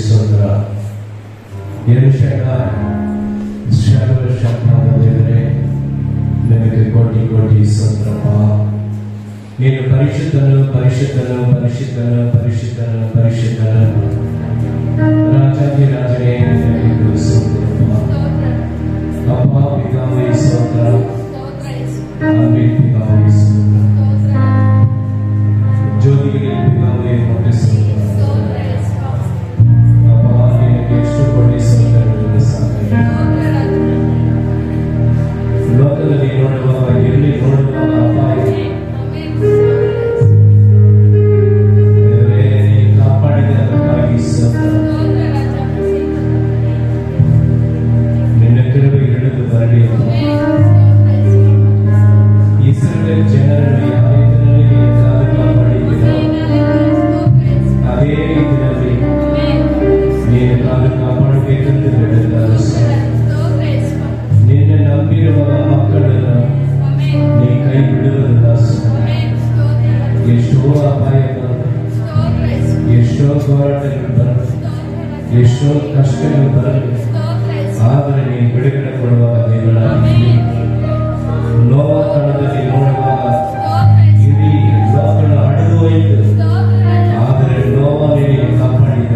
ಸ್ತೋತ್ರ. ಸರ್ವಶಕ್ತನಾದ ನಿನಗೆ ಕೋಟಿ ಕೋಟಿ ಸ್ತೋತ್ರಪ್ಪ. ನೀನು ಪರಿಶುದ್ಧನು ಪರಿಶುದ್ಧನು ಪರಿಶುದ್ಧನು ಪರಿಶುದ್ಧನು ಪರಿಶುದ್ಧನು ರಾಜಾದಿ ರಾಜನೇ ನಿನಗೆ ಸ್ತೋತ್ರಪ್ಪ. ಅಪ್ಪ ಪಿತಾವೇ ಸ್ತೋತ್ರ, ತಂದೆ ಪಿತಾವೇ ಸ್ತೋತ್ರ, ಜ್ಯೋತಿಗೆ ಪಿತಾವೇ ಮತ್ತೆ ಸ್ತೋತ್ರ. ಅಪ್ಪ ನಿನಗೆ ಎಷ್ಟು ಕೋಟಿ ಸ್ತೋತ್ರಗಳು ಸಾಕಾಗಿದೆ. ಲೋಕದಲ್ಲಿ ನೋಡುವಾಗ ಎಲ್ಲಿ ನೋಡುವಾಗ ಅಪ್ಪ ಕಾಪಾಡಿದಕ್ಕಾಗಿ ಸ್ತೋತ್ರ. ನಿನ್ನ ಕೃಪೆ ಹಿಡಿದು ಬರಲಿ. ಇಸ್ರಾಯೇಲ್ ಜನರನ್ನು ಯಾವ ರೀತಿಯಲ್ಲಿ ಕಾಪಾಡಿದ್ದೀರೋ ಅದೇ ರೀತಿಯಲ್ಲಿ ನೀನು ಕಾಪಾಡಬೇಕೆಂದು ಹೇಳಿದ್ದಾರೆ. ನಿನ್ನ ನಂಬಿರುವ ಮಕ್ಕಳನ್ನು ನೀ ಕೈ ಬಿಡುವುದಿಲ್ಲ. ಎಷ್ಟೋ ಅಪಾಯಗಳು, ಎಷ್ಟೋ ಹೋರಾಟಗಳು ಬರಲಿ, ಎಷ್ಟೋ ಕಷ್ಟಗಳು ಬರಲಿ, ಆದರೆ ನೀನು ಬಿಡುಗಡೆ ಕೊಡುವಾಗ ದೇವರಾಗಿ ನೋವ ಕಾಲದಲ್ಲಿ ನೋಡುವಾಗ ಇಡೀ ಲೋಕನ ಅಡೆದು ಹೋಯಿತು, ಆದರೆ ನೋವ ನಿನಗೆ ಕಾಪಾಡಿದ.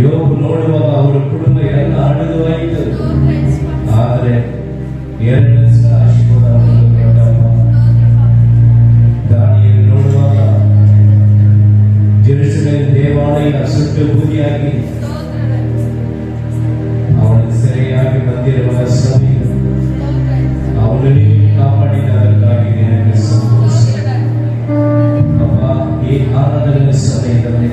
ಯೋಬು ನೋಡುವಾಗ ಅವರ ಕುಟುಂಬ ಎಲ್ಲ ಅಡೆದು ಹೋಯಿತು, ಆದರೆ ಎರಡು ಸಲ ಆಶೀರ್ವಾದವನ್ನು ಕೊಟ್ಟಪ್ಪ. ದಾನಿಯಲ್ಲಿ ನೋಡುವಾಗ ಜೆರುಸಲೇಮ್ ದೇವಾಲಯ ಸುಟ್ಟು ಬೂದಿಯಾಗಿ ಅವನು ಸೆರೆಯಾಗಿ ಬಂದಿರುವ ಸಭೆ ಅವನನ್ನು ಕಾಪಾಡಿದಕ್ಕಾಗಿ ನಿನಗೆ ಸಂತೋಷ. ಅಪ್ಪ, ಈ ಆರಾಧನೆ ಸಮಯದಲ್ಲಿ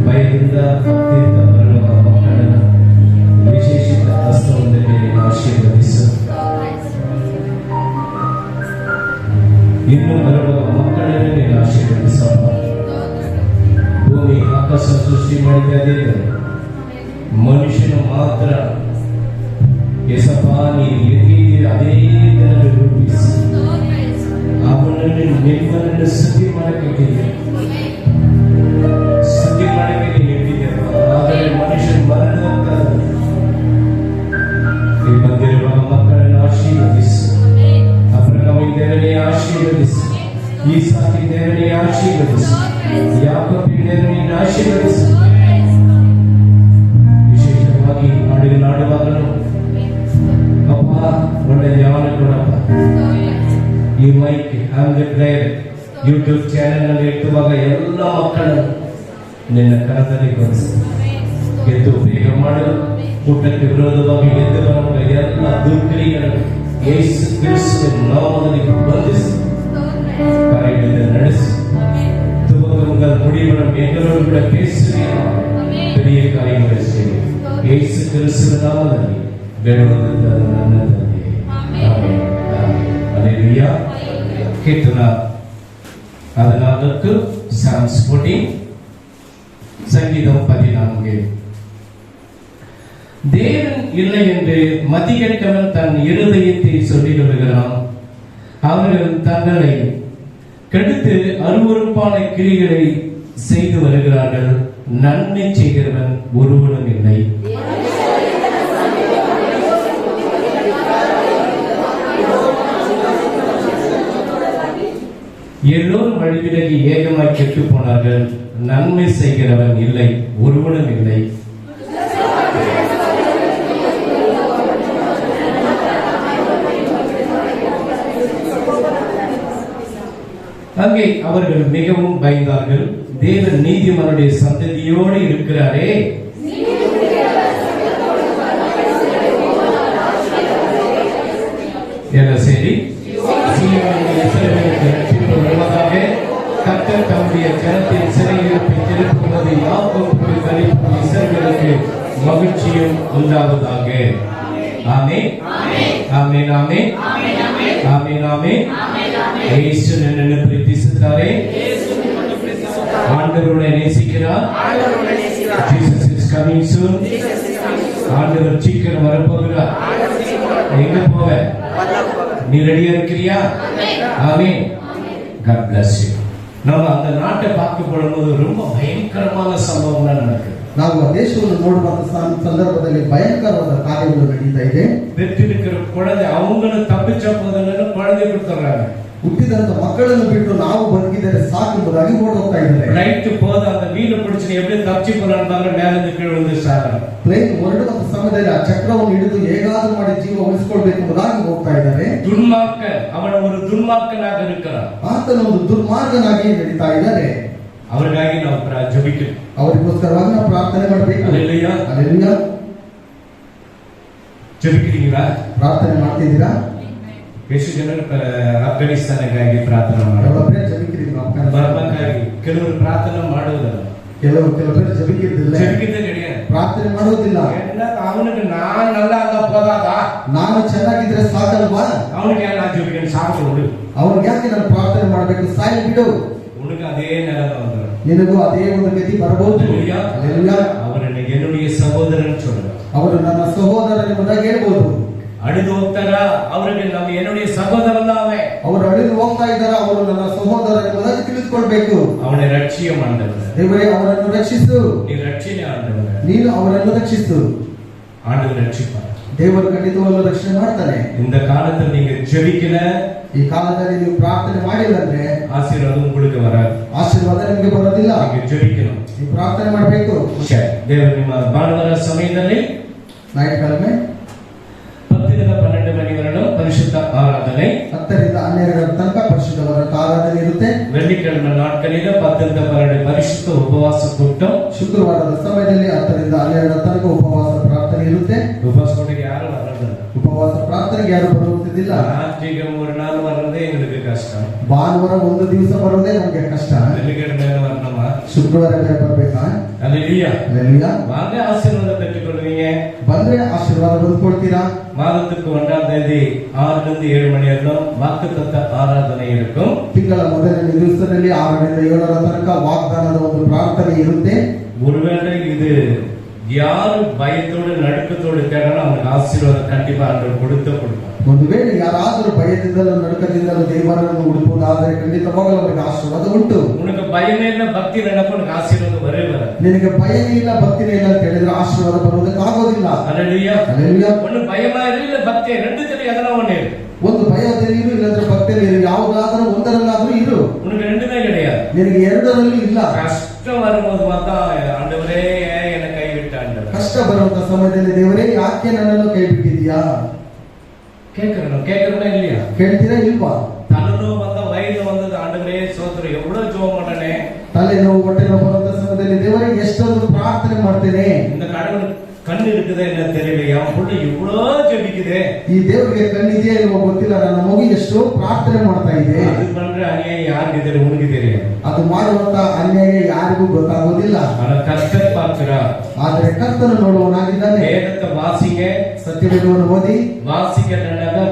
ಭಯದಿಂದ ಭಕ್ತಿಯಿಂದ ಬರುವ ಮಕ್ಕಳನ್ನು ವಿಶೇಷಿತ ಹಸ್ತವೊಂದರಲ್ಲಿ ಆಶೀರ್ವದಿಸು. ಇನ್ನು ಬರುವ ಮಕ್ಕಳನ್ನು ನೀನು ಆಶೀರ್ವದಿಸಪ್ಪ. ಭೂಮಿ ಆಕಾಶ ಸೃಷ್ಟಿ ಮಾಡಿದ ಮನುಷ್ಯನು ಮಾತ್ರ ಎಸಪ್ಪ ನೀನು ಎಲ್ಲಿದ್ದೀರ ಅದೇ ಜನರು ರೂಪಿಸಿ ಅವನನ್ನು ನಿಮ್ಮನ್ನು ಸ್ತುತಿ ಮಾಡಕ್ಕೆ ನೀಡಿದ್ದೀರ. ಆದರೆ ಮನುಷ್ಯನು ಮರಣಕ್ಕಾದ ಬಂದಿರುವ ಮಕ್ಕಳನ್ನು ಆಶೀರ್ವದಿಸು. ಅಬ್ರಹಾಮಿ ದೇವರೇ ಆಶೀರ್ವದಿಸು, ಈಸಾಕಿ ದೇವರೇ ಆಶೀರ್ವದಿಸು, ಯಾಕೋಬಿ ದೇವರೇ ಆಶೀರ್ವದಿಸು. ವಿಶೇಷವಾಗಿ ಹಾಡುವಾಗಲೂ ಅಪ್ಪ ಒಳ್ಳೆ ಧ್ಯಾನ ಕೊಡಪ್ಪ. ಈ ಮೈಕ್ ಪ್ಲೇಯರ್ ಯೂಟ್ಯೂಬ್ ಚಾನೆಲ್ ನಲ್ಲಿ ಎತ್ತುವಾಗ ಎಲ್ಲ ಮಕ್ಕಳನ್ನು ನಿನ್ನ ಕರದಲ್ಲಿ ಕೊಡಿಸು. ಎದ್ದು ಬೇಗ ಮಾಡು. ಊಟಕ್ಕೆ ವಿರೋಧವಾಗಿ ಎದ್ದು ಬರುವ ಎಲ್ಲ ದುರ್ಕ್ರಿಯೆಗಳನ್ನು ಯೇಸು ಕ್ರಿಸ್ತನ ನಾಮದಲ್ಲಿ ಬಂಧಿಸಿ ಕಾರ್ಯಗಳನ್ನು ನಡೆಸಿ ತುಮಕೂರಿನ ಮುಡಿಗಳ ಮೇಘಗಳು ಕೂಡ ಕೇಸರಿ பெரிய ಕಾರ್ಯಗಳು ಸೇರಿ ಯೇಸು ಕ್ರಿಸ್ತನ ನಾಮದಲ್ಲಿ ಬೇಡುವುದರಿಂದ ನನ್ನ ತಂದೆ. ಆಮೆನ್. ಹಲ್ಲೆಲೂಯಾ. ಕೀರ್ತನ 14 Psalms 14 சங்கீதம் 14. தேவன் இல்லை என்று மதிகெட்டவன் தன் இருதயத்தை சொல்லிக் கொள்கிறான். அவர்கள் தங்களை கெடுத்து அருவருப்பான கிரிகளை செய்து வருகிறார்கள். நன்மை செய்கிறவன் ஒருவனும் இல்லை. எல்லோரும் வழிவிலகி ஏகமாய் கெட்டு போனார்கள். நன்மை செய்கிறவன் இல்லை, ஒருவனும் இல்லை. அங்கே அவர்கள் மிகவும் பயந்தார்கள். தேவன் நீதிமானுடைய சந்ததியோடு இருக்கிறாரே. என்ன செய்தி? கர்த்தர் தம்முடைய ஜனத்தின் சிறையிருப்பை திருப்புவது யாக்கோபுக்கு களிப்பும் இஸ்ரவேலுக்கு மகிழ்ச்சியும் உண்டாவதாக. ஆமென் ஆமென் ஆமென் ஆமென் ஆமென். ಯೇಸು ನನ್ನನ್ನು ಪ್ರೀತಿಸುತ್ತಾರೆ. ஆண்டவரை நேசிக்கிறார். Jesus is coming soon. ஆண்டவர் சீக்கிரம் வரப்போகிறார். எங்க போவ? நீ ரெடியா இருக்கிறியா? ஆமென். God bless you. நம்ம அந்த நாட்டை பார்க்க போடும்போது ரொம்ப பயங்கரமான சம்பவம்லாம் நடக்குது. ನಾವು ಆ ದೇಶವನ್ನು ನೋಡುವಂತ ಸಂದರ್ಭದಲ್ಲಿ ಭಯಂಕರವಾದ ಕಾರ್ಯಗಳು ನಡೀತಾ ಇದೆ. பெற்றிருக்கிற குழந்தை அவங்களும் தப்பிச்ச போதுன்னு குழந்தை கொடுத்துறாங்க. ಹುಟ್ಟಿದಂತ ಮಕ್ಕಳನ್ನು ಬಿಟ್ಟು ನಾವು ಬದುಕಿದರೆ ಸಾಕೆಂಬುದಾಗಿ ಓಡೋಗ್ತಾ ಇದ್ದಾರೆ. ಫ್ಲೈಟ್ ಹೋದ அந்த வீடு பிடிச்சு எப்படி தப்பிச்சு போறான்னு பாருங்க, மேல இருந்து ಕೀಳು விழுந்து ಸಾಗರ. ಪ್ಲೇನ್ ಹೊರಡುವಂತ ಸಮಯದಲ್ಲಿ ಆ ಚಕ್ರವನ್ನು ಹಿಡಿದು ಹೇಗಾದರೂ ಮಾಡಿ ಜೀವ ಉಳಿಸಿಕೊಳ್ಳಬೇಕೆಂಬುದಾಗಿ ಹೋಗ್ತಾ ಇದ್ದಾರೆ. ದುರ್ಮಾರ್ಗ, ಅವನ ಒಂದು ದುರ್ಮಾರ್ಗನಾಗಿ ಇರುತ್ತಾನೆ. ಆತನ ಒಂದು ದುರ್ಮಾರ್ಗನಾಗಿ ನಡೀತಾ ಇದ್ದಾರೆ. ಅವರಿಗಾಗಿ ನಾವು ಜಪಿಬೇಕು, ಅವರಿಗೋಸ್ಕರವಾಗಿ ನಾವು ಪ್ರಾರ್ಥನೆ ಮಾಡಬೇಕು. Hallelujah, hallelujah. ಜಪಿக்கிறீங்களா? ಪ್ರಾರ್ಥನೆ ಮಾಡ್ತಿದ್ದೀರಾ? ಎಷ್ಟು ಜನರು ಅಫ್ಘಾನಿಸ್ತಾನಕ್ಕಾಗಿ ಪ್ರಾರ್ಥನೆ ಮಾಡೋದು, ಬರ್ಮಕ್ಕಾಗಿ ಕೆಲವರು ಪ್ರಾರ್ಥನೆ ಮಾಡೋದಲ್ಲ, ಕೆಲವರು ಜಪಿಕ್ಕಿದ್ದಿಲ್ಲ, ಪ್ರಾರ್ಥನೆ ಮಾಡೋದಿಲ್ಲ. ಅವನಿಗೆ ನಾನು ನಲ್ಲ ಅಂತ ಹೋದಾಗ ನಾನು ಚೆನ್ನಾಗಿದ್ರೆ ಸಾಕಲ್ವಾ, ಅವನಿಗೆ ನಾನು ಜಪಿಕೊಂಡು ಸಾಕು ಬಿಡು, ಅವ್ರಿಗೆ ಯಾಕೆ ನಾನು ಪ್ರಾರ್ಥನೆ ಮಾಡಬೇಕು, ಸಾಯಿ ಬಿಡು. உனக்கு அதே நிலைமை வந்துடும், ನಿನಗೂ ಅದೇ ಒಂದು ಗತಿ ಬರಬಹುದು. ಅವರನ್ನು என்னுடைய சகோதரன் சொல்லுங்க, ಅವರು ನನ್ನ ಸಹೋದರ ಎಂಬುದಾಗಿ ಹೇಳ್ಬೋದು. ಅಳಿದು ಹೋಗ್ತಾರ, ಅವರಿಗೆ ನಮ್ಮ என்னுடைய சகோதரன் தான் அவன். ಅವರು ಅಳಿದು ಹೋಗ್ತಾ ಇದ್ದಾರೆ, ಅವರು ನನ್ನ ಸಹೋದರ ಎಂಬುದಾಗಿ ತಿಳಿದುಕೊಳ್ಬೇಕು. ಅವனை ರಕ್ಷಿಯ ಆಂಡವರೇ, ದೇವರೇ ಅವರನ್ನು ರಕ್ಷಿಸು, ನೀನು ರಕ್ಷಣೆ ಆಂಡವರೇ, ನೀನು ಅವರನ್ನು ರಕ್ಷಿಸು. ஆண்டவர் ரட்சிப்பார், ದೇವರು ಖಂಡಿತವಾಗ್ಲೂ ರಕ್ಷಣೆ ಮಾಡ್ತಾನೆ. இந்த காலத்துல நீங்க ஜெபிக்கல, ಈ ಕಾಲದಲ್ಲಿ ನೀವು ಪ್ರಾರ್ಥನೆ ಮಾಡಿಲ್ಲ ಅಂದ್ರೆ ಆಶೀರ್ವಾದ உங்களுக்கு வராது, ಆಶೀರ್ವಾದ ನಿಮಗೆ ಬರೋದಿಲ್ಲ. ನೀವು ಜೆபிக்கணும், ನೀವು ಪ್ರಾರ್ಥನೆ ಮಾಡಬೇಕು. ದೇವರು ನಿಮ್ಮ ಭಾನುವಾರ ಸಮಯದಲ್ಲಿ ನೈಟ್ ಕಡಿಮೆ 10 ರಿಂದ 12 ಮಣಿವರೆಗೂ ಪರಿಶುದ್ಧ ಆರಾಧನೆ, 10 ರಿಂದ 12 ತನಕ ಪರಿಶುದ್ಧವಾದ ಆರಾಧನೆ ಇರುತ್ತೆ. வெள்ளிக்கிழமை நாட்களில் 10 ರಿಂದ 12 ಪರಿಶುದ್ಧ ಉಪವಾಸ ಕೂಟம், ಶುಕ್ರವಾರದ ಸಮಯದಲ್ಲಿ 10 ರಿಂದ 12 ತನಕ ಉಪವಾಸ ಪ್ರಾರ್ಥನೆ ಇರುತ್ತೆ. ಉಪವಾಸ ಕೂಟಕ್ಕೆ ಯಾರು ಬರೋದಿಲ್ಲ, ಉಪವಾಸ ಪ್ರಾರ್ಥನೆಗೆ ಯಾರು ಬರುವುದಿಲ್ಲ. ರಾತ್ರಿಗೆ 3 ನಾள் வர்றதே எங்களுக்கு கஷ்டம், ಭಾನುವಾರ ಒಂದು ದಿವಸ ಬರೋದೇ ನಮಗೆ ಕಷ್ಟ. வெள்ளிக்கிழமை வரணுமா, ಶುಕ್ರವಾರ ಬರಬೇಕಾ? அல்லேலூயா, அல்லேலூயா. வாங்க ஆசீர்வாத பெற்றுக்கொள்வீங்க, ಬಂದ್ರೆ ಆಶೀರ್ವಾದ ಬಂದುಕೊಳ್ತೀರಾ. மாதத்துக்கு 1ஆம் தேதி 6 ರಿಂದ 7 மணி வரைக்கும் வாக்குத்தத்த ஆராதனை இருக்கும். ತಿಂಗಳ ಮೊದಲನೇ ದಿವಸದಲ್ಲಿ 6 ರಿಂದ 7 ತನಕ ವಾಗ್ದಾನದ ಒಂದು ಪ್ರಾರ್ಥನೆ ಇರುತ್ತೆ. ஒருவேளை இது யாரு பயத்தோடு நடுக்கத்தோடு கேட்டாலும் அவனுக்கு ஆசீர்வாதம் கண்டிப்பா ஆண்டவர் கொடுப்பார். ಒಂದು ವೇಳೆ ಯಾರಾದರೂ ಭಯದಿಂದಲೂ ನಡುಕದಿಂದಲೂ ದೇವರನ್ನು ಹುಡುಕುವುದಾದರೆ ಖಂಡಿತವಾಗಲೂ ಅವರಿಗೆ ಆಶೀರ್ವಾದ ಉಂಟು. உனக்கு பயமே இல்ல, பக்தி நடக்கும், உனக்கு ஆசீர்வாதம் வரவே வராது. ನಿನಗೆ ಭಯನೇ ಇಲ್ಲ, ಭಕ್ತಿನೇ ಇಲ್ಲ ಅಂತ ಹೇಳಿದ್ರೆ ಆಶೀರ್ವಾದ ಬರುವುದಕ್ಕೆ ಆಗೋದಿಲ್ಲ. ஹல்லேலூயா, ಹಲ್ಲೆಲೂಯಾ. ஒன்னு பயமா இல்ல, பக்தி ரெண்டுத்துல எதனா ஒண்ணு இரு. ಒಂದು ಭಯದಲ್ಲಿ ಇರು, ಇಲ್ಲಂದ್ರೆ ಭಕ್ತಿಯಲ್ಲಿ ಇರು, ಯಾವುದಾದರೂ ಒಂದರಲ್ಲಾದ್ರೂ ಇರು. உனக்கு ரெண்டுமே கிடையாது, ನಿನಗೆ ಎರಡರಲ್ಲೂ ಇಲ್ಲ. கஷ்டம் வரும்போது பார்த்தா ஆண்டவரே என்னை கைவிட்டாண்டவர், ಕಷ್ಟ ಬರುವಂತ ಸಮಯದಲ್ಲಿ ದೇವರೇ ಯಾಕೆ ನನ್ನನ್ನು ಕೈ ಬಿಟ್ಟಿದ್ಯಾ கேட்கறோம் இல்லையா? ಕೇಳ್ತೀರಾ ಇಲ್ವಾ? தலனோவு வந்த வயிறு வந்தது, ஆண்டவரே சோத்திரம், எவ்வளவு ஜெபம் பண்ணனே. ತಲೆನೋವು ಹೊಟ್ಟೆ ನೋವು ಬರುವಂತ ಸಮಯದಲ್ಲಿ ದೇವರೇ ಎಷ್ಟೊಂದು ಪ್ರಾರ್ಥನೆ ಮಾಡ್ತೇನೆ. இந்த கடவுள் கண்ணு இருக்குதே என்ன தெரியல, என் புள்ள இவ்வளோ ஜெபிக்குதே. ಈ ದೇವರಿಗೆ ಕಣ್ಣಿದೆಯಾ ಇಲ್ವೋ ಗೊತ್ತಿಲ್ಲ, ನನ್ನ ಮಗು ಎಷ್ಟೋ ಪ್ರಾರ್ಥನೆ ಮಾಡ್ತಾ ಇದೆ. அது பண்ற அநியாயம் யாருக்கு தெரியும்? உனக்கு தெரியும். ಅದು ಮಾಡುವಂತ ಅನ್ಯಾಯ ಯಾರಿಗೂ ಗೊತ್ತಾಗೋದಿಲ್ಲ. ஆனா கர்த்தர் பார்க்கிறார். ಆದರೆ ಕರ್ತನು ನೋಡುವವನಾಗಿದ್ದಾನೆ. வேதத்தை வாசிங்க, ಸತ್ಯವೇದವನ್ನು ಓದಿ. வாசிக்க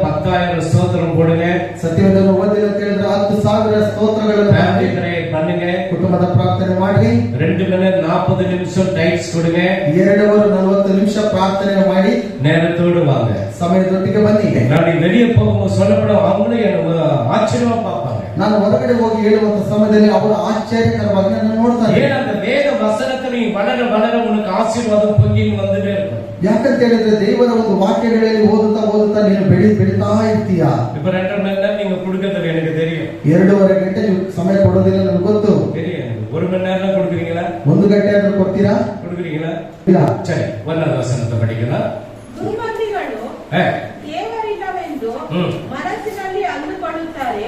10,000 ஸ்தோத்திரம் போடுங்க. ಸತ್ಯವೇದವನ್ನು ಓದಿಲ್ಲ ಅಂತ ಹೇಳಿದ್ರೆ 10,000 ಸ್ತೋತ್ರಗಳನ್ನು பண்ணுங்க. ಕುಟುಂಬದ ಪ್ರಾರ್ಥನೆ ಮಾಡಿ 2 மணி 40 நிமிஷம் டைட்ஸ் கொடுங்க. 2 ಅವರು 40 ನಿಮಿಷ ಪ್ರಾರ್ಥನೆ ಮಾಡಿ நேரத்தோடு வாங்க, ಸಮಯದೊಟ್ಟಿಗೆ ಬನ್ನಿ. நான் வெளியே போகும்போது சொல்லப்படும், அவங்களே ஆச்சரியமா பார்ப்பாங்க. ನಾನು ಹೊರಗಡೆ ಹೋಗಿ ಹೇಳುವಂತ ಸಮಯದಲ್ಲಿ ಅವರು ಆಶ್ಚರ್ಯಕರವಾಗಿ ನನ್ನ ನೋಡ್ತಾರೆ. ஏன் அந்த வேத வசனத்தை நீ வளர வளர உனக்கு ஆசீர்வாதம் பொங்கின்னு வந்துட்டே இருக்கும். ಯಾಕಂತ ಹೇಳಿದ್ರೆ ದೇವರ ಒಂದು ವಾಕ್ಯಗಳಲ್ಲಿ ಓದುತ್ತಾ ನೀನು ಬೆಳೀತಾ ಇರ್ತೀಯ. இப்ப 2.5 மணி நேரம் நீங்க கொடுக்கறது எனக்கு தெரியும். 2.5 ಗಂಟೆ ನೀವು ಸಮಯ ಕೊಡೋದಿಲ್ಲ ನನಗೆ ಗೊತ್ತು. தெரியும். 1 மணி நேரம் கொடுக்குறீங்களா? 1 ಗಂಟೆ ಆದ್ರೂ ಕೊಡ್ತೀರಾ? கொடுக்குறீங்களா? ಇಲ್ಲ. சரி, 1வது வசனத்தை படிக்கலாம். ದುರ್ಮಂತ್ರಿಗಳು ದೇವರಿಲ್ಲವೆಂದು ಮನಸ್ಸಿನಲ್ಲಿ ಅಂದುಕೊಳ್ಳುತ್ತಾರೆ,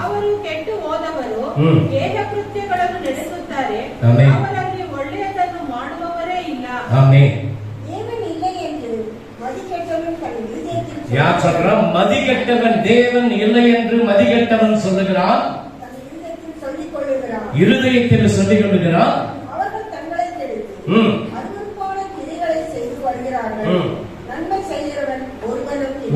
ಅವರು ಕೆಟ್ಟು ಹೋದವರು ದೇಹ ಕೃತ್ಯಗಳನ್ನು ನಡೆಸುತ್ತಾರೆ, ಅವರಲ್ಲಿ ಒಳ್ಳೆಯದನ್ನು ಮಾಡುವವರೇ ಇಲ್ಲ. யார் சொல்றான்? மதிகெட்டவன் தேவன் இல்லை என்று மதிகெட்டவன் சொல்லுகிறான், இருதயத்தில் சொல்லிக் கொள்ளுகிறான். அவர்கள் தங்களை கெடுத்து அருவருப்பான கிரிகளை செய்து வருகிறார்கள். நன்மை செய்கிறவன்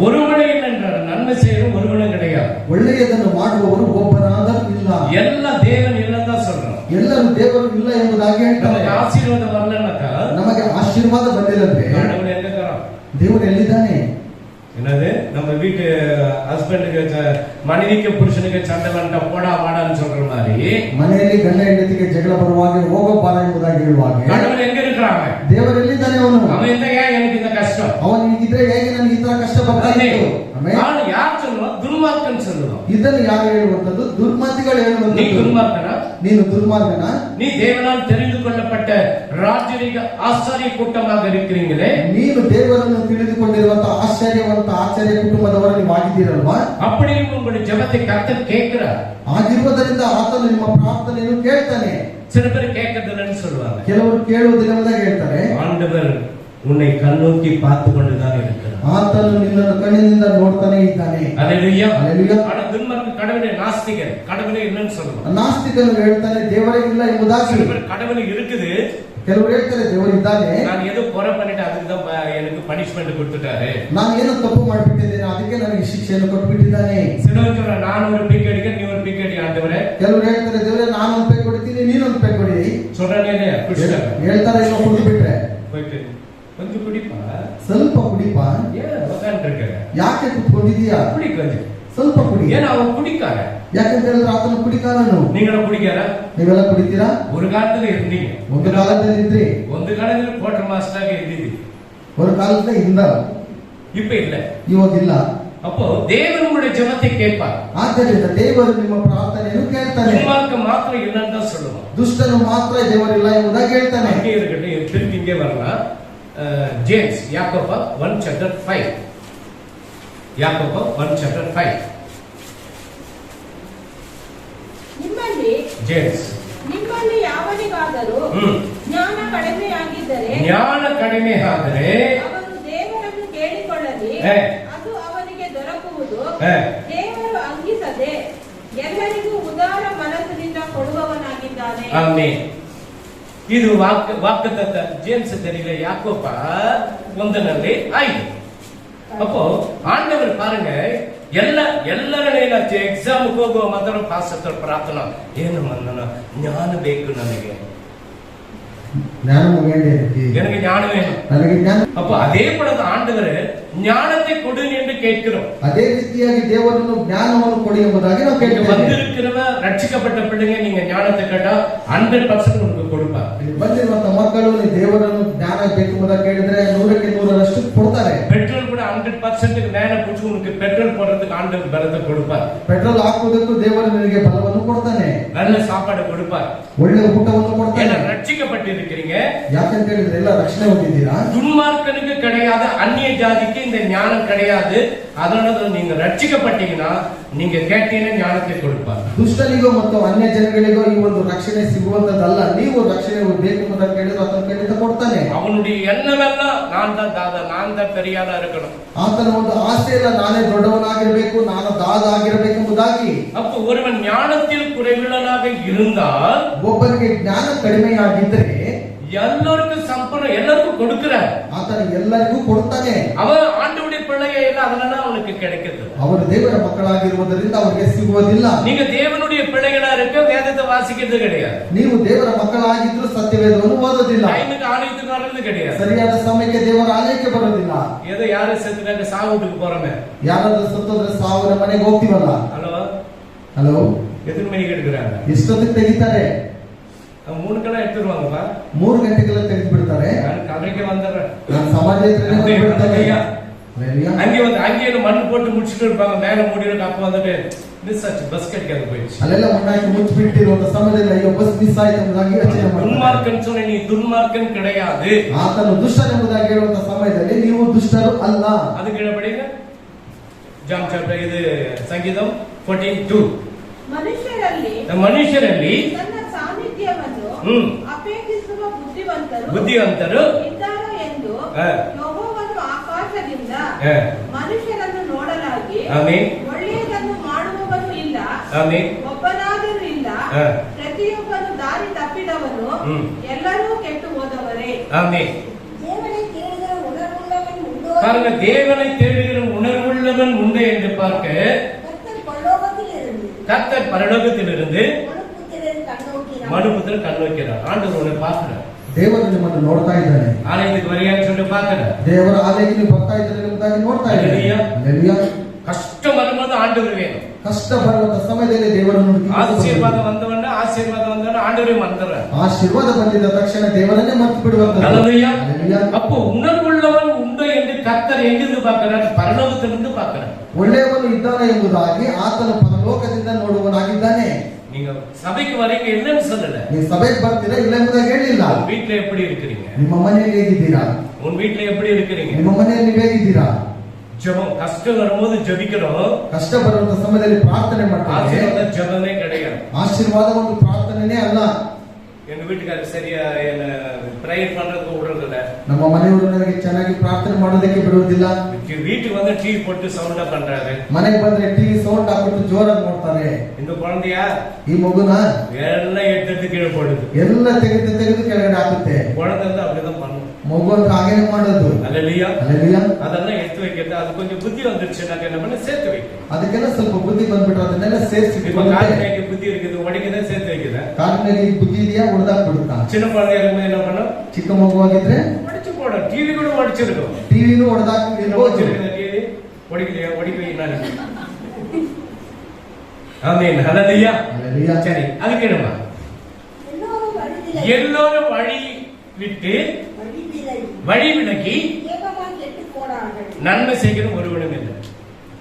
ஒருவனே என்றார். நன்மை செய்கிறவன் ஒருவனும் கிடையாது. ಒಳ್ಳೆಯದನ್ನು ಮಾಡುವವರು ಒಬ್ಬನಾದರೂ ಇಲ್ಲ. ಎಲ್ಲ ದೇವன் இல்லதான் சொல்றான். ಎಲ್ಲರೂ ದೇವರು ಇಲ್ಲ ಎಂಬುದಾಗಿ ಹೇಳ್ತಾರೆ. ನಮಗೆ ಆಶೀರ್ವಾದ ಬರಲನ್ನಕ, ನಮಗೆ ಆಶೀರ್ವಾದ ಬಂದಿಲ್ಲಂದ್ರೆ கடவுள் எங்க இருக்கிறான்? ದೇವರು ಎಲ್ಲಿದ್ದಾನೆ? என்னது நம்ம வீட்டு ஹஸ்பண்டுக்கு மனைவிக்கு புருஷனுக்கு சண்டை வந்துட்டா போடா வாடான்னு சொல்ற மாதிரி ಮನೆಯಲ್ಲಿ ಗಂಡ ಹೆಂಡತಿಗೆ ಜಗಳ ಬರುವಾಗ ಹೋಗಬಾರ ಎಂಬುದಾಗಿ ಹೇಳುವಾಗ கடவுள் எங்க இருக்கிறாங்க? ದೇವರೆಲ್ಲಿದ್ದಾನೆ ಅವನು? அவன் இந்த ஏன் எனக்கு இந்த கஷ்டம்? ಅವನು ಹೀಗಿದ್ರೆ ಹೇಗೆ ನನಗೆ ಈ ತರ ಕಷ್ಟ ಬರ್ತಾ ಇತ್ತು? நான் யார் சொல்லுவோம்? துன்மார்க்கன் சொல்லுவோம். ಇದನ್ನು ಯಾರು ಹೇಳುವಂತದ್ದು? ದುರ್ಮಾರ್ಗಗಳು நீ ಹೇಳುವಂತದ್ದು. துன்மார்க்கனா? ನೀನು ದುರ್ಮಾರ್ಗನ? நீ தேவனால் தெரிந்து கொள்ளப்பட்ட ராஜரீக ஆசாரிய கூட்டமாக இருக்கிறீங்களே, ನೀನು ದೇವರನ್ನು ತಿಳಿದುಕೊಂಡಿರುವಂತಹ ಆಶ್ಚರ್ಯ ಕುಟುಂಬದವರು ನೀವು ಆಗಿದ್ದೀರಲ್ವಾ? அப்படியும் உங்களுடைய ஜெபத்தை கர்த்தர் கேட்கிறார். ಆಗಿರುವುದರಿಂದ ಆತನು ನಿಮ್ಮ ಪ್ರಾರ್ಥನೆಯನ್ನು ಕೇಳ್ತಾನೆ. சில பேர் கேட்கறதில்லைன்னு சொல்லுவாங்க. ಕೆಲವರು ಕೇಳುವುದಿಲ್ಲ ಎಂಬುದಾಗಿ ಹೇಳ್ತಾರೆ. ஆண்டவர் உன்னை கண்ணோக்கி பார்த்து கொண்டுதான் இருக்கிறார். ಆತನು ನಿನ್ನನ್ನು ಕಣ್ಣಿನಿಂದ ನೋಡ್ತಾನೆ ಇದ್ದಾನೆ. அல்லேலூயா. அல்லேலூயா. ஆனா துன்மார்க்க கடவுளே நாஸ்திகர், கடவுளே இல்லைன்னு சொல்லுவாங்க. ನಾಸ್ತಿಕನು ಹೇಳ್ತಾನೆ ದೇವರೇ ಇಲ್ಲ ಎಂಬುದಾಗಿ. சில பேர் கடவுள் இருக்குது, ಕೆಲವರು ಹೇಳ್ತಾರೆ ದೇವರು ಇದ್ದಾನೆ, நான் ஏதோ குறை பண்ணிட்டு அதுக்கு தான் எனக்கு பனிஷ்மெண்ட் கொடுத்துட்டாரு, ನಾನು ಏನೋ ತಪ್ಪು ಮಾಡಿಬಿಟ್ಟಿದ್ದೇನೆ ಅದಕ್ಕೆ ನನಗೆ ಶಿಕ್ಷೆಯನ್ನು ಕೊಟ್ಟುಬಿಟ್ಟಿದ್ದಾನೆ. சிலருக்கு நான் ஒரு பீக் அடிக்க நீ ஒரு பீக் அடி ஆண்டவரே. ಕೆಲವರು ಹೇಳ್ತಾರೆ ದೇವರೇ ನಾನು ಒಂದು ಪೇ ಕೊಡ್ತೀನಿ ನೀನು ಒಂದು ಪೇ ಕೊಡಿ சொல்றானே இல்லையா? ಹೇಳ್ತಾರೆ. ಇಲ್ಲ ಕುಡಿದು ಬಿಟ್ರೆ போயிட்டு கொஞ்சம் குடிப்பா, ಸ್ವಲ್ಪ ಕುಡಿಪ. ஏன் உட்கார்ந்து இருக்க, ಯಾಕೆ ಕುತ್ಕೊಂಡಿದೀಯಾ? குடி கொஞ்சம், ಸ್ವಲ್ಪ ಕುಡಿ. ஏன்னா அவன் குடிக்கார. ಯಾಕಂತ ಹೇಳಿದ್ರೆ ಆತನು ಕುಡಿಕಾರನು. நீங்களும் குடிக்கார? ನೀವೆಲ್ಲ ಕುಡಿತೀರಾ? ஒரு காலத்துல இருந்தீங்க, ಒಂದು ಕಾಲದಲ್ಲಿ ಇದ್ರಿ, ಒಂದು ಕಾಲದಲ್ಲಿ ಕ್ವಾರ್ಟರ್ ಮಾಸ್ಟರ್ ಆಗಿ ಇದ್ದಿದ್ದಿ, ஒரு காலத்துல ಇಂದ இப்ப இல்ல. ಇವಾಗಿಲ್ಲ. அப்போ தேவன் உங்களுடைய ஜெபத்தை கேட்பார். ಆದ್ದರಿಂದ ದೇವರು ನಿಮ್ಮ ಪ್ರಾರ್ಥನೆಯನ್ನು ಕೇಳ್ತಾನೆ. துன்மார்க்கம் மாத்திரம் இல்லைன்னு தான் சொல்லுவோம். ದುಷ್ಟನು ಮಾತ್ರ ದೇವರಿಲ್ಲ ಎಂಬುದಾಗಿ ಹೇಳ್ತಾನೆ. அங்கே இருக்கட்டும், திருப்பி இங்கே வரலாம். ஜேம்ஸ் யாக்கோபு 1:5. யாக்கோபு 1:5. ಜೇಮ್ಸ್ ನಿಮ್ಮಲ್ಲಿ ಯಾವನಿಗಾದರೂ ಜ್ಞಾನ ಕಡಿಮೆಯಾಗಿದ್ದರೆ ಅವನು ದೇವರನ್ನು ಕೇಳಿಕೊಳ್ಳಲಿ, ಅದು ಅವನಿಗೆ ದೊರಕುವುದು. ದೇವರು ಅಂಗಿಸದೆ ಎಲ್ಲರಿಗೂ ಉದಾರ ಮನಸ್ಸಿನಿಂದ ಕೊಡುವವನಾಗಿದ್ದಾನೆ. ಆಮೆನ್. ಇದು ವಾಗ್ದತ್ತ. ஜேம்ஸ் தெரியல, யாக்கோபு 1:5. அப்போ ஆண்டவர் பாருங்க, ಎಲ್ಲರನ್ನೇ ಎಕ್ಸಾಮ್ಗೆ ಹೋಗುವ ಮೊದಲು ಪಾಸ್ಟರ್ ಪ್ರಾರ್ಥನಾ ಏನು ಮನ್ನ ಜ್ಞಾನ ಬೇಕು, ನನಗೆ எனக்கு ஞானம் வேணும். அப்போ அதே போல ஆண்டவர் ஞானத்தை கொடு என்று கேட்கிறோம். அதே ರೀತಿಯಾಗಿ ದೇವರನ್ನು ಜ್ಞಾನವನ್ನು ಕೊಡಿ ಎಂಬುದಾಗಿ ನಾವು ಕೇಳ್ತೇವೆ. வந்திருக்கிறவ ரட்சிக்கப்பட்ட பிள்ளைங்க நீங்க ஞானத்தை கேட்டா 100% உங்களுக்கு கொடுப்பார். ಬಂದಿರುವಂತ ಮಕ್ಕಳು ನೀವು ದೇವರನ್ನು ಜ್ಞಾನ ಬೇಕು ಎಂಬುದಾಗಿ ಕೇಳಿದ್ರೆ 100ಕ್ಕೆ 100ರಷ್ಟು ಕೊಡ್ತಾರೆ. பெட்ரோல் கூட 100% மேல புடிச்சு உங்களுக்கு பெட்ரோல் போடுறதுக்கு ஆண்டவர் பலத்தை கொடுப்பார். ಪೆಟ್ರೋಲ್ ಹಾಕುವುದಕ್ಕೂ ದೇವರು ನಿನಗೆ ಬಲವನ್ನು ಕೊಡ್ತಾನೆ. நல்ல சாப்பாடு கொடுப்பார். ಒಳ್ಳೆ ಊಟವನ್ನು ಕೊಡ್ತಾನೆ. ஏன்னா ரட்சிக்கப்பட்டிருக்கிறீங்க. ಯಾಕಂತ ಹೇಳಿದ್ರೆ ಎಲ್ಲ ರಕ್ಷಣೆ ಹೊಂದಿದ್ದೀರಾ. துன்மார்க்கனுக்கு கிடையாது, அந்நிய ஜாதிக்கு இந்த ஞானம் கிடையாது. அதனால நீங்க ரட்சிக்கப்பட்டீங்கன்னா நீங்க கேட்டீங்கன்னா ஞானத்தை கொடுப்பார். ದುಷ್ಟನಿಗೂ ಮತ್ತು ಅನ್ಯ ಜನಗಳಿಗೂ ಈ ಒಂದು ರಕ್ಷಣೆ ಸಿಗುವಂತದಲ್ಲ. ನೀವು ರಕ್ಷಣೆ ಬೇಕು ಅಂತ ಕೇಳಿದ್ರೆ ಆತನ ಖಂಡಿತ ಕೊಡ್ತಾನೆ. அவனுடைய எண்ணமெல்லாம் நான் தான் தாதா, நான் தான் பெரியாளா இருக்கணும். ಆತನ ಒಂದು ಆಸೆ ಇಲ್ಲ ನಾನೇ ದೊಡ್ಡವನಾಗಿರಬೇಕು, ನಾನು ದಾದ ಆಗಿರಬೇಕೆಂಬುದಾಗಿ. அப்போ ஒருவன் ஞானத்தில் குறைவுள்ளவனாக இருந்தால், ಒಬ್ಬನಿಗೆ ಜ್ಞಾನ ಕಡಿಮೆಯಾಗಿದ್ದರೆ எல்லாருக்கும் சம்பூர்ண எல்லாருக்கும் கொடுக்கிறார். ಆತನ ಎಲ್ಲರಿಗೂ ಕೊಡ್ತಾನೆ. அவன் ஆண்டவருடைய பிள்ளையே இல்ல, அதனால அவனுக்கு கிடைக்குது. ಅವರು ದೇವರ ಮಕ್ಕಳಾಗಿರುವುದರಿಂದ ಅವರಿಗೆ ಸಿಗುವುದಿಲ್ಲ. நீங்க தேவனுடைய பிள்ளைகளா இருக்க வேதத்தை வாசிக்கிறது கிடையாது. ನೀವು ದೇವರ ಮಕ್ಕಳಾಗಿದ್ರು ಸತ್ಯವೇದವನ್ನು ಓದೋದಿಲ್ಲ. டைமுக்கு ஆலயத்துக்கு வர்றது கிடையாது. ಸರಿಯಾದ ಸಮಯಕ್ಕೆ ದೇವರ ಆಲಯಕ್ಕೆ ಬರೋದಿಲ್ಲ. ஏதோ யாரு செத்துட்டாங்க சாவு வீட்டுக்கு போறோமே, ಯಾರಾದ್ರೂ ಸತ್ತೋದ್ರೆ ಸಾವಿರ ಮನೆಗೆ ಹೋಗ್ತೀವಲ್ಲ. ಹಲೋ எத்தனை மணிக்கு எடுக்கிறாங்க? ಎಷ್ಟೊತ್ತಿಗೆ ತೆಗಿತಾರೆ? 3 கெல்லாம் எடுத்துருவாங்கப்பா. 3 ಗಂಟೆಗೆಲ್ಲ ತೆಗೆದು ಬಿಡ್ತಾರೆ. கதைக்கு வந்துடுறேன், ನಾನು ಸಮಾಜ அங்கே மண் போட்டு முடிச்சுட்டு இருப்பாங்க, மேல மூடிட்டு அப்ப வந்துட்டு மிஸ் ஆச்சு, பஸ் கிடைக்காது போயிடுச்சு. ಅಲ್ಲೆಲ್ಲ ಮಣ್ಣಾಕಿ ಮುಚ್ಚಿಬಿಟ್ಟಿರುವಂತ ಸಮಯದಲ್ಲಿ ಅಯ್ಯೋ ಬಸ್ ಮಿಸ್ ಆಯ್ತು ಎಂಬುದಾಗಿ ಯೋಚನೆ ಮಾಡ್ತಾರೆ. துன்மார்க்கன் சொன்ன நீ துன்மார்க்கன் கிடையாது. ಆತನು ದುಷ್ಟನೆಂಬುದಾಗಿ ಹೇಳುವಂತ ಸಮಯದಲ್ಲಿ ನೀವು ದುಷ್ಟರು ಅಲ್ಲ. அதுக்கு என்ன படிங்க? ಜಾನ್ ಚಾಪ್ಟರ್ ಇದು ಸಂಗೀತம் 14:2. ಮನುಷ್ಯರಲ್ಲಿ ತನ್ನ ಸಾನ್ನಿಧ್ಯವನ್ನು ಅಪೇಕ್ಷಿಸುವ ಬುದ್ಧಿವಂತರು ಇದ್ದಾರೆ ಎಂದು ಯೆಹೋವನು ಆಕಾಶದಿಂದ ಮನುಷ್ಯರನ್ನು ನೋಡಲಾಗಿ ಒಳ್ಳೆಯದನ್ನು ಮಾಡುವವನು ಇಲ್ಲ, ಒಬ್ಬನಾದರೂ ಇಲ್ಲ, ಪ್ರತಿಯೊಬ್ಬನು ದಾರಿ ತಪ್ಪಿದವನು, ಎಲ್ಲರೂ ಕೆಟ್ಟು ಹೋದವರೇ. தேவனை தேடுகிற உணர்வுள்ளவன் உண்டு என்று பார்க்க கர்த்தர் பரலோகத்திலிருந்து மனுபுத்திரன் கண்ணோக்கிறார். ஆண்டவர் உன்னை பார்க்கிறார். ದೇವರು ನಿಮ್ಮನ್ನು ನೋಡ್ತಾ ಇದ್ದಾನೆ. ஆலயத்துக்கு வரியான்னு சொல்லி பார்க்கிறேன். ದೇವರ ಆಲಯಕ್ಕೆ ನೀವು ಬರ್ತಾ ಇದ್ದೀರಿ ಎಂಬುದಾಗಿ ನೋಡ್ತಾ ಇದ್ದಾನೆ. ஹல்லேலூயா. கஷ்டம் வரும்போது ஆண்டவர் வேணும். ಕಷ್ಟ ಬರುವಂತ ಸಮಯದಲ್ಲಿ ದೇವರನ್ನು ஆசீர்வாதம் வந்தவன ஆண்டவரே மறந்துறார். ಆಶೀರ್ವಾದ ಬಂದಿದ ತಕ್ಷಣ ದೇವರನ್ನೇ ಮರೆತು ಬಿಡುವಂತ. ஹல்லேலூயா. அப்போ உணர்வுள்ளவன் உண்டு என்று கர்த்தர் எங்கிருந்து பார்க்கிறார்? பரலோகத்திலிருந்து பார்க்கிறார். ಒಳ್ಳೆಯವನು ಇದ್ದಾನೆ ಎಂಬುದಾಗಿ ಆತನು ಪರಲೋಕದಿಂದ ನೋಡುವನಾಗಿದ್ದಾನೆ. நீங்க சபைக்கு வரீங்க இல்லன்னு சொல்லல. ನೀವು ಸಭೆಗೆ ಬರ್ತೀರಾ ಇಲ್ಲ ಎಂಬುದಾಗಿ ಹೇಳಿಲ್ಲ. வீட்ல எப்படி இருக்கீங்க? ನಿಮ್ಮ ಮನೆಯಲ್ಲಿ ಹೇಗಿದ್ದೀರಾ? உன் வீட்ல எப்படி இருக்கீங்க? ನಿಮ್ಮ ಮನೆಯಲ್ಲಿ ಹೇಗಿದ್ದೀರಾ? ஜெபம் கஷ்டம் வரும்போது ஜெபிக்கிறோம். ಕಷ್ಟ ಬರುವಂತ ಸಮಯದಲ್ಲಿ ಪ್ರಾರ್ಥನೆ ಮಾಡ್ತಾರೆ. ஆசீர்வாத ஜெபமே கிடையாது. ಆಶೀರ್ವಾದ ಒಂದು ಪ್ರಾರ್ಥನೆನೇ ಅಲ್ಲ. எங்க வீட்டுக்காரர் சரியா என்ன பிரேயர் பண்றதுக்கு விடுறதில்ல. ನಮ್ಮ ಮನೆಯವರು ನನಗೆ ಚೆನ್ನಾಗಿ ಪ್ರಾರ್ಥನೆ ಮಾಡೋದಕ್ಕೆ ಬಿಡುವುದಿಲ್ಲ. வீட்டுக்கு வந்து டீ போட்டு சவுண்டா பண்றாரு. ಮನೆಗೆ ಬಂದ್ರೆ ಟಿವಿ ಸೌಂಡ್ ಹಾಕ್ಬಿಟ್ಟು ಜೋರಾಗಿ ನೋಡ್ತಾರೆ. இந்த குழந்தையா ಈ ಮಗುನ எல்லாம் எடுத்து கீழே போடுது. ಎಲ್ಲ ತೆಗೆದು ಕೆಳಗಡೆ ಹಾಕುತ್ತೆ. குழந்தை வந்து அப்படிதான் பண்ணும். ಮಗು ಅಂತ ಹಾಗೇನೆ ಮಾಡೋದು. அல்லேலூயா. அல்லேಲೂಯಾ. அதெல்லாம் எடுத்து வைக்கிறது. அது கொஞ்சம் புத்தி வந்துருச்சுன்னா என்ன பண்ண சேர்த்து வைக்கும். ಅದಕ್ಕೆಲ್ಲ ಸ್ವಲ್ಪ ಬುದ್ಧಿ ಬಂದ್ಬಿಟ್ಟು ಅದನ್ನೆಲ್ಲ ಸೇರಿಸಿ இப்ப கால்நடைக்கு புத்தி இருக்குது, உடைக்குதான் சேர்த்து வைக்குது. ಕಾಲಿನಲ್ಲಿ ಬುದ್ಧಿ ಇದೆಯಾ ಉಳಿದಾಕ್ ಬಿಡುತ್ತಾ. சின்ன குழந்தையா இருக்கும்போது என்ன பண்ணும்? ಚಿಕ್ಕ ಮಗುವಾಗಿದ್ರೆ உடைச்சு போடும். டிவி கூட உடைச்சிருக்கும். ಟಿವಿನೂ ಹೊಡೆದಾಕಿ டிவி உடைக்கலையா? உடைக்கலையா? ஆமென். ஹல்லேலூயா. அல்லேலூயா. சரி, அதுக்கு என்னமா? எல்லோரும் வழி விட்டு வழி விலகி நன்மை செய்கிற ஒருவனும் இல்லை.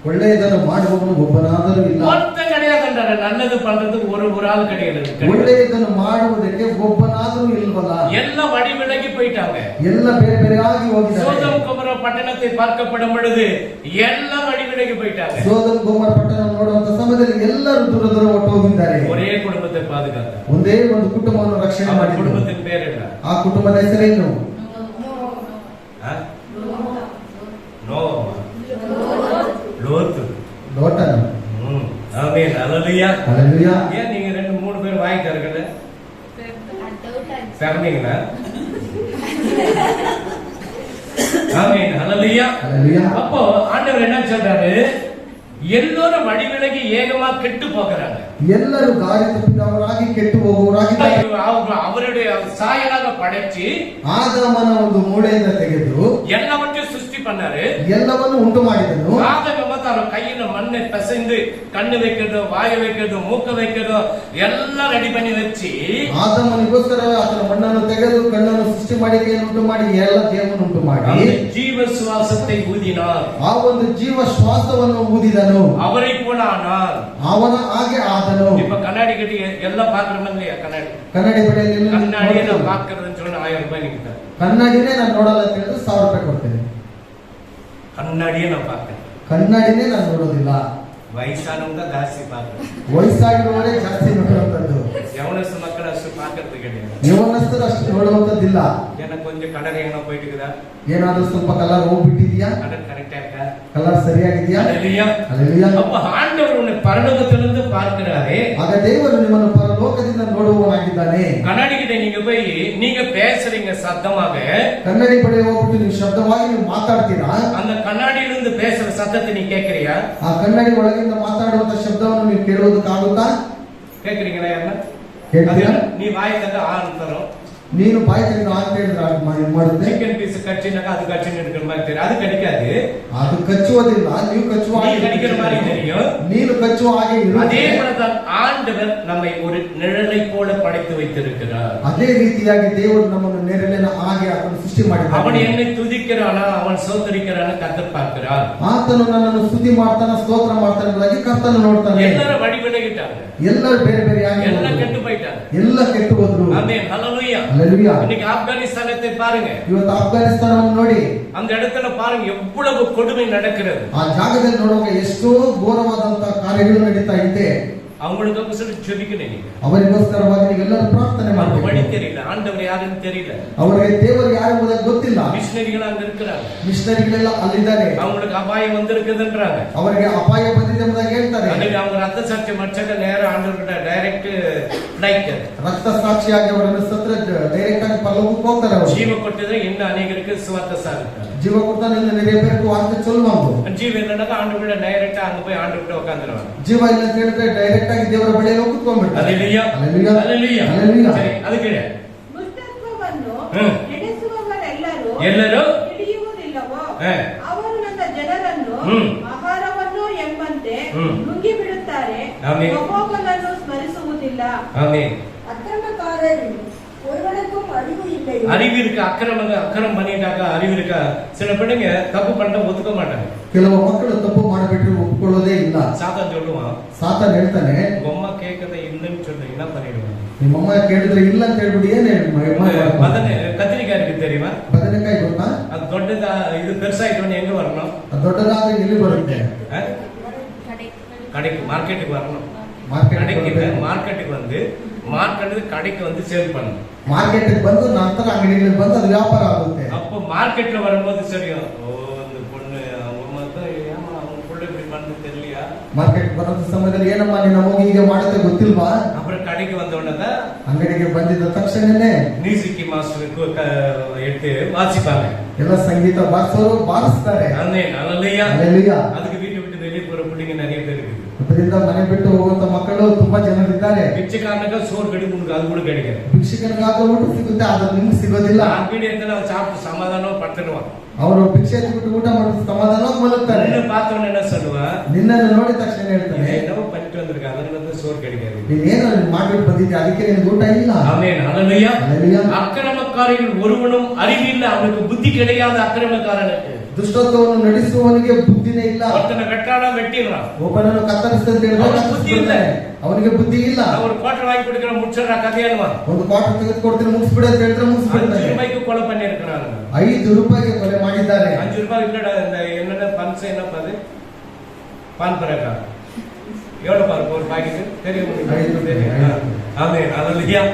ಒಳ್ಳೆಯದನ್ನು ಮಾಡುವವನು ಒಬ್ಬನಾದರೂ ಇಲ್ಲ. ஒருத்தன் கிடையாதுன்றாரு. நல்லது பண்றதுக்கு ஒரு ஆள் கிடையாது. ಒಳ್ಳೆಯದನ್ನು ಮಾಡುವುದಕ್ಕೆ ಒಬ್ಬನಾದರೂ ಇಲ್ವಲ್ಲ. எல்லாம் வழி விலகி போயிட்டாங்க. ಎಲ್ಲ ಬೇರೆ ಬೇರೆಯಾಗಿ ಹೋಗಿದ್ದಾರೆ. சோதம் குமர பட்டணத்தை பார்க்கப்படும் பொழுது எல்லாம் வழி விலகி போயிட்டாங்க. ಸೋದಮ್ ಗೊಮೋರ ಪಟ್ಟಣ ನೋಡುವಂತ ಸಮಯದಲ್ಲಿ ಎಲ್ಲರೂ ದೂರ ದೂರ ಹೊರಟು ಹೋಗಿದ್ದಾರೆ. ஒரೇ குடும்பத்தை பாதுகாத்தார். ಒಂದೇ ಒಂದು ಕುಟುಂಬವನ್ನು ರಕ್ಷಣೆ ಮಾಡಿದ್ರು. குடும்பத்தின் பேர் என்ன? ಆ ಕುಟುಂಬದ ಹೆಸರೇನು? லோத்து. ಲೋಟನ. ஆமென். ஹல்லேலூயா. ஹல்லேலூயா. ஏன் நீங்க 2-3 பேர் வாய் தரகல? தரீங்களா? ஆமென். ஹல்லேலூயா. ஹல்லேலூயா. அப்போ ஆண்டவர் என்ன சொல்றாரு? எல்லோரும் வழி விலகி ஏகமா கெட்டு போகிறாங்க. ಎಲ್ಲರೂ ದಾರಿ ತಪ್ಪಿದವರಾಗಿ ಕೆಟ್ಟು ಹೋಗುವವರಾಗಿದ್ದಾರೆ. அவருடைய சாயலாக படைச்சு ಆದಾಮನ ಒಂದು ಮೂಳೆಯಿಂದ ತೆಗೆದು எல்லாவற்றையும் சிருஷ்டி பண்ணாரு. ಎಲ್ಲವನ್ನು ಉಂಟು ಮಾಡಿದನು. ஆதாம் அவர் கையில மண்ணை பிசைந்து கண்ணு வைக்கிறதோ வாய வைக்கிறதோ மூக்க வைக்கிறதோ எல்லாம் ரெடி பண்ணி வச்சு ಆದಾಮನಿಗೋಸ್ಕರ ಆತನ ಮಣ್ಣನ್ನು ತೆಗೆದು ಕಣ್ಣನ್ನು ಸೃಷ್ಟಿ ಮಾಡಿ ಕೈಯನ್ನು ಉಂಟು ಮಾಡಿ ಎಲ್ಲ ದೇಹವನ್ನು ಉಂಟು ಮಾಡಿ ஜீவ சுவாசத்தை ஊதினார். ಆ ಒಂದು ಜೀವ ಶ್ವಾಸವನ್ನು ಊದಿದನು. அவரை போல ஆனார். ಅವನ ಹಾಗೆ ಆದನು. இப்ப கண்ணாடி கட்டி எல்லாம் பாக்குறோம் இல்லையா? ಕನ್ನಡಿ ಬಳಿಯಲ್ಲಿ கண்ணாடியை நான் பாக்குறதுன்னு சொன்னா 1000 ரூபாய் நிக்கிட்ட. ಕನ್ನಡಿನೇ ನಾನು ನೋಡಲ್ಲ ಅಂತ ಹೇಳಿದ್ರೆ 1000 ರೂಪಾಯಿ ಕೊಡ್ತೇನೆ. கண்ணாடியே நான் பாக்கிறேன். ಕನ್ನಡಿನೇ ನಾನು ನೋಡೋದಿಲ್ಲ. ವಯಸ್ಸಾನವங்க ಜಾಸ್ತಿ ಪಾಕ್ತಾರೆ. ವಯಸ್ಸಾಗಿರುವವರೇ ಜಾಸ್ತಿ ನೋಡುವಂತದ್ದು. ಯವನಸ್ಥ ಮಕ್ಕಳು ಅಷ್ಟು ಪಾಕತ್ತೆ கிடையாது. ಯವನಸ್ಥರು ಅಷ್ಟು ನೋಡುವಂತದ್ದಿಲ್ಲ. ಏನ ಕೊಂಚ ಕಲರ್ ಏನೋ ಹೋಯ್ತಿದಾ? ಏನಾದ್ರೂ ಸ್ವಲ್ಪ ಕಲರ್ ಹೋಗ್ಬಿಟ್ಟಿದ್ಯಾ? ಕಲರ್ ಕರೆಕ್ಟ್ ಆಯ್ತಾ? ಕಲರ್ ಸರಿಯಾಗಿದ್ಯಾ? ஹல்லேலூயா. ஹல்லேலூயா. அப்ப ஆண்டவர் உன்னை பரலோகத்திலிருந்து பார்க்கிறாரே. ಆಗ ದೇವರು ನಿಮ್ಮನ್ನು ಪರಲೋಕದಿಂದ ನೋಡುವವನಾಗಿದ್ದಾನೆ. கண்ணாடி கிட்ட நீங்க போய் நீங்க பேசுறீங்க சத்தமாக. ಕನ್ನಡಿ ಬಳಿ ಹೋಗ್ಬಿಟ್ಟು ನೀವು ಶಬ್ದವಾಗಿ ನೀವು ಮಾತಾಡ್ತೀರಾ? அந்த கண்ணாடியிலிருந்து பேசுற சத்தத்தை நீ கேக்குறியா? ಆ ಕನ್ನಡಿ ಒಳಗಿಂದ ಮಾತಾಡುವಂತ ಶಬ್ದವನ್ನು ನೀವು ಕೇಳುವುದಕ್ಕಾಗುತ್ತಾ? கேக்குறீங்களா? ಯಾರನ್ನ ಕೇಳ್ತೀರಾ? ನೀ ಬಾಯಿ ತಗ ಆಂತರೋ ನೀನು ಬಾಯಿ ತೆಗೆದು ಅಂತ ಹೇಳಿದ್ರೆ ಮಾಡುತ್ತೆ. ಚಿಕನ್ ಪೀಸ್ ಕಚ್ಚಿನಾಗ ಅದು ಕಚ್ಚಿನ ಹಿಡ್ಕೊಂಡು ಮಾಡ್ತೀರಾ? ಅದು ಕಡಿಕಾது. ಅದು ಕಚ್ಚುವುದಿಲ್ಲ. ನೀವು ಕಚ್ಚುವ ಹಾಗೆ ಕಡಿக்கிற மாதிரி தெரியும். ನೀನು ಕಚ್ಚುವ ಹಾಗೆ ಇರುತ್ತೆ. அதே போலதான் ஆண்டவர் நம்மை ஒரு நிழலை போல படைத்து வைத்திருக்கிறார். ಅದೇ ರೀತಿಯಾಗಿ ದೇವರು ನಮ್ಮನ್ನು ನೆರಳಿನ ಹಾಗೆ ಆತನು ಸೃಷ್ಟಿ ಮಾಡಿದ್ದಾನೆ. அவன் என்னை துதிக்கிறானா அவன் ಸ್ತೋತ್ರಿக்கிறானா கர்த்தர் பார்க்கிறார். ಆತನು ನನ್ನನ್ನು ಸ್ತುತಿ ಮಾಡ್ತಾನ ಸ್ತೋತ್ರ ಮಾಡ್ತಾನೆ ಎಂಬುದಾಗಿ ಕರ್ತನು ನೋಡ್ತಾನೆ. ಎಲ್ಲರೂ வழி விலகிட்டாங்க. ಎಲ್ಲರೂ ಬೇರೆ ಬೇರೆಯಾಗಿ ಎಲ್ಲ ಕೆಟ್ಟು போயிட்டாங்க. ಎಲ್ಲ ಕೆಟ್ಟು ಹೋದ್ರು. ஆமென். ஹல்லேலூயா. ஹல்லேலூயா. இன்னைக்கு ஆப்கானிஸ்தானத்தை பாருங்க. ಇವತ್ತು ಆಫ್ಘಾನಿಸ್ತಾನವನ್ನು ನೋಡಿ அந்த இடத்துல பாருங்க எவ்வளவு கொடுமை நடக்கிறது. ಆ ಜಾಗದಲ್ಲಿ ನೋಡುವಾಗ ಎಷ್ಟೋ ಘೋರವಾದಂತಹ ಕಾರ್ಯಗಳು ನಡೀತಾ ಇದೆ. அவங்களுக்கோಸ್ಕರ ಜಪಿக்கணும். ಅವರಿಗೋಸ್ಕರವಾಗಿ ನೀವೆಲ್ಲರೂ ಪ್ರಾರ್ಥನೆ ಮಾಡಬೇಕು. வழி தெரியல, ஆண்டவர் யாருன்னு தெரியல, ಅವರಿಗೆ ದೇವರು ಯಾರು ಎಂಬುದಾಗಿ ಗೊತ್ತಿಲ್ಲ. ಮಿಷನರಿಗಳು ಅங்க இருக்கிறாங்க. ಮಿಷನರಿಗಳೆಲ್ಲ ಅಲ್ಲಿದ್ದಾರೆ. அவங்களுக்கு அபாயம் வந்திருக்குதுன்றாங்க. ಅವರಿಗೆ ಅಪಾಯ ಬಂದಿದೆ ಎಂಬುದಾಗಿ ಹೇಳ್ತಾರೆ. ಅದಕ್ಕೆ அவங்க ரத்த சாட்சி மச்சக்க நேர ஆண்டவர்கிட்ட டைரக்ட் ಫ್ಲೈಟ್. ರಕ್ತ ಸಾಕ್ಷಿಯಾಗಿ ಅವರನ್ನು ಸತ್ರ ಡೈರೆಕ್ಟ್ ಆಗಿ ಪರಲೋಕಕ್ಕೆ ಹೋಗ್ತಾರೆ. ಅವರು ಜೀವ ಕೊಟ್ಟಿದ್ರೆ ಇನ್ನು ಅನೇಕರಿಗೆ ಸುವಾರ್ತೆ ಸಾಗುತ್ತೆ. ಜೀವ ಕೊಡ್ತಾನೆ ಇನ್ನು நிறைய பேருக்கு வார்த்தை சொல்லுவாங்க. ಜೀವ இல்லைன்னா ஆண்டவர்கிட்ட டைரக்டா அங்க போய் ஆண்டவர்கிட்ட உட்கார்ந்துருவாங்க. ಜೀವ ಇಲ್ಲ ಅಂತ ಹೇಳಿದ್ರೆ ಡೈರೆಕ್ಟ್ ಆಗಿ ದೇವರ ಬಳಿಯಲ್ಲಿ ಹೋಗ್ಕೊಂಡ್ಬಿಡ್ತಾರೆ. ஹல்லேலூயா. ஹல்லேலூயா. ஹல்லேலூயா. ஹல்லேலூயா. ಸರಿ, ಅದಕ್ಕೆ ದುಷ್ಟತ್ವವನ್ನು ಎಲ್ಲರೂ ಹಿಡಿಯುವುದಿಲ್ಲವೋ ಅವರು ನನ್ನ ಜನರನ್ನು ಆಹಾರವನ್ನು ಎಂಬಂತೆ ನುಂಗಿ ಬಿಡುತ್ತಾರೆ, ಯೆಹೋವನನ್ನು ಸ್ಮರಿಸುವುದಿಲ್ಲ. ஆமென். அக்கிரமக்காரர் ஒருவனுக்கும் அறிவு இல்லை. அறிவு இருக்கு, அக்கிரம் பண்ணிட்டாக்க அறிவு இருக்கா? சில பிள்ளைங்க தப்பு பண்ண ஒத்துக்க மாட்டாங்க. ಕೆಲವು ಮಕ್ಕಳು ತಪ್ಪು ಮಾಡಿಬಿಟ್ರೆ ಒಪ್ಕೊಳ್ಳೋದೇ ಇಲ್ಲ. சாத்தான் சொல்லுவான், ಸಾತಾನ್ ಹೇಳ್ತಾನೆ, உம்மா கேட்கறத இல்லைன்னு சொல்லி என்ன பண்ணிடுவாங்க? ನಿಮ್ಮಮ್ಮ ಕೇಳಿದ್ರೆ ಇಲ್ಲ ಅಂತ ಹೇಳ್ಬಿಡಿ. கத்திரிக்காய் இருக்கு தெரியுமா? ಬದನೆಕಾಯಿ ಗೊತ್ತಾ? அது ದೊಡ್ಡದಾ இது பெருசாயிட்டோன்னு எங்க வரணும்? ಅದು ದೊಡ್ಡದಾದ್ರೆ ಎಲ್ಲಿ ಬರುತ್ತೆ? கடைக்கு, மார்க்கெட்டுக்கு வரணும். மார்க்கெட்டுக்கு வந்து கடைக்கு வந்து சேல் பண்ணணும். ಮಾರ್ಕೆಟ್ ಬಂದು ನಂತರ ಅಂಗಡಿಗಳಿಗೆ ಬಂದು ಅದು ವ್ಯಾಪಾರ ಆಗುತ್ತೆ. அப்போ மார்க்கெட்ல வரும்போது சரியும், ஓ இந்த பொண்ணு அவங்க மட்டும் ஏமா அவங்க புள்ள இப்படி பண்ணது தெரியலையா? ಮಾರ್ಕೆಟ್ ಬರೋ ಸಮಯದಲ್ಲಿ ಏನಮ್ಮ ನಿನ್ನ ಮಗು ಹೀಗೆ ಮಾಡುತ್ತೆ ಗೊತ್ತಿಲ್ವಾ? அப்புறம் கடைக்கு வந்த உடனே ಅಂಗಡಿಗೆ ಬಂದಿದ್ದ ತಕ್ಷಣನೇ மியூசிக் மாஸ்டர் எடுத்து வாசிப்பாங்க. ಎಲ್ಲ ಸಂಗೀತ ಬಾರಿಸೋರು ಬಾರಿಸ್ತಾರೆ. அல்லேலூயா. அதுக்கு வீட்டை விட்டு வெளியே போற பிள்ளைங்க நிறைய பேர் இருக்குது. ಅದರಿಂದ ಮನೆ ಬಿಟ್ಟು ಹೋಗುವಂತ ಮಕ್ಕಳು ತುಂಬಾ ಜನರಿದ್ದಾರೆ. பிச்சைக்காரனுக்கு சோறு கிடைக்கும், அது கூட கிடைக்காது. ಭಿಕ್ಷಕನಿಗಾದ್ರೂ ಊಟ ಸಿಗುತ್ತೆ, ಆದ್ರೆ ನಿಮ್ಗೆ ಸಿಗೋದಿಲ್ಲ. ಅಂಗಡಿ ಅಂತ சாப்பிட்டு சமாதானம் படுத்துடுவான். ಅವರು ಭಿಕ್ಷೆ ಬಿಟ್ಟು ಊಟ ಮಾಡಿದ ಸಮಾಧಾನ ಮಲಗ್ತಾರೆ. பார்த்தவன என்ன சொல்லுவா? ನಿನ್ನನ್ನು ನೋಡಿದ ತಕ್ಷಣ ಹೇಳ್ತಾನೆ, என்னவோ பண்ணிட்டு வந்திருக்க, அதனால சோறு கிடைக்காது. ನೀನೇನೋ ಮಾಡಿಬಿಟ್ಟು ಬಂದಿದ್ದೆ, ಅದಕ್ಕೆ ನಿನಗೆ ಊಟ ಇಲ್ಲ. ஆமென். அல்லேலூயா. அக்கிரமக்காரர்கள் ஒருவனும் அறிவில்லை, அவனுக்கு புத்தி கிடையாது. அக்கிரமக்காரனுக்கு ದುಷ್ಟತ್ವವನ್ನು ನಡೆಸುವವನಿಗೆ ಬುದ್ಧಿನೇ ಇಲ್ಲ. ஒருத்தனை வெட்டாட வெட்டிடுறான், ಒಬ್ಬನನ್ನು ಕತ್ತರಿಸ್ತಂತ ಹೇಳಿದ್ರೆ ಬುದ್ಧಿ ಇಲ್ಲ, ಅವನಿಗೆ ಬುದ್ಧಿ ಇಲ್ಲ. ஒரு குவார்டர் வாங்கி கொடுக்கிற முடிச்சிடுற கதையானுவா. ಒಂದು ಕ್ವಾರ್ಟರ್ ತೆಗೆದುಕೊಡ್ತೀನಿ ಮುಗಿಸ್ಬಿಡು ಅಂತ ಹೇಳಿದ್ರೆ ಮುಗಿಸ್ಬಿಡ್ತಾನೆ. 5 ரூபாய்க்கு கொலை பண்ணிருக்காங்க. 5 ರೂಪಾಯಿಗೆ ಕೊಲೆ ಮಾಡಿದ್ದಾರೆ. 5 ரூபாய் இல்லடா, இந்த என்னடா பன்ஸ் என்ன பாது பான் பரக்கா எவ்வளவு பாரு ஒரு பாக்கெட் தெரியும். ஆமென். அல்லேலூயா.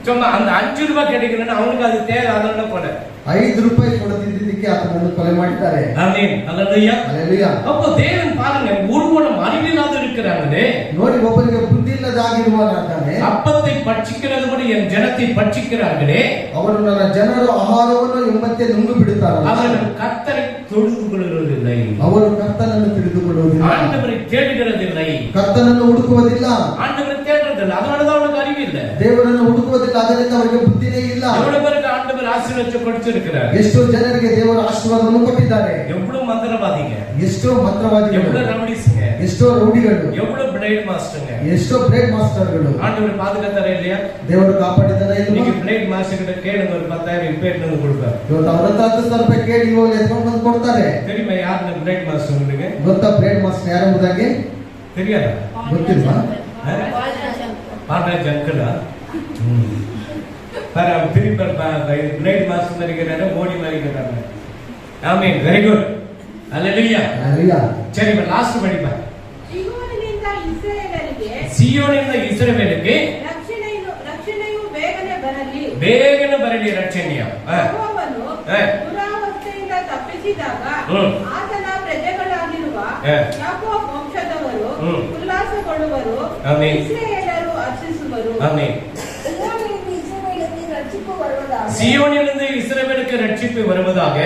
சும்மா அந்த 5 ரூபாய் கிடைக்கணும்னா அவனுக்கு அது தேவை, அதனால போல 5 ರೂಪಾಯಿ ಕೊಡುತ್ತಿದ್ದಕ್ಕೆ ಆತನನ್ನು ಕೊಲೆ ಮಾಡಿದ್ದಾರೆ. ஆமென். அல்லேலூயா. அல்லேலூயா. அப்போ தேவன் பாருங்க, ஒருவனும் அறிவில்லாத இருக்கிறாங்களே. ನೋಡಿ ಒಬ್ಬರಿಗೆ ಬುದ್ಧಿ ಇಲ್ಲದಾಗಿರುವನಾಗಿದ್ದಾನೆ. அப்பத்தை பட்சிக்கிறது கூட என் ஜனத்தை பட்சிக்கிறார்களே, ಅವರು ನನ್ನ ಜನರು ಆಹಾರವನ್ನು ಎಂಬಂತೆ ನುಂಗು ಬಿಡುತ್ತಾರೆ. அவர்கள் கர்த்தரை தொழுது கொள்கிறதில்லை, ಅವರು ಕರ್ತನನ್ನು ತಿಳಿದುಕೊಳ್ಳುವುದಿಲ್ಲ, ஆண்டவரை தேடுகிறதில்லை, ಕರ್ತನನ್ನು ಹುಡುಕುವುದಿಲ್ಲ, ஆண்டவரை தேடுறதில்லை. அதனாலதான் அவனுக்கு அறிவு இல்லை. ದೇವರನ್ನು ಹುಡುಕುವುದಿಲ್ಲ, ಅದರಿಂದ ಅವರಿಗೆ ಬುದ್ಧಿನೇ ಇಲ್ಲ. எவ்வளவு பேருக்கு ஆண்டவர் ஆசீர்வாதத்தை கொடுத்திருக்கிறார், ಎಷ್ಟೋ ಜನರಿಗೆ ದೇವರ ಆಶೀರ್ವಾದವನ್ನು ಕೊಟ್ಟಿದ್ದಾರೆ. எவ்வளவு மந்திரவாதிங்க, ಎಷ್ಟೋ ಮಂತ್ರವಾದಿಗಳು, எவ்வளவு ரவுடிஸ்ங்க, ಎಷ್ಟೋ ರೌಡಿಗಳು, எவ்வளவு பிளேட் மாஸ்டர்ங்க, ಎಷ್ಟೋ ಬ್ರೇಡ್ ಮಾಸ್ಟರ್ಗಳು. ஆண்டவர் பாதுகாத்தாரே இல்லையா? ದೇವರು ಕಾಪಾಡಿದ್ದಾನೆ. நீங்க பிளேட் மாஸ்டர் கிட்ட கேளுங்க, ஒரு 10,000 இப்ப எடுத்து கொடுப்பாரு. ಇವತ್ತು ಅವರ 10,000 ರೂಪಾಯಿ ಕೇಳಿ ಇವಾಗ ಎತ್ಕೊಂಡು ಬಂದು ಕೊಡ್ತಾರೆ. தெரியுமா யாரு பிளேட் மாஸ்டர்? உங்களுக்கு ಗೊತ್ತಾ ಬ್ರೇಡ್ ಮಾಸ್ಟರ್ ಯಾರು ಎಂಬುದಾಗಿ? தெரியாதா? ಗೊತ್ತಿಲ್ವಾ? பாண்டா ஜங்கலா பாரு, அவர் திருப்பி பிளேட் மாஸ்டர் நினைக்கிறாரு, மோடி நினைக்கிறாரு. Amen. Very good. Hallelujah. Hallelujah. சரி, இப்ப லாஸ்ட் படிப்பா. ಸಿಯೋನಿನಿಂದ ಇಸ್ರಾಯೇಲಿಗೆ ರಕ್ಷಣೆಯು ಬೇಗನೆ ಬರಲಿ ರಕ್ಷಣೆಯ. ಯೆಹೋವನು ದುರಾವಸ್ಥೆಯಿಂದ ತಪ್ಪಿಸಿದಾಗ ಆತನ ಪ್ರಜೆಗಳಾಗಿರುವ ಯಾಕೋಬ್ ವಂಶದವರು ಉಲ್ಲಾಸಗೊಳ್ಳುವರು, ಇಸ್ರಾಯೇಲರು ಹರ್ಷಿಸುವರು. ಆಮೆನ್. சியோனிலிருந்து இஸ்ரவேலுக்கு ரட்சிப்பு வருவதாக